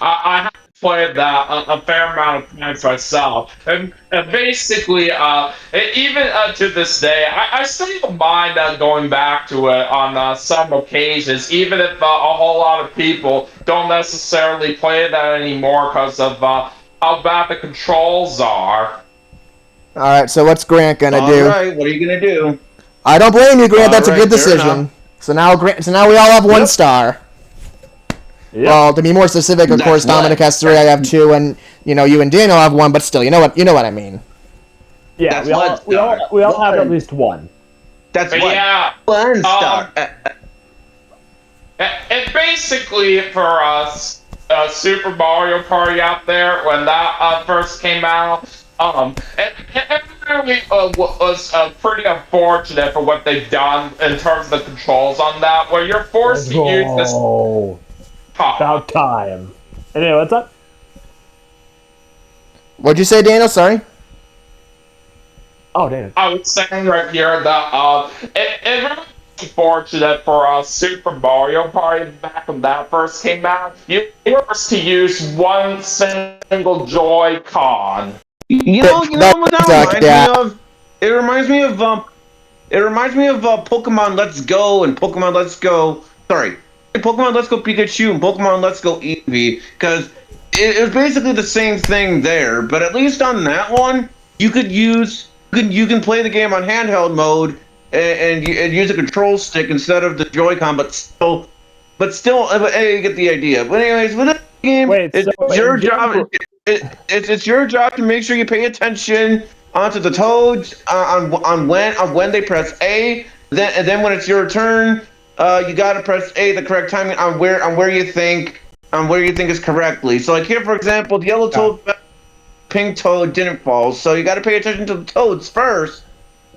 [SPEAKER 4] I have a played that a fair amount of times myself, and basically, even to this day, I still don't mind going back to it on some occasions, even if a whole lot of people don't necessarily play that anymore because of how bad the controls are.
[SPEAKER 1] All right, so what's Grant gonna do?
[SPEAKER 3] All right, what are you gonna do?
[SPEAKER 1] I don't blame you, Grant. That's a good
[SPEAKER 3] Alright, fair
[SPEAKER 1] decision.
[SPEAKER 3] enough.
[SPEAKER 1] So now we all have 1 star.
[SPEAKER 2] Yep.
[SPEAKER 1] Well, to be more specific, of
[SPEAKER 3] That's
[SPEAKER 1] course, Dominic
[SPEAKER 3] what?
[SPEAKER 1] has 3. I have 2, and you and Daniel have 1. But still, you know what I mean.
[SPEAKER 2] Yeah,
[SPEAKER 3] That's
[SPEAKER 2] we all,
[SPEAKER 3] one
[SPEAKER 2] we all,
[SPEAKER 3] star.
[SPEAKER 2] we all have at
[SPEAKER 3] One.
[SPEAKER 2] least 1.
[SPEAKER 3] That's
[SPEAKER 4] But
[SPEAKER 3] what.
[SPEAKER 4] yeah,
[SPEAKER 3] 1 star.
[SPEAKER 4] and basically for us, Super Mario Party out there when that first came out, it really was pretty unfortunate for what they've done in terms of the controls on that, where you're forced to use this.
[SPEAKER 2] Oh, about time. Anyway, what's up?
[SPEAKER 1] What'd you say, Daniel? Sorry.
[SPEAKER 2] Oh, damn.
[SPEAKER 4] I was saying right here that it really fortunate for Super Mario Party back when that first came out. You were forced to use one single Joy-Con.
[SPEAKER 3] You know what that reminds me of? It reminds me of Pokemon Let's Go and Pokemon Let's Go. Sorry, Pokemon Let's Go Pikachu and Pokemon Let's Go Eevee, because it was basically the same thing there. But at least on that one, you can play the game on handheld mode and use a control stick instead of the Joy-Con, but still, hey, you get the idea. But anyways, with this game, it's your job. It's your job to make sure you pay attention onto the toads on when they press A. Then when it's your turn, you gotta press A the correct timing on where you think is correctly. So like here, for example, the yellow toad, pink toad didn't fall, so you gotta pay attention to the toads first.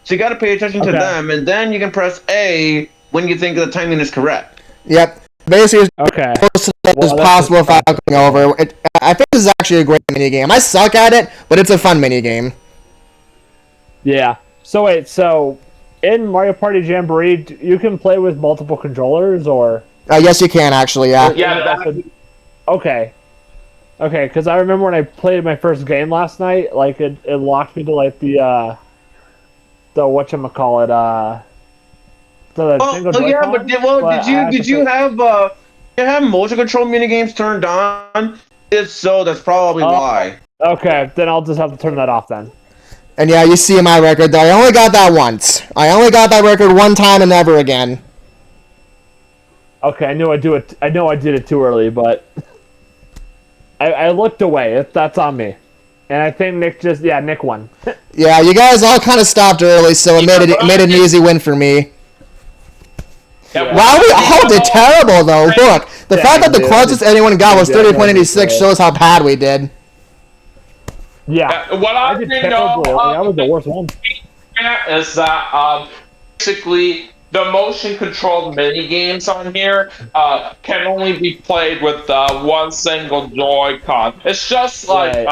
[SPEAKER 3] So you gotta pay attention to them, and then you can press A when you think the timing is correct.
[SPEAKER 1] Yep. Basically,
[SPEAKER 2] Okay.
[SPEAKER 1] as close as possible without going over. I think this is actually a great mini game. I suck at it, but it's a fun mini game.
[SPEAKER 2] Yeah. So wait, in Mario Party Jamboree, you can play with multiple controllers, or?
[SPEAKER 1] Yes, you can actually. Yeah.
[SPEAKER 2] Okay. Okay, because I remember when I played my first game last night, like it locked me to like the whatchamacallit,
[SPEAKER 3] did you have motion control minigames turned on? If so, that's probably why.
[SPEAKER 2] Okay, then I'll just have to turn that off then.
[SPEAKER 1] And yeah, you see my record though. I only got that once. I only got that record one time and never again.
[SPEAKER 2] Okay, I know I did it too early, but I looked away. That's on me. And I think Nick won.
[SPEAKER 1] Yeah, you guys all kind of stopped early, so it made an easy win for me.
[SPEAKER 4] Yeah.
[SPEAKER 1] Wow, we all did terrible though. Look, the fact that the closest anyone got was 30.86 shows how bad we did.
[SPEAKER 2] Yeah,
[SPEAKER 4] what I
[SPEAKER 2] did
[SPEAKER 4] didn't know
[SPEAKER 2] I was the worst one.
[SPEAKER 4] is that basically the motion controlled mini games on here can only be played with one single Joy-Con. It's just like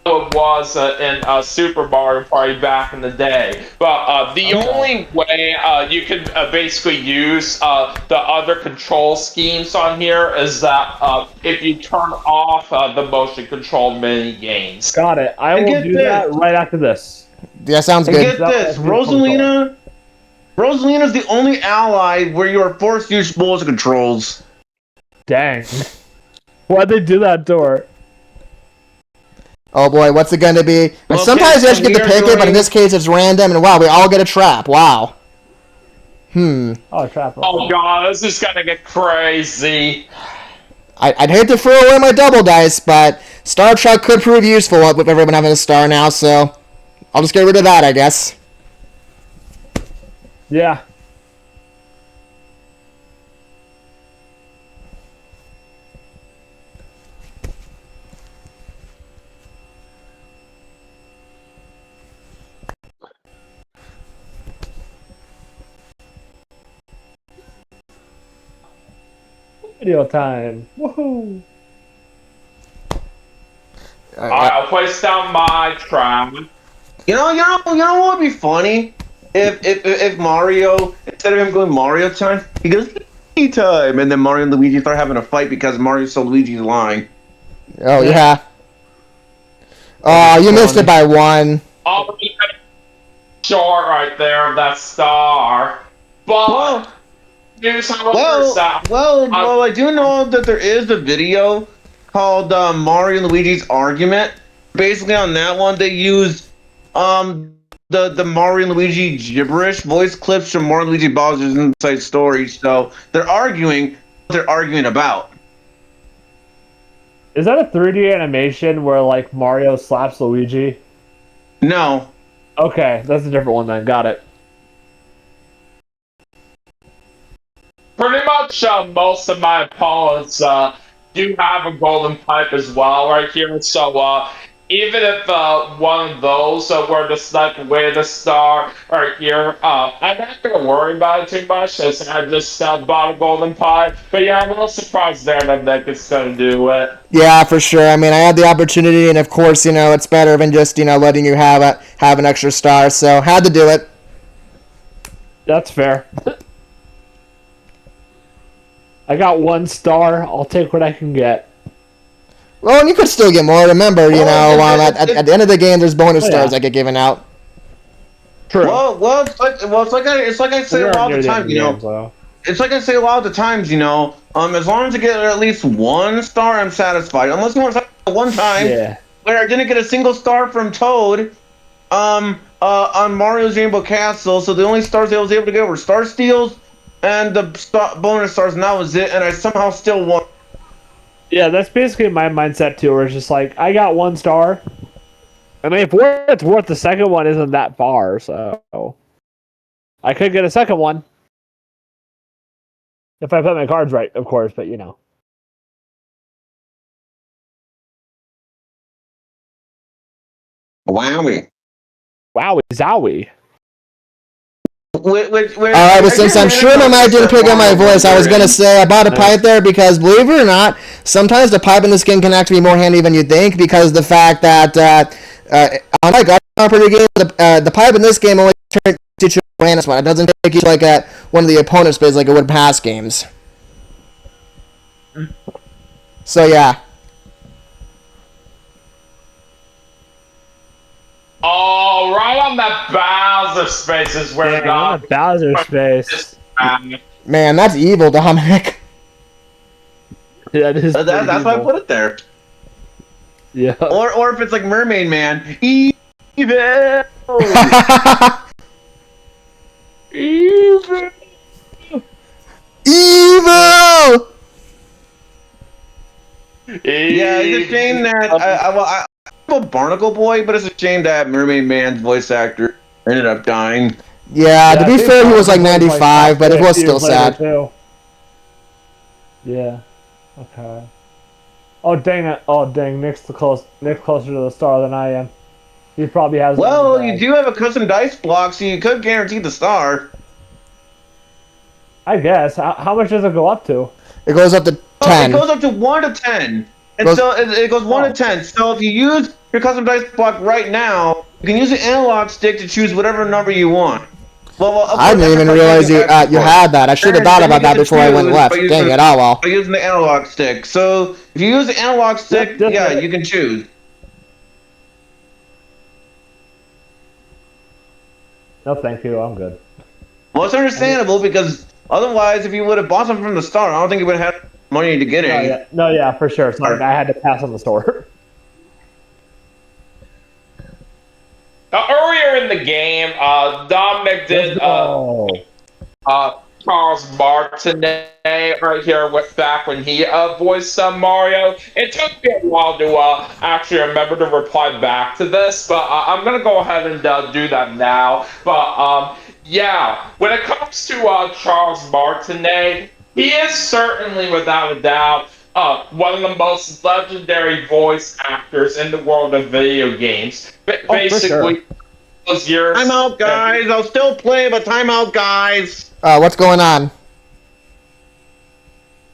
[SPEAKER 4] it was in Super Mario Party back in the day. But the only way you can basically use the other control schemes on here is that if you turn off the motion controlled mini games.
[SPEAKER 2] Got it. I will do that right after this.
[SPEAKER 1] Yeah, sounds
[SPEAKER 3] And
[SPEAKER 1] good.
[SPEAKER 3] get this, Rosalina's the only ally where you are forced to use motion controls.
[SPEAKER 2] Dang. Why'd they do that to her?
[SPEAKER 1] Oh boy, what's it gonna be? And sometimes you actually get to pick it, but in this case it's random, and wow, we all get a trap. Wow.
[SPEAKER 2] Oh, trap.
[SPEAKER 4] Oh god, this is gonna get crazy.
[SPEAKER 1] I'd hate to throw away my double dice, but Star Trek could prove useful with everyone having a star now, so I'll just get rid of that, I guess.
[SPEAKER 2] Yeah. Video time. Woohoo!
[SPEAKER 4] I'll place down my trap.
[SPEAKER 3] You know what would be funny? If Mario, instead of him going Mario time, he goes Luigi time, and then Mario and Luigi start having a fight because Mario stole Luigi's line.
[SPEAKER 1] Oh, yeah. Oh, you missed it by one.
[SPEAKER 4] Oh, short right there of that star. But news, however, is that
[SPEAKER 3] Well, I do know that there is a video called Mario and Luigi's Argument. Basically, on that one, they use the Mario and Luigi gibberish voice clips from Mario and Luigi Bowser's Inside Story. So they're arguing what they're arguing about.
[SPEAKER 2] Is that a 3D animation where like Mario slaps Luigi?
[SPEAKER 3] No.
[SPEAKER 2] Okay, that's a different one then. Got it.
[SPEAKER 4] pretty much most of my opponents do have a golden pipe as well right here. So even if one of those were to snipe away the star right here, I'm not going to worry about it too much since I just bought a golden pipe. But yeah, I'm a little surprised there that Nick is going to do it.
[SPEAKER 1] Yeah, for sure. I mean, I had the opportunity, and of course, it's better than just letting you have an extra star. So had to do it.
[SPEAKER 2] That's fair. I got 1 star. I'll take what I can get.
[SPEAKER 1] Well, and you could still get more. Remember, at the end of the game, there's bonus stars that get given out.
[SPEAKER 2] True.
[SPEAKER 3] Well, it's like I say a lot of the time, It's like I say a lot of the times, as long as I get at least 1 star, I'm satisfied. Unless you want to one time where I didn't get a single star from Toad, on Mario's Rainbow Castle, so the only stars I was able to get were Star Steals and the bonus stars, and that was it, and I somehow still won.
[SPEAKER 2] Yeah, that's basically my mindset too, where it's just like, I got 1 star. I mean, if it's worth, the second one isn't that far, so I could get a second one. If I put my cards right, of course, but
[SPEAKER 3] Wowie.
[SPEAKER 2] Wowie zowie.
[SPEAKER 1] All right, but since I'm sure my mic didn't pick up my voice, I was going to say I bought a pipe there because, believe it or not, sometimes the pipe in this game can actually be more handy than you think, because the fact that, unlike other pretty games, the pipe in this game only turns you to a random one. It doesn't take you like at one of the opponent's space like it would in past games. So, yeah.
[SPEAKER 4] Oh, right on that Bowser space is where
[SPEAKER 2] the Bowser space.
[SPEAKER 1] Man, that's evil, Dominic.
[SPEAKER 2] Yeah, it is.
[SPEAKER 3] That's why I put it there.
[SPEAKER 2] Yeah.
[SPEAKER 3] Or if it's like Mermaid Man, evil.
[SPEAKER 4] Evil.
[SPEAKER 1] Evil.
[SPEAKER 3] Yeah, it's a shame that I'm a Barnacle Boy, but it's a shame that Mermaid Man's voice actor ended up dying.
[SPEAKER 1] Yeah, to be fair, he was like 95, but it was still sad.
[SPEAKER 2] Yeah. Okay. Oh dang it! Oh dang, Nick's closer to the star than I am. He probably has.
[SPEAKER 3] Well, you do have a custom dice block, so you could guarantee the star.
[SPEAKER 2] I guess. How much does it go up to?
[SPEAKER 1] It goes up to 10.
[SPEAKER 3] It goes up to 1 to 10. And so it goes 1 to 10. So if you use your custom dice block right now, you can use the analog stick to choose whatever number you want. Well,
[SPEAKER 1] I didn't even realize you had that. I should have thought about that before I went left. Dang it, oh well.
[SPEAKER 3] By using the analog stick. So if you use the analog stick, you can choose.
[SPEAKER 2] No, thank you. I'm good.
[SPEAKER 3] Well, it's understandable because otherwise, if you would have bought something from the start, I don't think you would have had money to get it.
[SPEAKER 2] No, yeah, for sure. Sorry, I had to pass on the store.
[SPEAKER 4] Now, earlier in the game, Dominic did Charles Martinet right here back when he voiced Mario. It took me a while to actually remember to reply back to this, but I'm going to go ahead and do that now. But yeah, when it comes to Charles Martinet, he is certainly, without a doubt, one of the most legendary voice actors in the world of video games. Basically, those years.
[SPEAKER 3] Time out, guys. I'll still play, but time out, guys.
[SPEAKER 1] What's going on?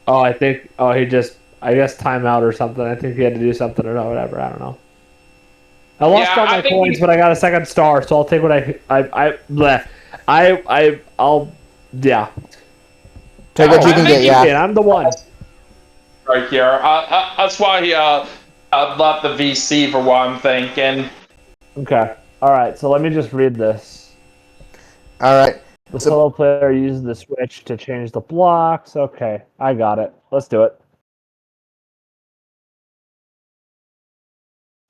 [SPEAKER 2] Oh, I think. Oh, I guess timeout or something. I think he had to do something or whatever. I don't know. I lost all my coins, but I got a 2nd star, so I'll take what I'll
[SPEAKER 1] Take what you can get, yeah.
[SPEAKER 2] I'm the one.
[SPEAKER 4] Right here. That's why left the VC for what I'm thinking.
[SPEAKER 2] Okay. Alright, so let me just read this.
[SPEAKER 1] Alright.
[SPEAKER 2] The solo player uses the switch to change the blocks. Okay, I got it. Let's do it.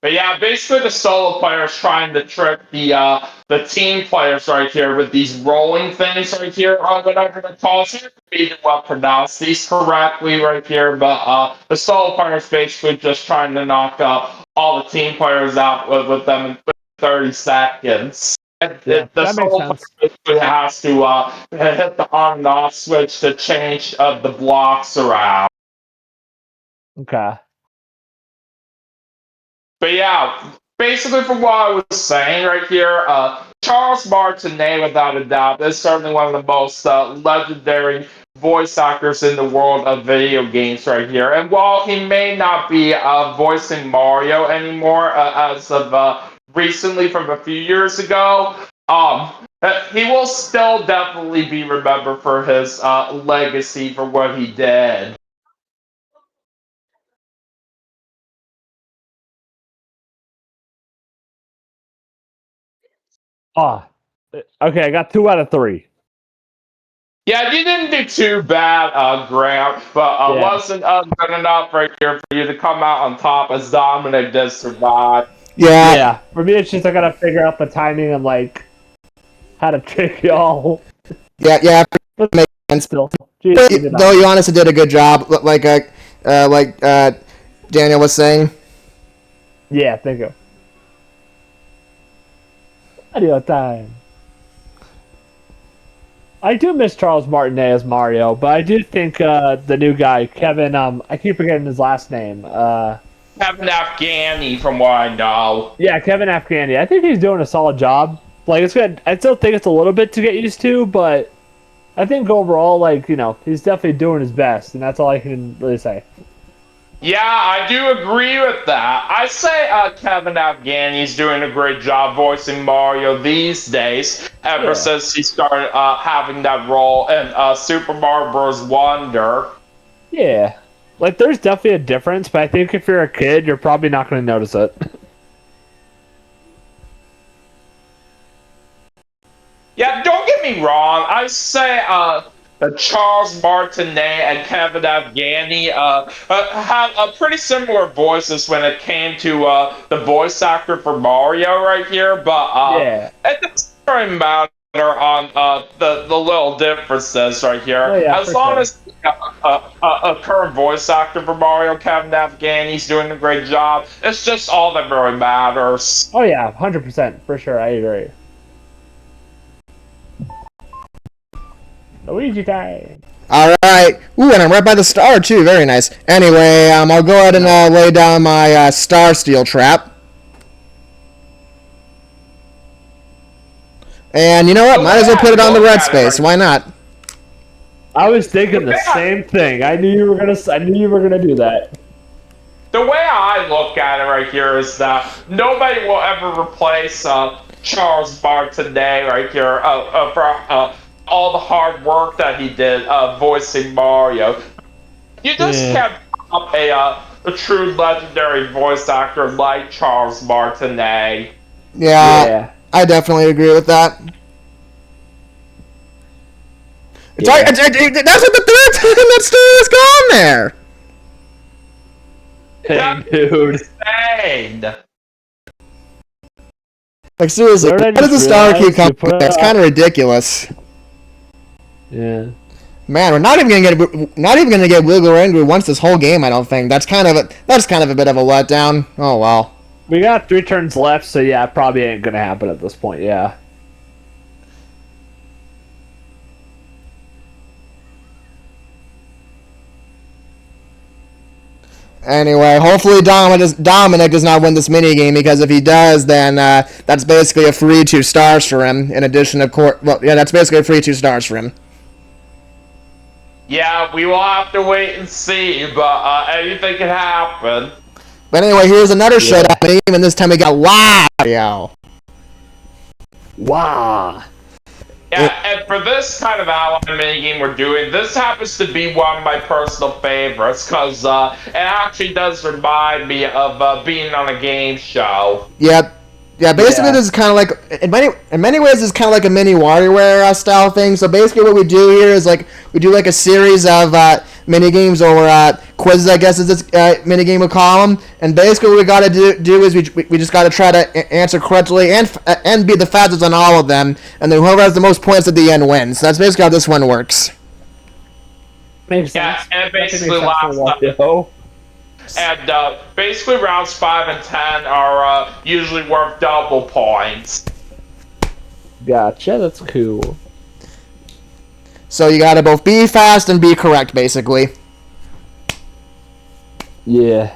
[SPEAKER 4] But yeah, basically the solo player is trying to trick the team players right here with these rolling things right here, or whatever they're called. So you can well pronounce these correctly right here, but the solo player is basically just trying to knock all the team players out with them in 30 seconds.
[SPEAKER 2] Yeah,
[SPEAKER 4] The
[SPEAKER 2] that makes
[SPEAKER 4] solo player
[SPEAKER 2] sense.
[SPEAKER 4] basically has to hit the on and off switch to change the blocks around.
[SPEAKER 2] Okay.
[SPEAKER 4] But yeah, basically from what I was saying right here, Charles Martinet, without a doubt, is certainly one of the most legendary voice actors in the world of video games right here. And while he may not be voicing Mario anymore as of recently from a few years ago, he will still definitely be remembered for his legacy for what he did.
[SPEAKER 2] Ah. Okay, I got 2 out of 3.
[SPEAKER 4] Yeah, you didn't do too bad, Grant, but
[SPEAKER 2] Yeah.
[SPEAKER 4] wasn't good enough right here for you to come out on top as Dominic did survive.
[SPEAKER 2] Yeah. For me, it's just I gotta figure out the timing and, like, how to trick y'all.
[SPEAKER 1] Yeah, makes sense.
[SPEAKER 2] Still.
[SPEAKER 1] Though you honestly did a good job, like Daniel was saying.
[SPEAKER 2] Yeah, thank you. Audio time. I do miss Charles Martinet as Mario, but I do think the new guy, Kevin, I keep forgetting his last name.
[SPEAKER 4] Kevin Afghani, from what I know.
[SPEAKER 2] Yeah, Kevin Afghani. I think he's doing a solid job. Like, it's good. I still think it's a little bit to get used to, but I think overall, like, you know, he's definitely doing his best, and that's all I can really say.
[SPEAKER 4] Yeah, I do agree with that. I say Kevin Afghani's doing a great job voicing Mario these days, ever since he started having that role in Super Mario Bros. Wonder.
[SPEAKER 2] Yeah. Like, there's definitely a difference, but I think if you're a kid, you're probably not going to notice it.
[SPEAKER 4] Yeah, don't get me wrong. I say Charles Martinet and Kevin Afghani have pretty similar voices when it came to the voice actor for Mario right here, but it doesn't really matter on the little differences right here. As long as a current voice actor for Mario, Kevin Afghani's doing a great job, it's just all that really matters.
[SPEAKER 2] Oh yeah, 100%, for sure, I agree. Luigi time.
[SPEAKER 1] Alright. Ooh, and I'm right by the star, too. Very nice. Anyway, I'll go ahead and lay down my star steel trap. And you know what? Might as well put it on the red space. Why not?
[SPEAKER 2] I was thinking the same thing. I knew you were gonna do that.
[SPEAKER 4] The way I look at it right here is that nobody will ever replace Charles Martinet right here for all the hard work that he did voicing Mario. You just can't up a true legendary voice actor like Charles Martinet.
[SPEAKER 1] Yeah, I definitely agree with that. It's that's what the third time that star has gone there.
[SPEAKER 2] Dang, dude.
[SPEAKER 4] Insane.
[SPEAKER 1] Like, seriously, how does the star keep coming back? It's kind of ridiculous.
[SPEAKER 2] Yeah.
[SPEAKER 1] Man, we're not even gonna get Wiggle angry once this whole game. I don't think that's kind of a bit of a letdown. Oh well.
[SPEAKER 2] We got 3 turns left, so yeah, it probably ain't gonna happen at this point. Yeah.
[SPEAKER 1] Anyway, hopefully Dominic does not win this minigame, because if he does, then that's basically a free 2 stars for him. In addition, of course, that's basically a free 2 stars for him.
[SPEAKER 4] Yeah, we will have to wait and see, but anything can happen.
[SPEAKER 1] But anyway, here's another showdown game, and this time we got Wario.
[SPEAKER 2] Wow.
[SPEAKER 4] Yeah, and for this kind of ally minigame we're doing, this happens to be one of my personal favorites because it actually does remind me of being on a game show.
[SPEAKER 1] Yep. Yeah, basically
[SPEAKER 2] Yeah.
[SPEAKER 1] this is kind of like, in many ways, it's kind of like a mini WarioWare style thing. So basically what we do here is like, we do like a series of mini games or quizzes, I guess is this mini game we call them. And basically what we got to do is we just got to try to answer correctly and be the fastest on all of them. And then whoever has the most points at the end wins. So that's basically how this one works.
[SPEAKER 2] Makes
[SPEAKER 4] Yeah,
[SPEAKER 2] sense.
[SPEAKER 4] and it
[SPEAKER 2] That makes
[SPEAKER 4] basically
[SPEAKER 2] sense for
[SPEAKER 4] lasts.
[SPEAKER 2] Wario.
[SPEAKER 4] And basically rounds 5 and 10 are usually worth double points.
[SPEAKER 2] Gotcha, that's cool.
[SPEAKER 1] So you got to both be fast and be correct, basically.
[SPEAKER 2] Yeah.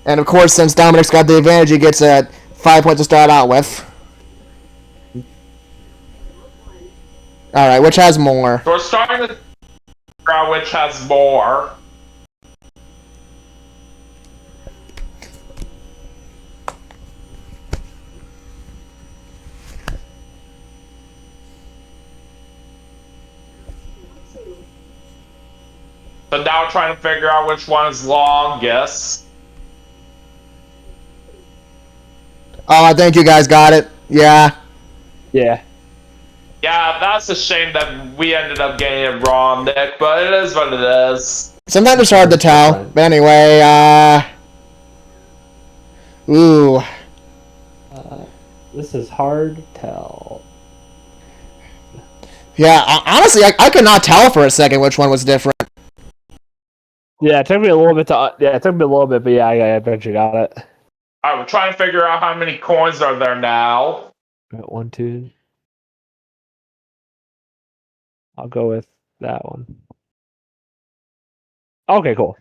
[SPEAKER 1] And of course, since Dominic's got the advantage, he gets 5 points to start out with. Alright, which has more?
[SPEAKER 4] So we're starting to figure out which has more. So now we're trying to figure out which one is longest.
[SPEAKER 1] Oh, I think you guys got it. Yeah.
[SPEAKER 2] Yeah.
[SPEAKER 4] Yeah, that's a shame that we ended up getting it wrong, Nick, but it is what it is.
[SPEAKER 1] Sometimes it's hard to tell. But anyway, ooh.
[SPEAKER 2] This is hard to tell.
[SPEAKER 1] Yeah, honestly, I could not tell for a second which one was different.
[SPEAKER 2] Yeah, it took me a little bit but yeah, I bet you got it.
[SPEAKER 4] Alright, we're trying to figure out how many coins are there now.
[SPEAKER 2] Got 1, 2. I'll go with that one. Okay, cool.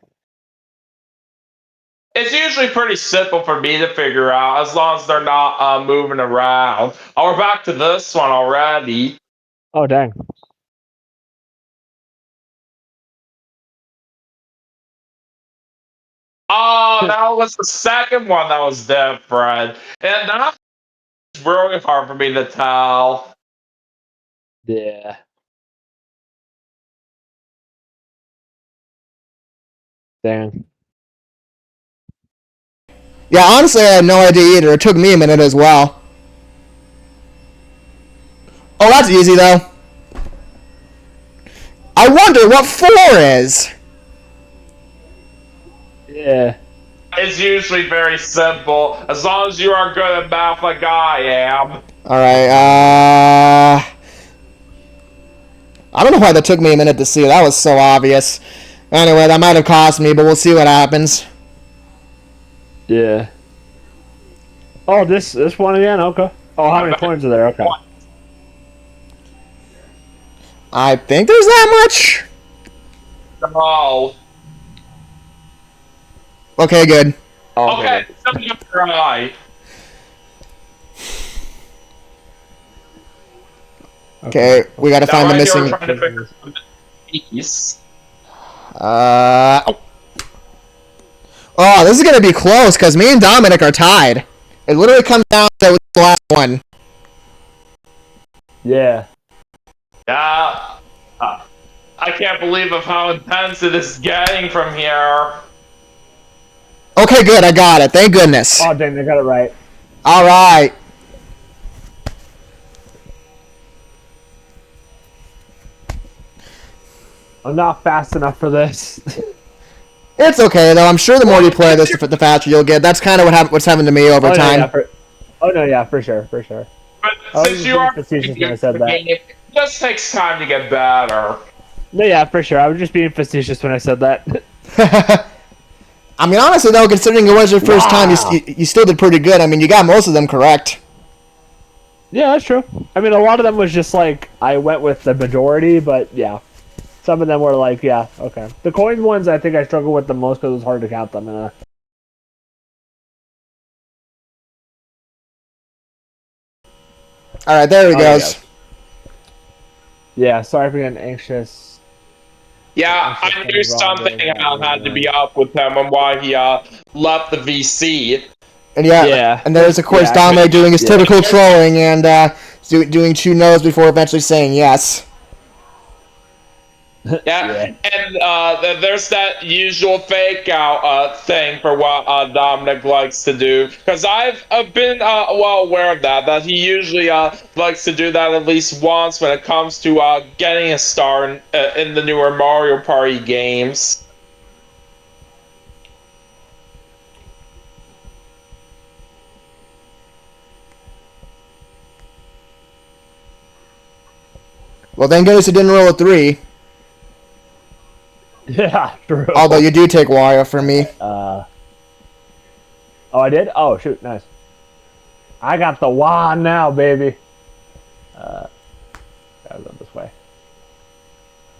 [SPEAKER 4] It's usually pretty simple for me to figure out as long as they're not moving around. Oh, we're back to this one already.
[SPEAKER 2] Oh, dang.
[SPEAKER 4] Oh, that was the second one that was different. And that's really hard for me to tell.
[SPEAKER 2] Yeah. Dang.
[SPEAKER 1] Yeah, honestly, I had no idea either. It took me a minute as well. Oh, that's easy, though. I wonder what 4 is.
[SPEAKER 2] Yeah.
[SPEAKER 4] It's usually very simple, as long as you are good at math like I am.
[SPEAKER 1] Alright, I don't know why that took me a minute to see. That was so obvious. Anyway, that might have cost me, but we'll see what happens.
[SPEAKER 2] Yeah. Oh, this one again? Okay. Oh, how many coins are there? Okay.
[SPEAKER 1] I think there's that much.
[SPEAKER 4] Oh.
[SPEAKER 1] Okay, good.
[SPEAKER 4] Okay, something right.
[SPEAKER 1] Okay, we gotta find the missing...
[SPEAKER 4] Trying to figure out the piece.
[SPEAKER 1] Oh, this is gonna be close, because me and Dominic are tied. It literally comes down to the last one.
[SPEAKER 2] Yeah.
[SPEAKER 4] Yeah. I can't believe of how intense it is getting from here.
[SPEAKER 1] Okay, good, I got it. Thank goodness.
[SPEAKER 2] Oh, dang, they got it right.
[SPEAKER 1] Alright.
[SPEAKER 2] I'm not fast enough for this.
[SPEAKER 1] It's okay, though. I'm sure the more you play this, the faster you'll get. That's kind of what's happened to me over time.
[SPEAKER 2] No, yeah, for sure.
[SPEAKER 4] But
[SPEAKER 2] I
[SPEAKER 4] since
[SPEAKER 2] was
[SPEAKER 4] you are
[SPEAKER 2] facetious when I said that.
[SPEAKER 4] it just takes time to get better.
[SPEAKER 2] No, yeah, for sure. I was just being facetious when I said that.
[SPEAKER 1] I mean, honestly, though, considering it was your first time, you still did pretty good. I mean, you got most of them correct.
[SPEAKER 2] Yeah, that's true. I mean, a lot of them was just like, I went with the majority, but yeah. Some of them were like, yeah, okay. The coin ones, I think I struggled with the most because it was hard to count them.
[SPEAKER 1] Alright, there he goes.
[SPEAKER 2] Yeah, sorry for getting anxious.
[SPEAKER 4] Yeah, I knew something had to be up with him and why he left the VC.
[SPEAKER 1] And and there's, of course, Dominic doing his typical trolling and doing 2 no's before eventually saying yes.
[SPEAKER 4] Yeah, and there's that usual fake out thing for what Dominic likes to do. Because I've been well aware of that he usually likes to do that at least once when it comes to getting a star in the newer Mario Party games.
[SPEAKER 1] Well, thank goodness you didn't roll a 3.
[SPEAKER 2] Yeah, true.
[SPEAKER 1] Although you do take Wario from me.
[SPEAKER 2] Oh, I did? Oh, shoot, nice. I got the wand now, baby. Gotta go this way.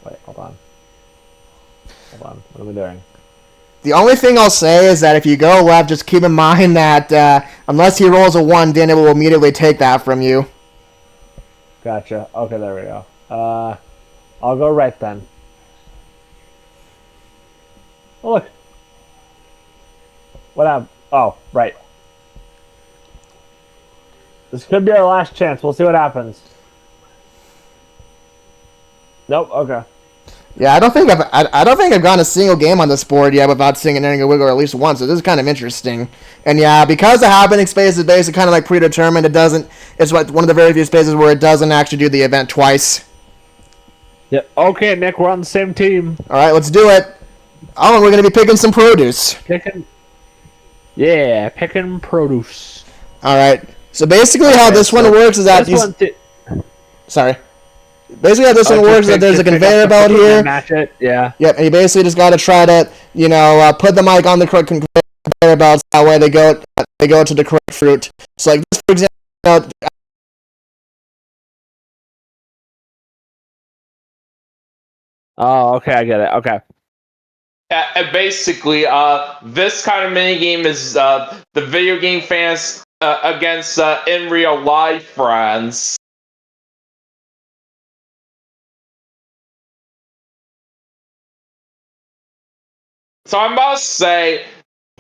[SPEAKER 2] Wait, hold on. What am I doing?
[SPEAKER 1] The only thing I'll say is that if you go left, just keep in mind that unless he rolls a 1, then it will immediately take that from you.
[SPEAKER 2] Gotcha. Okay, there we go. I'll go right then. Oh, look. What happened? Oh, right. This could be our last chance. We'll see what happens. Nope. Okay.
[SPEAKER 1] Yeah, I don't think I've gone a single game on this board yet without seeing an ending wiggle at least once. So this is kind of interesting. And yeah, because the happening space is basically kind of like predetermined, it doesn't. It's one of the very few spaces where it doesn't actually do the event twice.
[SPEAKER 2] Yeah. Okay, Nick, we're on the same team.
[SPEAKER 1] All right, let's do it. Oh, and we're gonna be picking some produce.
[SPEAKER 2] Picking produce.
[SPEAKER 1] All right. So basically, how this one works is that sorry. Basically, how this one works is that there's a conveyor belt here.
[SPEAKER 2] Match it. Yeah.
[SPEAKER 1] Yep, and you basically just got to try to, put the mic on the correct conveyor belts. That way, they go to the correct fruit. So, like this, for example.
[SPEAKER 2] Oh, okay, I get it. Okay.
[SPEAKER 4] And basically, this kind of minigame is the video game fans against in real life friends. So I must say,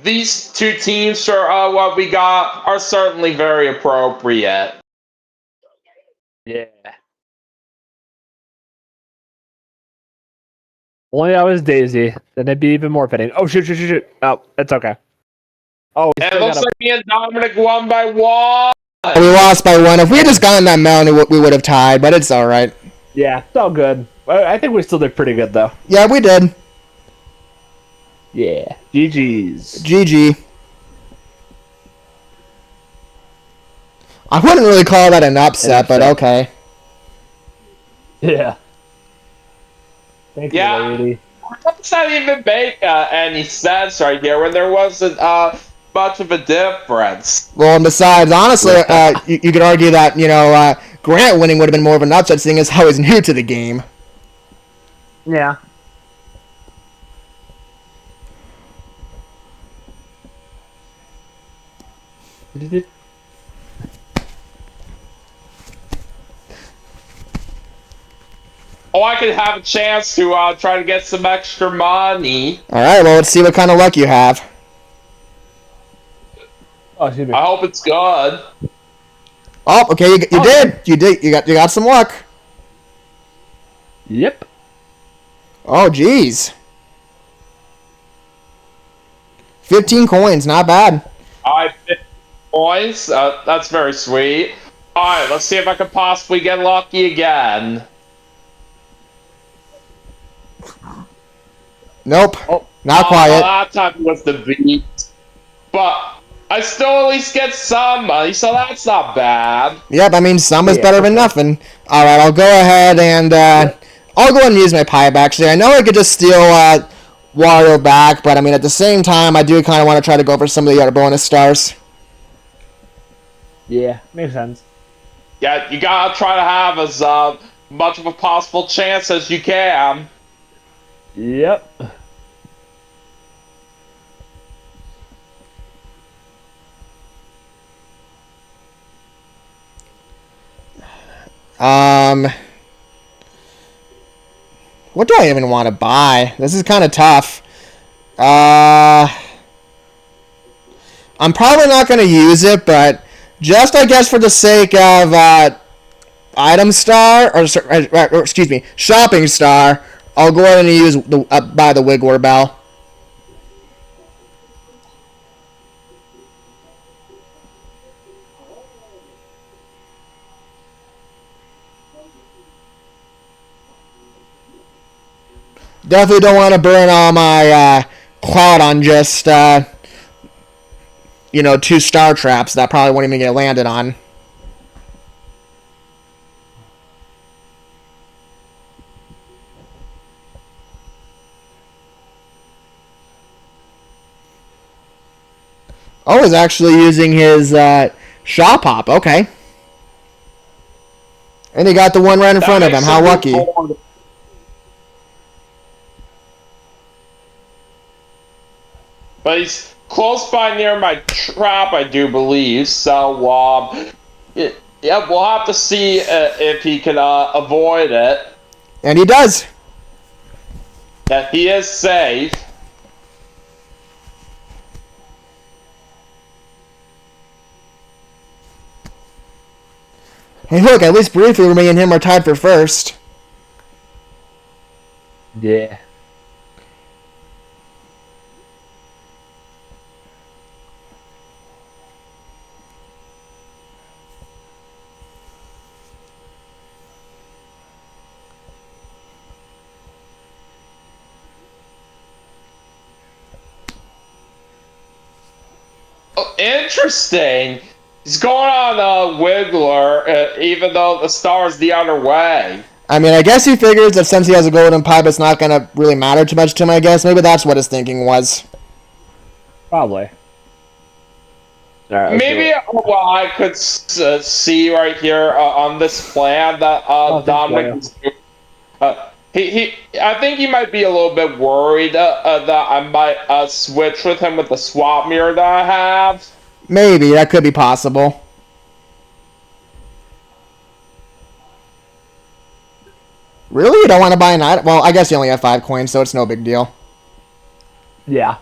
[SPEAKER 4] these two teams for what we got are certainly very appropriate.
[SPEAKER 2] Yeah. Only I was Daisy, then it'd be even more fitting. Oh, shoot. Oh, it's okay. Oh,
[SPEAKER 4] it looks like me and Dominic won by 1.
[SPEAKER 1] We lost by 1. If we had just gotten that mountain, we would have tied, but it's all right.
[SPEAKER 2] Yeah, it's all good. I think we still did pretty good, though.
[SPEAKER 1] Yeah, we did.
[SPEAKER 2] Yeah. GG's.
[SPEAKER 1] GG. I wouldn't really call that an upset, but okay.
[SPEAKER 2] Yeah. Thank you, lady.
[SPEAKER 4] Does that even make any sense right here when there wasn't much of a difference?
[SPEAKER 1] Well, and besides, honestly, you could argue that, Grant winning would have been more of an upset, seeing as how he's new to the game.
[SPEAKER 2] Yeah.
[SPEAKER 4] Oh, I could have a chance to try to get some extra money.
[SPEAKER 1] Alright, well, let's see what kind of luck you have.
[SPEAKER 2] Oh, excuse me.
[SPEAKER 4] I hope it's good.
[SPEAKER 1] Oh, okay, you did. You got some luck.
[SPEAKER 2] Yep.
[SPEAKER 1] Oh, jeez. 15 coins, not bad.
[SPEAKER 4] 50 points. That's very sweet. Alright, let's see if I can possibly get lucky again.
[SPEAKER 1] Nope. Oh, not quiet.
[SPEAKER 4] That time was the beat. But I still at least get some money, so that's not bad.
[SPEAKER 1] Yep, I mean, some is better than nothing. Alright, I'll go ahead and, I'll go ahead and use my pipe, actually. I know I could just steal, Wario back, but I mean, at the same time, I do kind of want to try to go for some of the other bonus stars.
[SPEAKER 2] Yeah, makes sense.
[SPEAKER 4] Yeah, you gotta try to have as much of a possible chance as you can.
[SPEAKER 2] Yep.
[SPEAKER 1] What do I even want to buy? This is kind of tough. I'm probably not going to use it, but just, I guess, for the sake of item star, or excuse me, shopping star, I'll go ahead and use buy the Wiggler Bell. Definitely don't want to burn all my cloud on just, you know, 2 star traps that probably won't even get landed on. Oh, he's actually using his shop hop. Okay. And he got the one right in front of him. How lucky.
[SPEAKER 4] But he's close by near my trap, I do believe. So, yeah, we'll have to see if he can avoid it.
[SPEAKER 1] And he does.
[SPEAKER 4] Yeah, he is safe.
[SPEAKER 1] Hey, look, at least briefly, me and him are tied for first.
[SPEAKER 2] Yeah.
[SPEAKER 4] Oh, interesting. He's going on Wiggler, even though the star's the other way.
[SPEAKER 1] I mean, I guess he figures that since he has a golden pipe, it's not going to really matter too much to him, I guess. Maybe that's what his thinking was.
[SPEAKER 2] Probably.
[SPEAKER 4] Maybe what I could see right here on this plan that Dominic is doing. I think he might be a little bit worried that I might switch with him with the swap mirror that I have.
[SPEAKER 1] Maybe. That could be possible. Really? You don't want to buy an item? Well, I guess you only have 5 coins, so it's no big deal.
[SPEAKER 2] Yeah.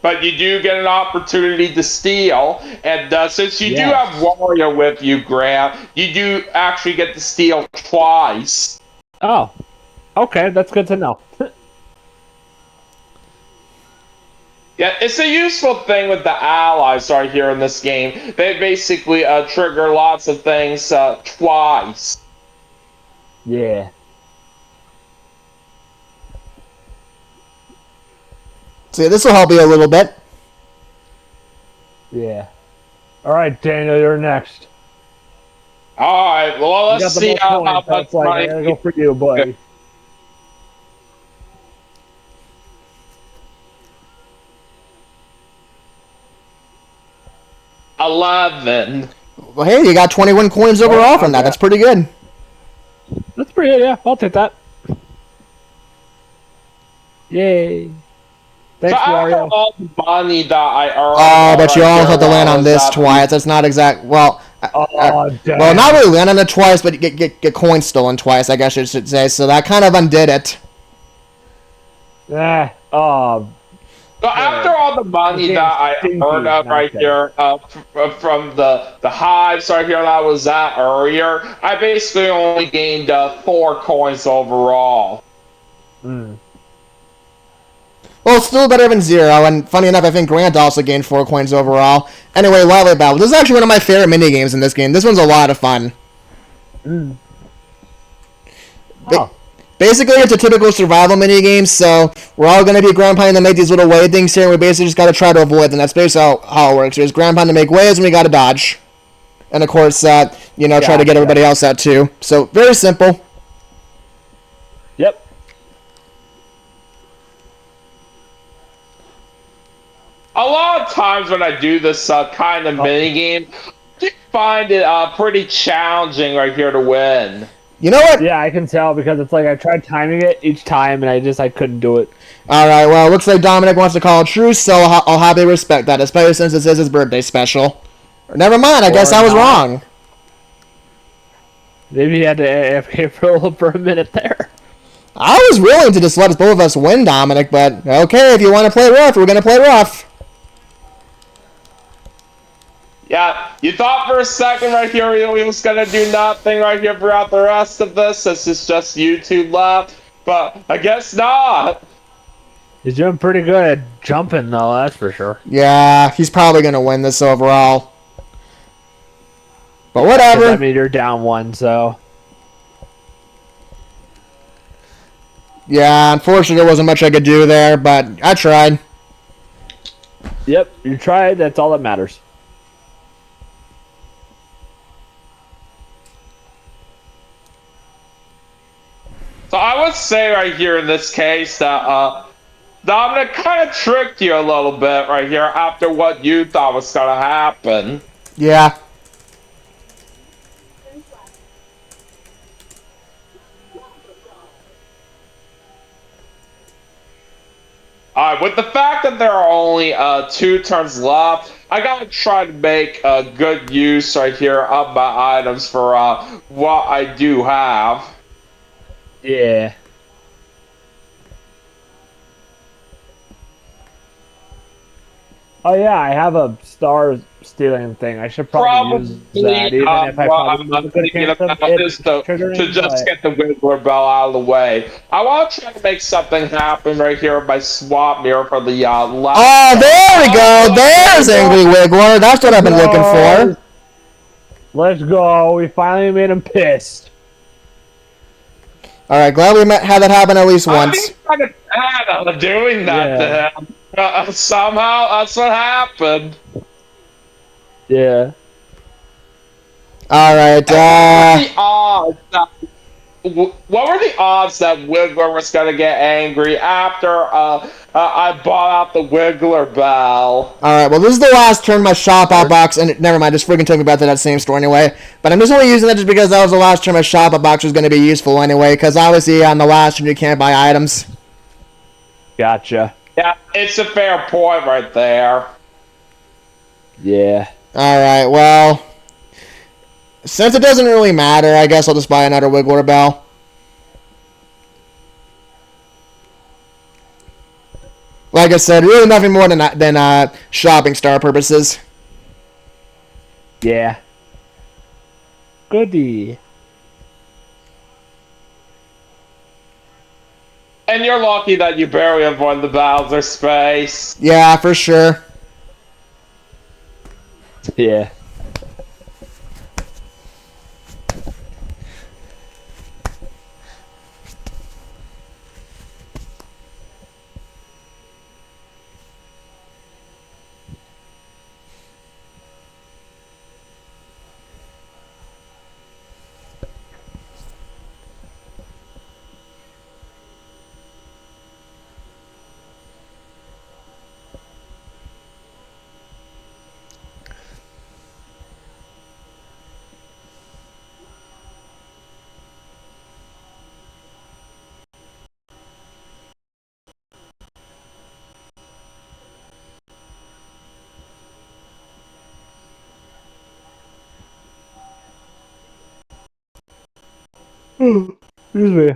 [SPEAKER 4] But you do get an opportunity to steal, and since you do have Wario with you, Grant, you do actually get to steal twice.
[SPEAKER 2] Oh. Okay, that's good to know.
[SPEAKER 4] Yeah, it's a useful thing with the allies right here in this game. They basically trigger lots of things twice.
[SPEAKER 2] Yeah.
[SPEAKER 1] So this will help you a little bit.
[SPEAKER 2] Yeah. All right, Daniel, you're next.
[SPEAKER 4] All right, well, let's see how much
[SPEAKER 2] like,
[SPEAKER 4] money.
[SPEAKER 2] I gotta go for you, buddy.
[SPEAKER 4] $11.
[SPEAKER 1] Well, hey, you got 21 coins overall from that. That's pretty good.
[SPEAKER 2] That's pretty good, yeah. I'll take that. Yay. Thanks,
[SPEAKER 4] So after
[SPEAKER 2] Wario.
[SPEAKER 4] all the money that I earned...
[SPEAKER 1] Oh, but you also have to land on this twice. That's not exact... Well, well, not really land on it twice, but get coins stolen twice, I guess I should say. So that kind of undid it.
[SPEAKER 4] So after all the money that I earned up right here from the hives right here that I was at earlier, I basically only gained 4 coins overall.
[SPEAKER 2] Hmm.
[SPEAKER 1] Well, it's still better than 0, and funny enough, I think Grant also gained 4 coins overall. Anyway, Lively Battle. This is actually one of my favorite minigames in this game. This one's a lot of fun.
[SPEAKER 2] Mm.
[SPEAKER 1] Basically, it's a typical survival minigame, so we're all going to be ground pounding to make these little wave things here, and we basically just got to try to avoid them. That's basically how it works. There's ground pound to make waves, and we got to dodge. And, of course, try to get everybody else out, too. So, very simple.
[SPEAKER 2] Yep.
[SPEAKER 4] A lot of times when I do this kind of minigame, I find it pretty challenging right here to win.
[SPEAKER 1] You know what?
[SPEAKER 2] Yeah, I can tell because it's like I tried timing it each time and I couldn't do it.
[SPEAKER 1] Alright, well, it looks like Dominic wants to call a truce, so I'll happily respect that, especially since this is his birthday special. Never mind, I guess I was wrong.
[SPEAKER 2] Maybe he had to AFK for a minute there.
[SPEAKER 1] I was willing to just let both of us win, Dominic, but okay, if you want to play rough, we're going to play rough.
[SPEAKER 4] Yeah, you thought for a second right here he was gonna do nothing right here throughout the rest of this. This is just YouTube left, but I guess not.
[SPEAKER 2] He's doing pretty good at jumping, though, that's for sure.
[SPEAKER 1] Yeah, he's probably going to win this overall. But
[SPEAKER 2] 'Cause,
[SPEAKER 1] whatever.
[SPEAKER 2] I mean, you're down 1, so.
[SPEAKER 1] Yeah, unfortunately, there wasn't much I could do there, but I tried.
[SPEAKER 2] Yep, you tried. That's all that matters.
[SPEAKER 4] So I would say right here in this case that Dominic kind of tricked you a little bit right here after what you thought was gonna happen.
[SPEAKER 1] Yeah.
[SPEAKER 4] Alright, with the fact that there are only 2 turns left, I gotta try to make good use right here of my items for what I do have.
[SPEAKER 2] Yeah. Oh yeah, I have a star stealing thing. I should probably use that, even if I
[SPEAKER 4] what
[SPEAKER 2] probably
[SPEAKER 4] I'm
[SPEAKER 2] have a good
[SPEAKER 4] thinking
[SPEAKER 2] chance of
[SPEAKER 4] about
[SPEAKER 2] it
[SPEAKER 4] is to
[SPEAKER 2] triggering,
[SPEAKER 4] just
[SPEAKER 2] but...
[SPEAKER 4] get the Wiggler Bell out of the way. I want to try to make something happen right here with my swap mirror for the left.
[SPEAKER 1] Oh, there we go. There's Angry Wiggler. That's what I've been looking for.
[SPEAKER 2] Let's go. We finally made him pissed.
[SPEAKER 1] All right, glad we had that happen at least once.
[SPEAKER 4] I'm kind of bad at doing that to him. Somehow, that's what happened.
[SPEAKER 2] Yeah.
[SPEAKER 1] All right.
[SPEAKER 4] What were the odds that Wiggler was going to get angry after I bought out the Wiggler Bell?
[SPEAKER 1] All right. Well, this is the last turn my shop out box, and never mind. Just freaking took me back to that same store anyway. But I'm just only using that just because that was the last turn my shop out box was going to be useful anyway. Because obviously on the last turn you can't buy items.
[SPEAKER 2] Gotcha.
[SPEAKER 4] Yeah, it's a fair point right there.
[SPEAKER 2] Yeah.
[SPEAKER 1] All right. Well, since it doesn't really matter, I guess I'll just buy another Wiggler Bell. Like I said, really nothing more than shopping star purposes.
[SPEAKER 2] Yeah. Goodie.
[SPEAKER 4] And you're lucky that you barely avoid the Bowser space.
[SPEAKER 1] Yeah, for sure.
[SPEAKER 2] Yeah. Excuse me.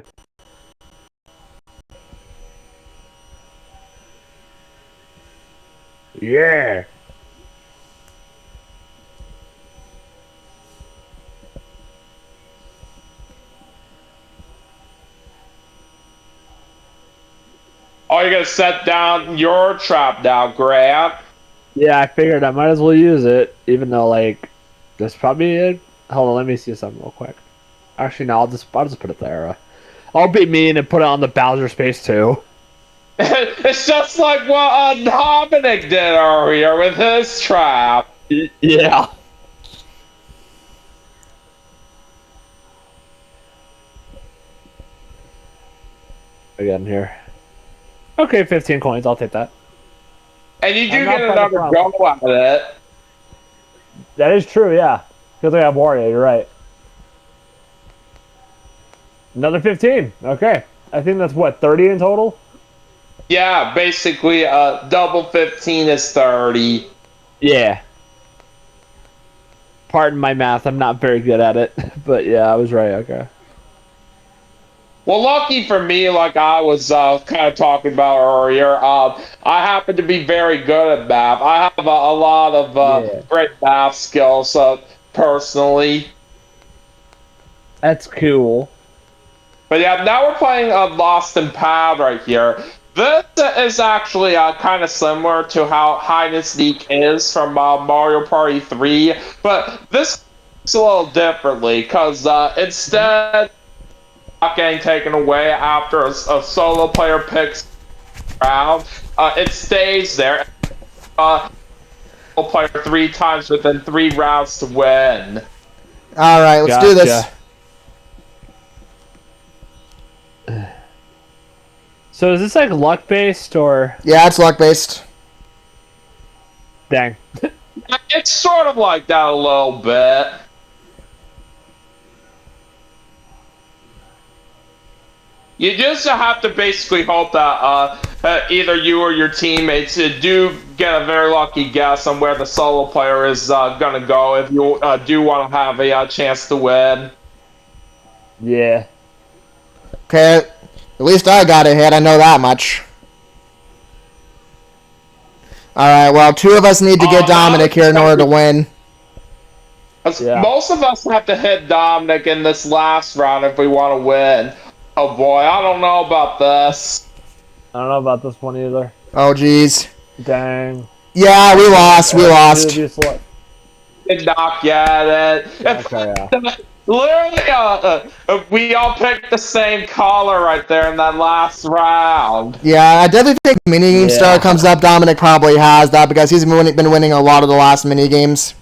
[SPEAKER 2] Yeah.
[SPEAKER 4] Oh, you're gonna set down your trap now, Grant.
[SPEAKER 2] Yeah, I figured I might as well use it, even though, like, that's probably it. Hold on, let me see something real quick. Actually, no, I'll just put it there. I'll be mean and put it on the Bowser space, too.
[SPEAKER 4] It's just like what Dominic did earlier with his trap.
[SPEAKER 2] Yeah. Again here. Okay, 15 coins. I'll take that.
[SPEAKER 4] And you do
[SPEAKER 2] I'm not
[SPEAKER 4] get
[SPEAKER 2] finding a
[SPEAKER 4] another
[SPEAKER 2] problem.
[SPEAKER 4] go at it.
[SPEAKER 2] That is true, yeah. Because I have Wario, you're right. Another 15. Okay. I think that's, what, 30 in total?
[SPEAKER 4] Yeah, basically, double 15 is 30.
[SPEAKER 2] Yeah. Pardon my math. I'm not very good at it. But, yeah, I was right. Okay.
[SPEAKER 4] Well, lucky for me, like I was kind of talking about earlier, I happen to be very good at math. I have a lot of
[SPEAKER 2] Yeah.
[SPEAKER 4] great math skills personally.
[SPEAKER 2] That's cool.
[SPEAKER 4] But yeah, now we're playing Lost and Pad right here. This is actually kind of similar to how Hide and Sneak is from Mario Party 3, but this is a little differently because instead not getting taken away after a solo player picks round. It stays there. Player 3 times within 3 rounds to win.
[SPEAKER 1] All right, let's do this.
[SPEAKER 2] So is this like luck based or?
[SPEAKER 1] Yeah, it's luck based.
[SPEAKER 2] Dang.
[SPEAKER 4] It's sort of like that a little bit. You just have to basically hope that either you or your teammates do get a very lucky guess on where the solo player is going to go if you do want to have a chance to win.
[SPEAKER 2] Yeah.
[SPEAKER 1] Okay, at least I got a hit. I know that much. All right, well, 2 of us need to get Dominic here in order to win.
[SPEAKER 2] Yeah.
[SPEAKER 4] Most of us have to hit Dominic in this last round if we want to win. Oh boy, I don't know about this.
[SPEAKER 2] I don't know about this one either.
[SPEAKER 1] Oh, jeez.
[SPEAKER 2] Dang.
[SPEAKER 1] Yeah, we lost. We lost.
[SPEAKER 4] Did not get it.
[SPEAKER 2] Okay, yeah.
[SPEAKER 4] Literally, we all picked the same color right there in that last round.
[SPEAKER 1] Yeah, I definitely think Minigame Star comes up. Dominic probably has that because he's been winning a lot of the last minigames.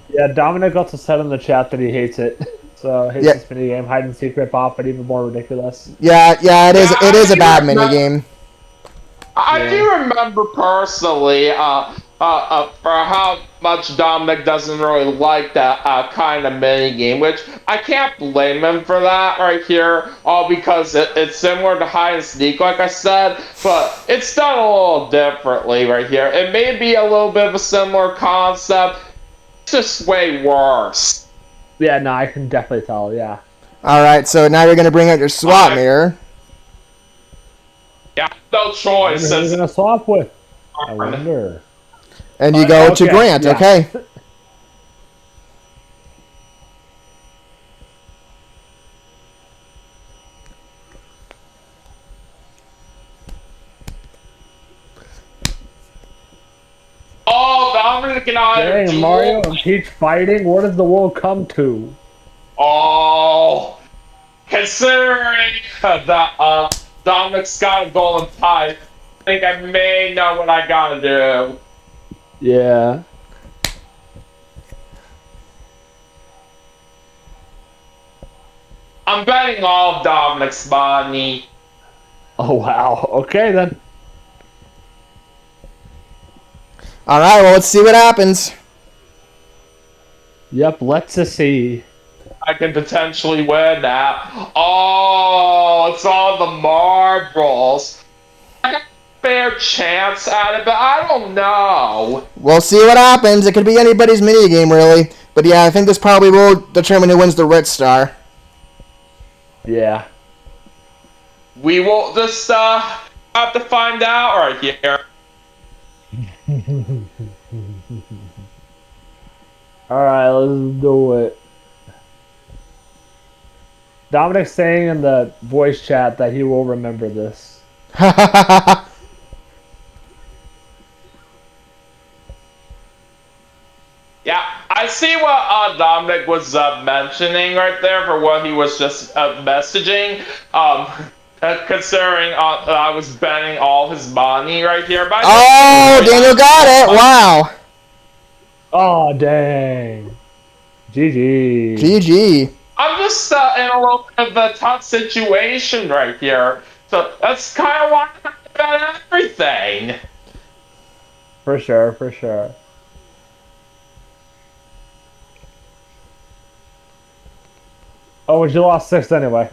[SPEAKER 2] Yeah, Dominic also said in the chat that he hates it. So hates this minigame, hide and seek rip off, but even more ridiculous.
[SPEAKER 1] Yeah, it is. It is a bad minigame.
[SPEAKER 4] I do remember personally, for how much Dominic doesn't really like that kind of minigame, which I can't blame him for that right here, all because it's similar to hide and sneak, like I said, but it's done a little differently right here. It may be a little bit of a similar concept, it's just way worse.
[SPEAKER 2] Yeah, no, I can definitely tell, yeah.
[SPEAKER 1] Alright, so now you're going to bring out your swap mirror.
[SPEAKER 4] Yeah, no choice.
[SPEAKER 2] What are you going to swap with? I wonder.
[SPEAKER 1] And you go to Grant, okay?
[SPEAKER 4] Oh, Dominic and I are
[SPEAKER 2] Dang, Mario and Peach fighting? What does the world come to?
[SPEAKER 4] Oh, considering that Dominic's got a golden pipe, I think I may know what I gotta do.
[SPEAKER 2] Yeah.
[SPEAKER 4] I'm betting all of Dominic's money.
[SPEAKER 2] Oh, wow. Okay, then.
[SPEAKER 1] Alright, well, let's see what happens.
[SPEAKER 2] Yep, let's see.
[SPEAKER 4] I can potentially win that. Oh, it's all the marbles. I got a fair chance at it, but I don't know.
[SPEAKER 1] We'll see what happens. It could be anybody's minigame, really. But yeah, I think this probably will determine who wins the Ritz Star.
[SPEAKER 2] Yeah.
[SPEAKER 4] We will just have to find out right here.
[SPEAKER 2] Alright, let's do it. Dominic's saying in the voice chat that he will remember this.
[SPEAKER 4] Yeah, I see what Dominic was mentioning right there for what he was just messaging. Considering I was betting all his money right here. But
[SPEAKER 1] oh, Daniel got it! Wow.
[SPEAKER 2] Oh, dang. GG.
[SPEAKER 1] GG.
[SPEAKER 4] I'm just in a little bit of a tough situation right here. So that's kind of why I bet everything.
[SPEAKER 2] For sure, for sure. Oh, but you lost 6 anyway.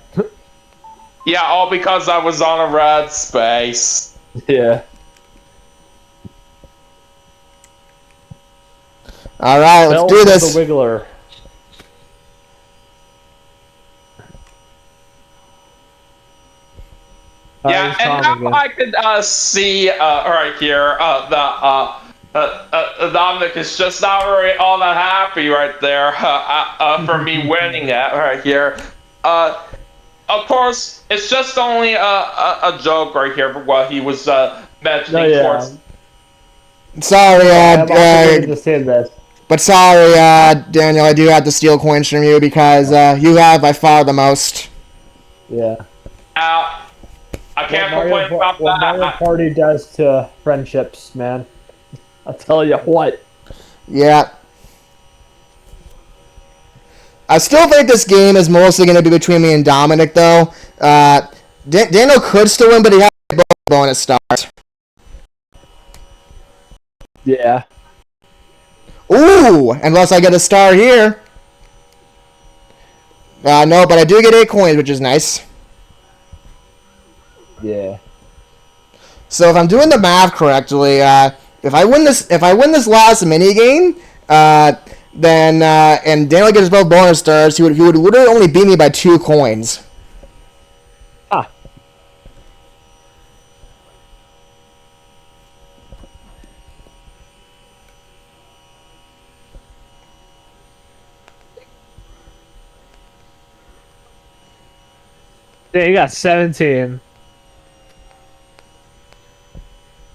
[SPEAKER 4] Yeah, all because I was on a red space.
[SPEAKER 2] Yeah.
[SPEAKER 1] Alright, let's do this.
[SPEAKER 2] The Wiggler.
[SPEAKER 4] Yeah,
[SPEAKER 2] He's
[SPEAKER 4] and
[SPEAKER 2] calm
[SPEAKER 4] now
[SPEAKER 2] again.
[SPEAKER 4] I could see right here Dominic is just not really all that happy right there for me winning it right here. Of course, it's just only a joke right here for what he was
[SPEAKER 2] No,
[SPEAKER 4] mentioning
[SPEAKER 2] yeah.
[SPEAKER 4] towards.
[SPEAKER 1] Sorry,
[SPEAKER 2] I'm also going to say this.
[SPEAKER 1] but sorry, Daniel, I do have to steal coins from you because you have by far the most.
[SPEAKER 2] Yeah.
[SPEAKER 4] I can't complain about
[SPEAKER 2] What Mario
[SPEAKER 4] that.
[SPEAKER 2] Party does to friendships, man. I'll tell you what.
[SPEAKER 1] Yeah. I still think this game is mostly going to be between me and Dominic, though. Daniel could still win, but he has both bonus stars.
[SPEAKER 2] Yeah.
[SPEAKER 1] Ooh, unless I get a star here. No, but I do get 8 coins, which is nice.
[SPEAKER 2] Yeah.
[SPEAKER 1] So if I'm doing the math correctly, if I win this last mini game, then and Daniel gets both bonus stars, he would literally only beat me by 2 coins.
[SPEAKER 2] Ah. Yeah, you got 17.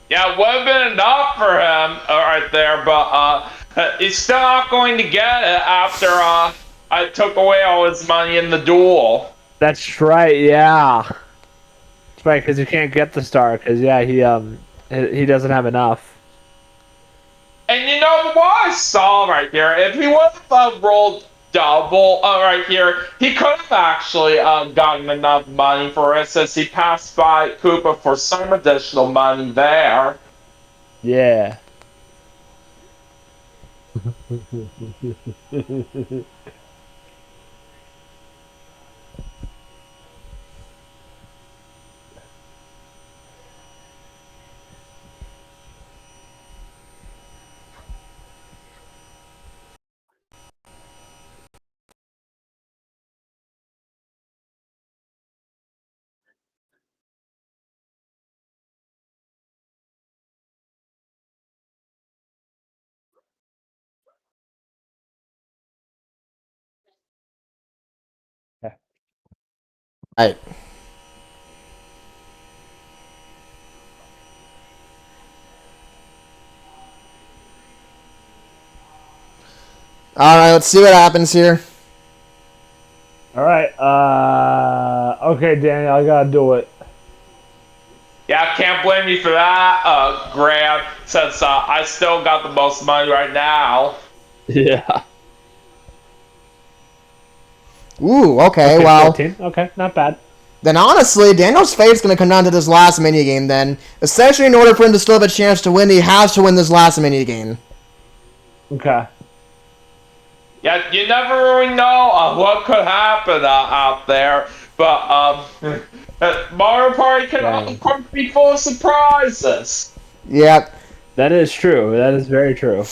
[SPEAKER 4] Yeah, it would have been enough for him right there, but he's still not going to get it after I took away all his money in the duel.
[SPEAKER 2] That's right, yeah. That's right, because you can't get the star, because, yeah, he doesn't have enough.
[SPEAKER 4] And you know what I saw right here? If he would have rolled double right here, he could have actually gotten enough money for it since he passed by Koopa for some additional money there.
[SPEAKER 2] Yeah.
[SPEAKER 1] Right. All right, let's see what happens here.
[SPEAKER 2] All right. Okay, Daniel, I gotta do it.
[SPEAKER 4] Yeah, I can't blame you for that, Grant, since I still got the most money right now.
[SPEAKER 2] Yeah.
[SPEAKER 1] Ooh, okay, well,
[SPEAKER 2] 14. Okay, not bad.
[SPEAKER 1] then honestly, Daniel's fate's going to come down to this last minigame then. Essentially, in order for him to still have a chance to win, he has to win this last minigame.
[SPEAKER 2] Okay.
[SPEAKER 4] Yeah, you never really know what could happen out there, but Mario Party can, of course, be full of surprises.
[SPEAKER 1] Yep.
[SPEAKER 2] That is true. That is very true.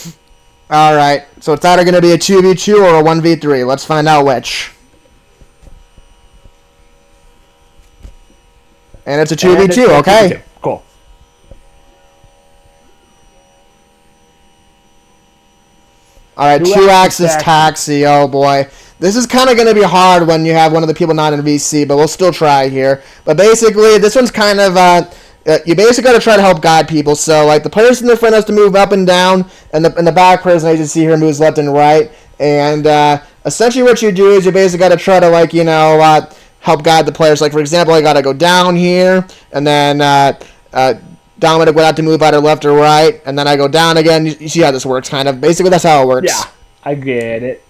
[SPEAKER 1] All right, so it's either going to be a 2v2 or a 1v3. Let's find out which. And it's a 2v2, okay?
[SPEAKER 2] 2v2. Cool.
[SPEAKER 1] All right, two-axis taxi. Oh boy, this is kind of going to be hard when you have one of the people not in VC, but we'll still try here. But basically, this one's kind of you basically got to try to help guide people. So like the person in the front has to move up and down, and the back person, as you see here, moves left and right. And essentially, what you do is you basically got to try to help guide the players. Like for example, I got to go down here, and then Dominic would have to move either left or right, and then I go down again. You see how this works, kind of. Basically, that's how it works.
[SPEAKER 2] Yeah, I get it.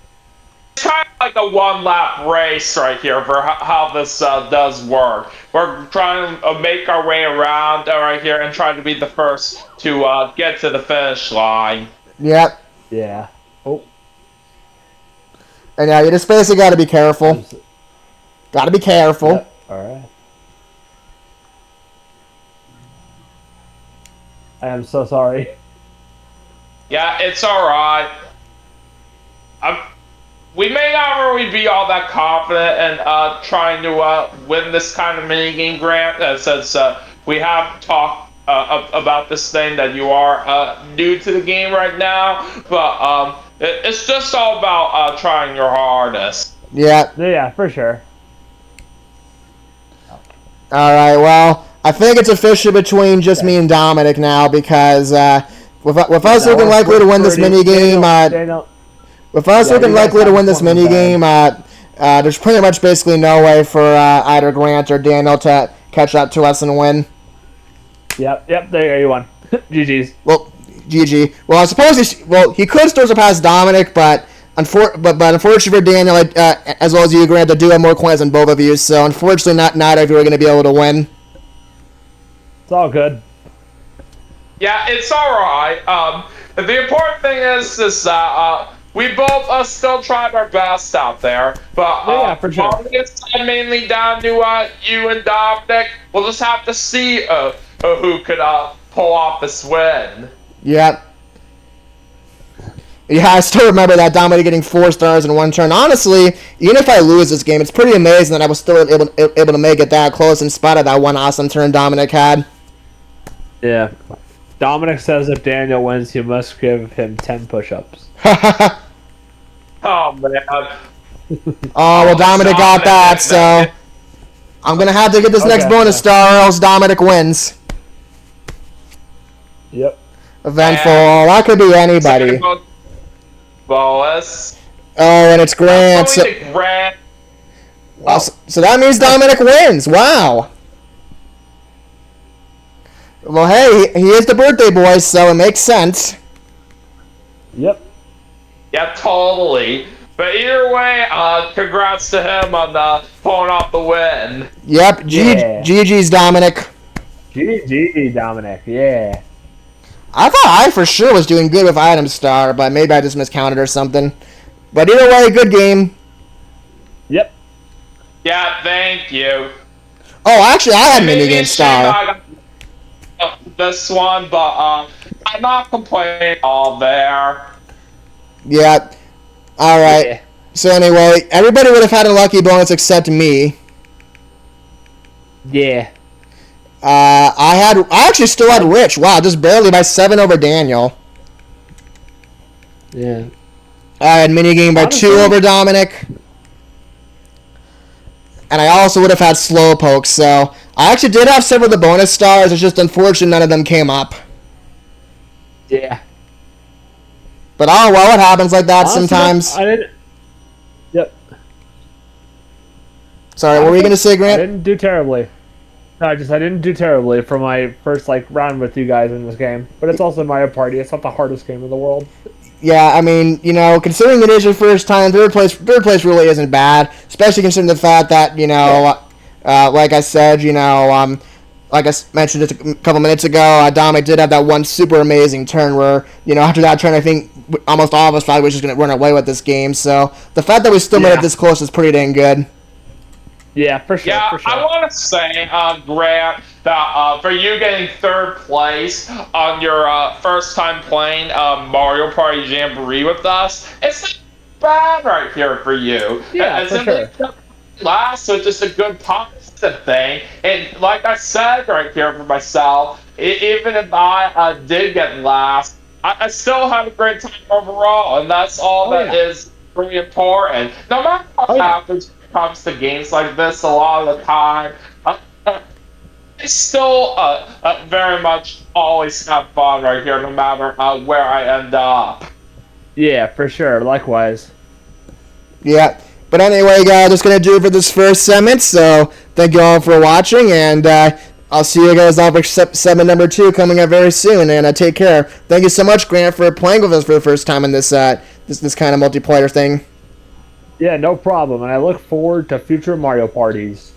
[SPEAKER 4] It's kind of like a one-lap race right here for how this does work. We're trying to make our way around right here and trying to be the first to get to the finish line.
[SPEAKER 1] Yep.
[SPEAKER 2] Yeah. Oh.
[SPEAKER 1] And yeah, you just basically got to be careful. Got to be careful.
[SPEAKER 2] Yep. All right. I am so sorry.
[SPEAKER 4] Yeah, it's all right. we may not really be all that confident in trying to win this kind of minigame, Grant, since we have talked about this thing that you are new to the game right now, but it's just all about trying your hardest.
[SPEAKER 1] Yeah.
[SPEAKER 2] Yeah, for sure.
[SPEAKER 1] All right. Well, I think it's official between just me and Dominic now because with us looking likely to win this minigame, with us looking likely to win this minigame, there's pretty much basically no way for either Grant or Daniel to catch up to us and win.
[SPEAKER 2] Yep. There you won. GG's.
[SPEAKER 1] Well, GG. Well, I suppose he could still surpass Dominic, but unfortunately for Daniel, as well as you, Grant, I do have more coins than both of you, so unfortunately neither of you are going to be able to win.
[SPEAKER 2] It's all good.
[SPEAKER 4] Yeah, it's alright. The important thing is that we both still tried our best out there, but
[SPEAKER 2] yeah, for sure.
[SPEAKER 4] It's mainly down to you and Dominic. We'll just have to see who could pull off this win.
[SPEAKER 1] Yep. Yeah, I still remember that Dominic getting 4 stars in one turn. Honestly, even if I lose this game, it's pretty amazing that I was still able to make it that close in spite of that one awesome turn Dominic had.
[SPEAKER 2] Yeah. Dominic says if Daniel wins, you must give him 10 push-ups.
[SPEAKER 4] Oh, man.
[SPEAKER 1] Oh, well, Dominic got that, so I'm going to have to get this next bonus star or else Dominic wins.
[SPEAKER 2] Yep.
[SPEAKER 1] Eventful. That could be anybody.
[SPEAKER 4] Bonus.
[SPEAKER 1] Oh, and it's Grant. So,
[SPEAKER 4] Grant.
[SPEAKER 1] well, so that means Dominic wins. Wow. Well, hey, he is the birthday boy, so it makes sense.
[SPEAKER 2] Yep.
[SPEAKER 4] Yeah, totally. But either way, congrats to him on pulling off the win.
[SPEAKER 1] Yep,
[SPEAKER 2] Yeah.
[SPEAKER 1] GG's Dominic.
[SPEAKER 2] GG, Dominic. Yeah.
[SPEAKER 1] I thought I for sure was doing good with Item Star, but maybe I just miscounted or something. But either way, good game.
[SPEAKER 2] Yep.
[SPEAKER 4] Yeah, thank you.
[SPEAKER 1] Oh, actually, I had
[SPEAKER 4] Maybe
[SPEAKER 1] Minigame
[SPEAKER 4] it's a shame
[SPEAKER 1] Star.
[SPEAKER 4] I got this one, but I'm not complaining all there.
[SPEAKER 1] Yeah. All right.
[SPEAKER 2] Yeah.
[SPEAKER 1] So anyway, everybody would have had a lucky bonus except me.
[SPEAKER 2] Yeah.
[SPEAKER 1] I actually still had Rich. Wow, just barely by 7 over Daniel.
[SPEAKER 2] Yeah.
[SPEAKER 1] I had Minigame by 2 over Dominic. And I also would have had Slowpoke, so I actually did have several of the bonus stars. It's just unfortunate none of them came up.
[SPEAKER 2] Yeah.
[SPEAKER 1] But oh well, it happens like that
[SPEAKER 2] Honestly,
[SPEAKER 1] sometimes.
[SPEAKER 2] I didn't. Yep.
[SPEAKER 1] Sorry, what were you gonna say,
[SPEAKER 2] I
[SPEAKER 1] Grant?
[SPEAKER 2] didn't do terribly. No, I didn't do terribly for my first round with you guys in this game. But it's also Mario Party. It's not the hardest game in the world.
[SPEAKER 1] Yeah, I mean, you know, considering it is your first time, third place really isn't bad, especially considering the fact that, you know, like I said, you know, like I mentioned just a couple minutes ago, Dominic did have that one super amazing turn where, you know, after that turn, I think almost all of us thought we were just going to run away with this game. So the fact that we still made it this close is pretty dang good.
[SPEAKER 2] Yeah, for sure.
[SPEAKER 4] Yeah,
[SPEAKER 2] for sure.
[SPEAKER 4] I want to say, Grant, that for you getting 3rd place on your first time playing Mario Party Jamboree with us, it's not bad right here for you.
[SPEAKER 2] Yeah, for sure.
[SPEAKER 4] Last, so it's just a good positive thing. And like I said right here for myself, even if I did get last, I still had a great time overall, and that's all that is really important. No matter what happens comes to games like this a lot of the time, I still very much always have fun right here, no matter where I end up.
[SPEAKER 2] Yeah, for sure. Likewise.
[SPEAKER 1] Yeah. But anyway, guys, that's going to do it for this first segment. So thank you all for watching, and I'll see you guys all for segment number 2 coming up very soon. And take care. Thank you so much, Grant, for playing with us for the first time in this this kind of multiplayer thing.
[SPEAKER 2] Yeah, no problem. And I look forward to future Mario parties.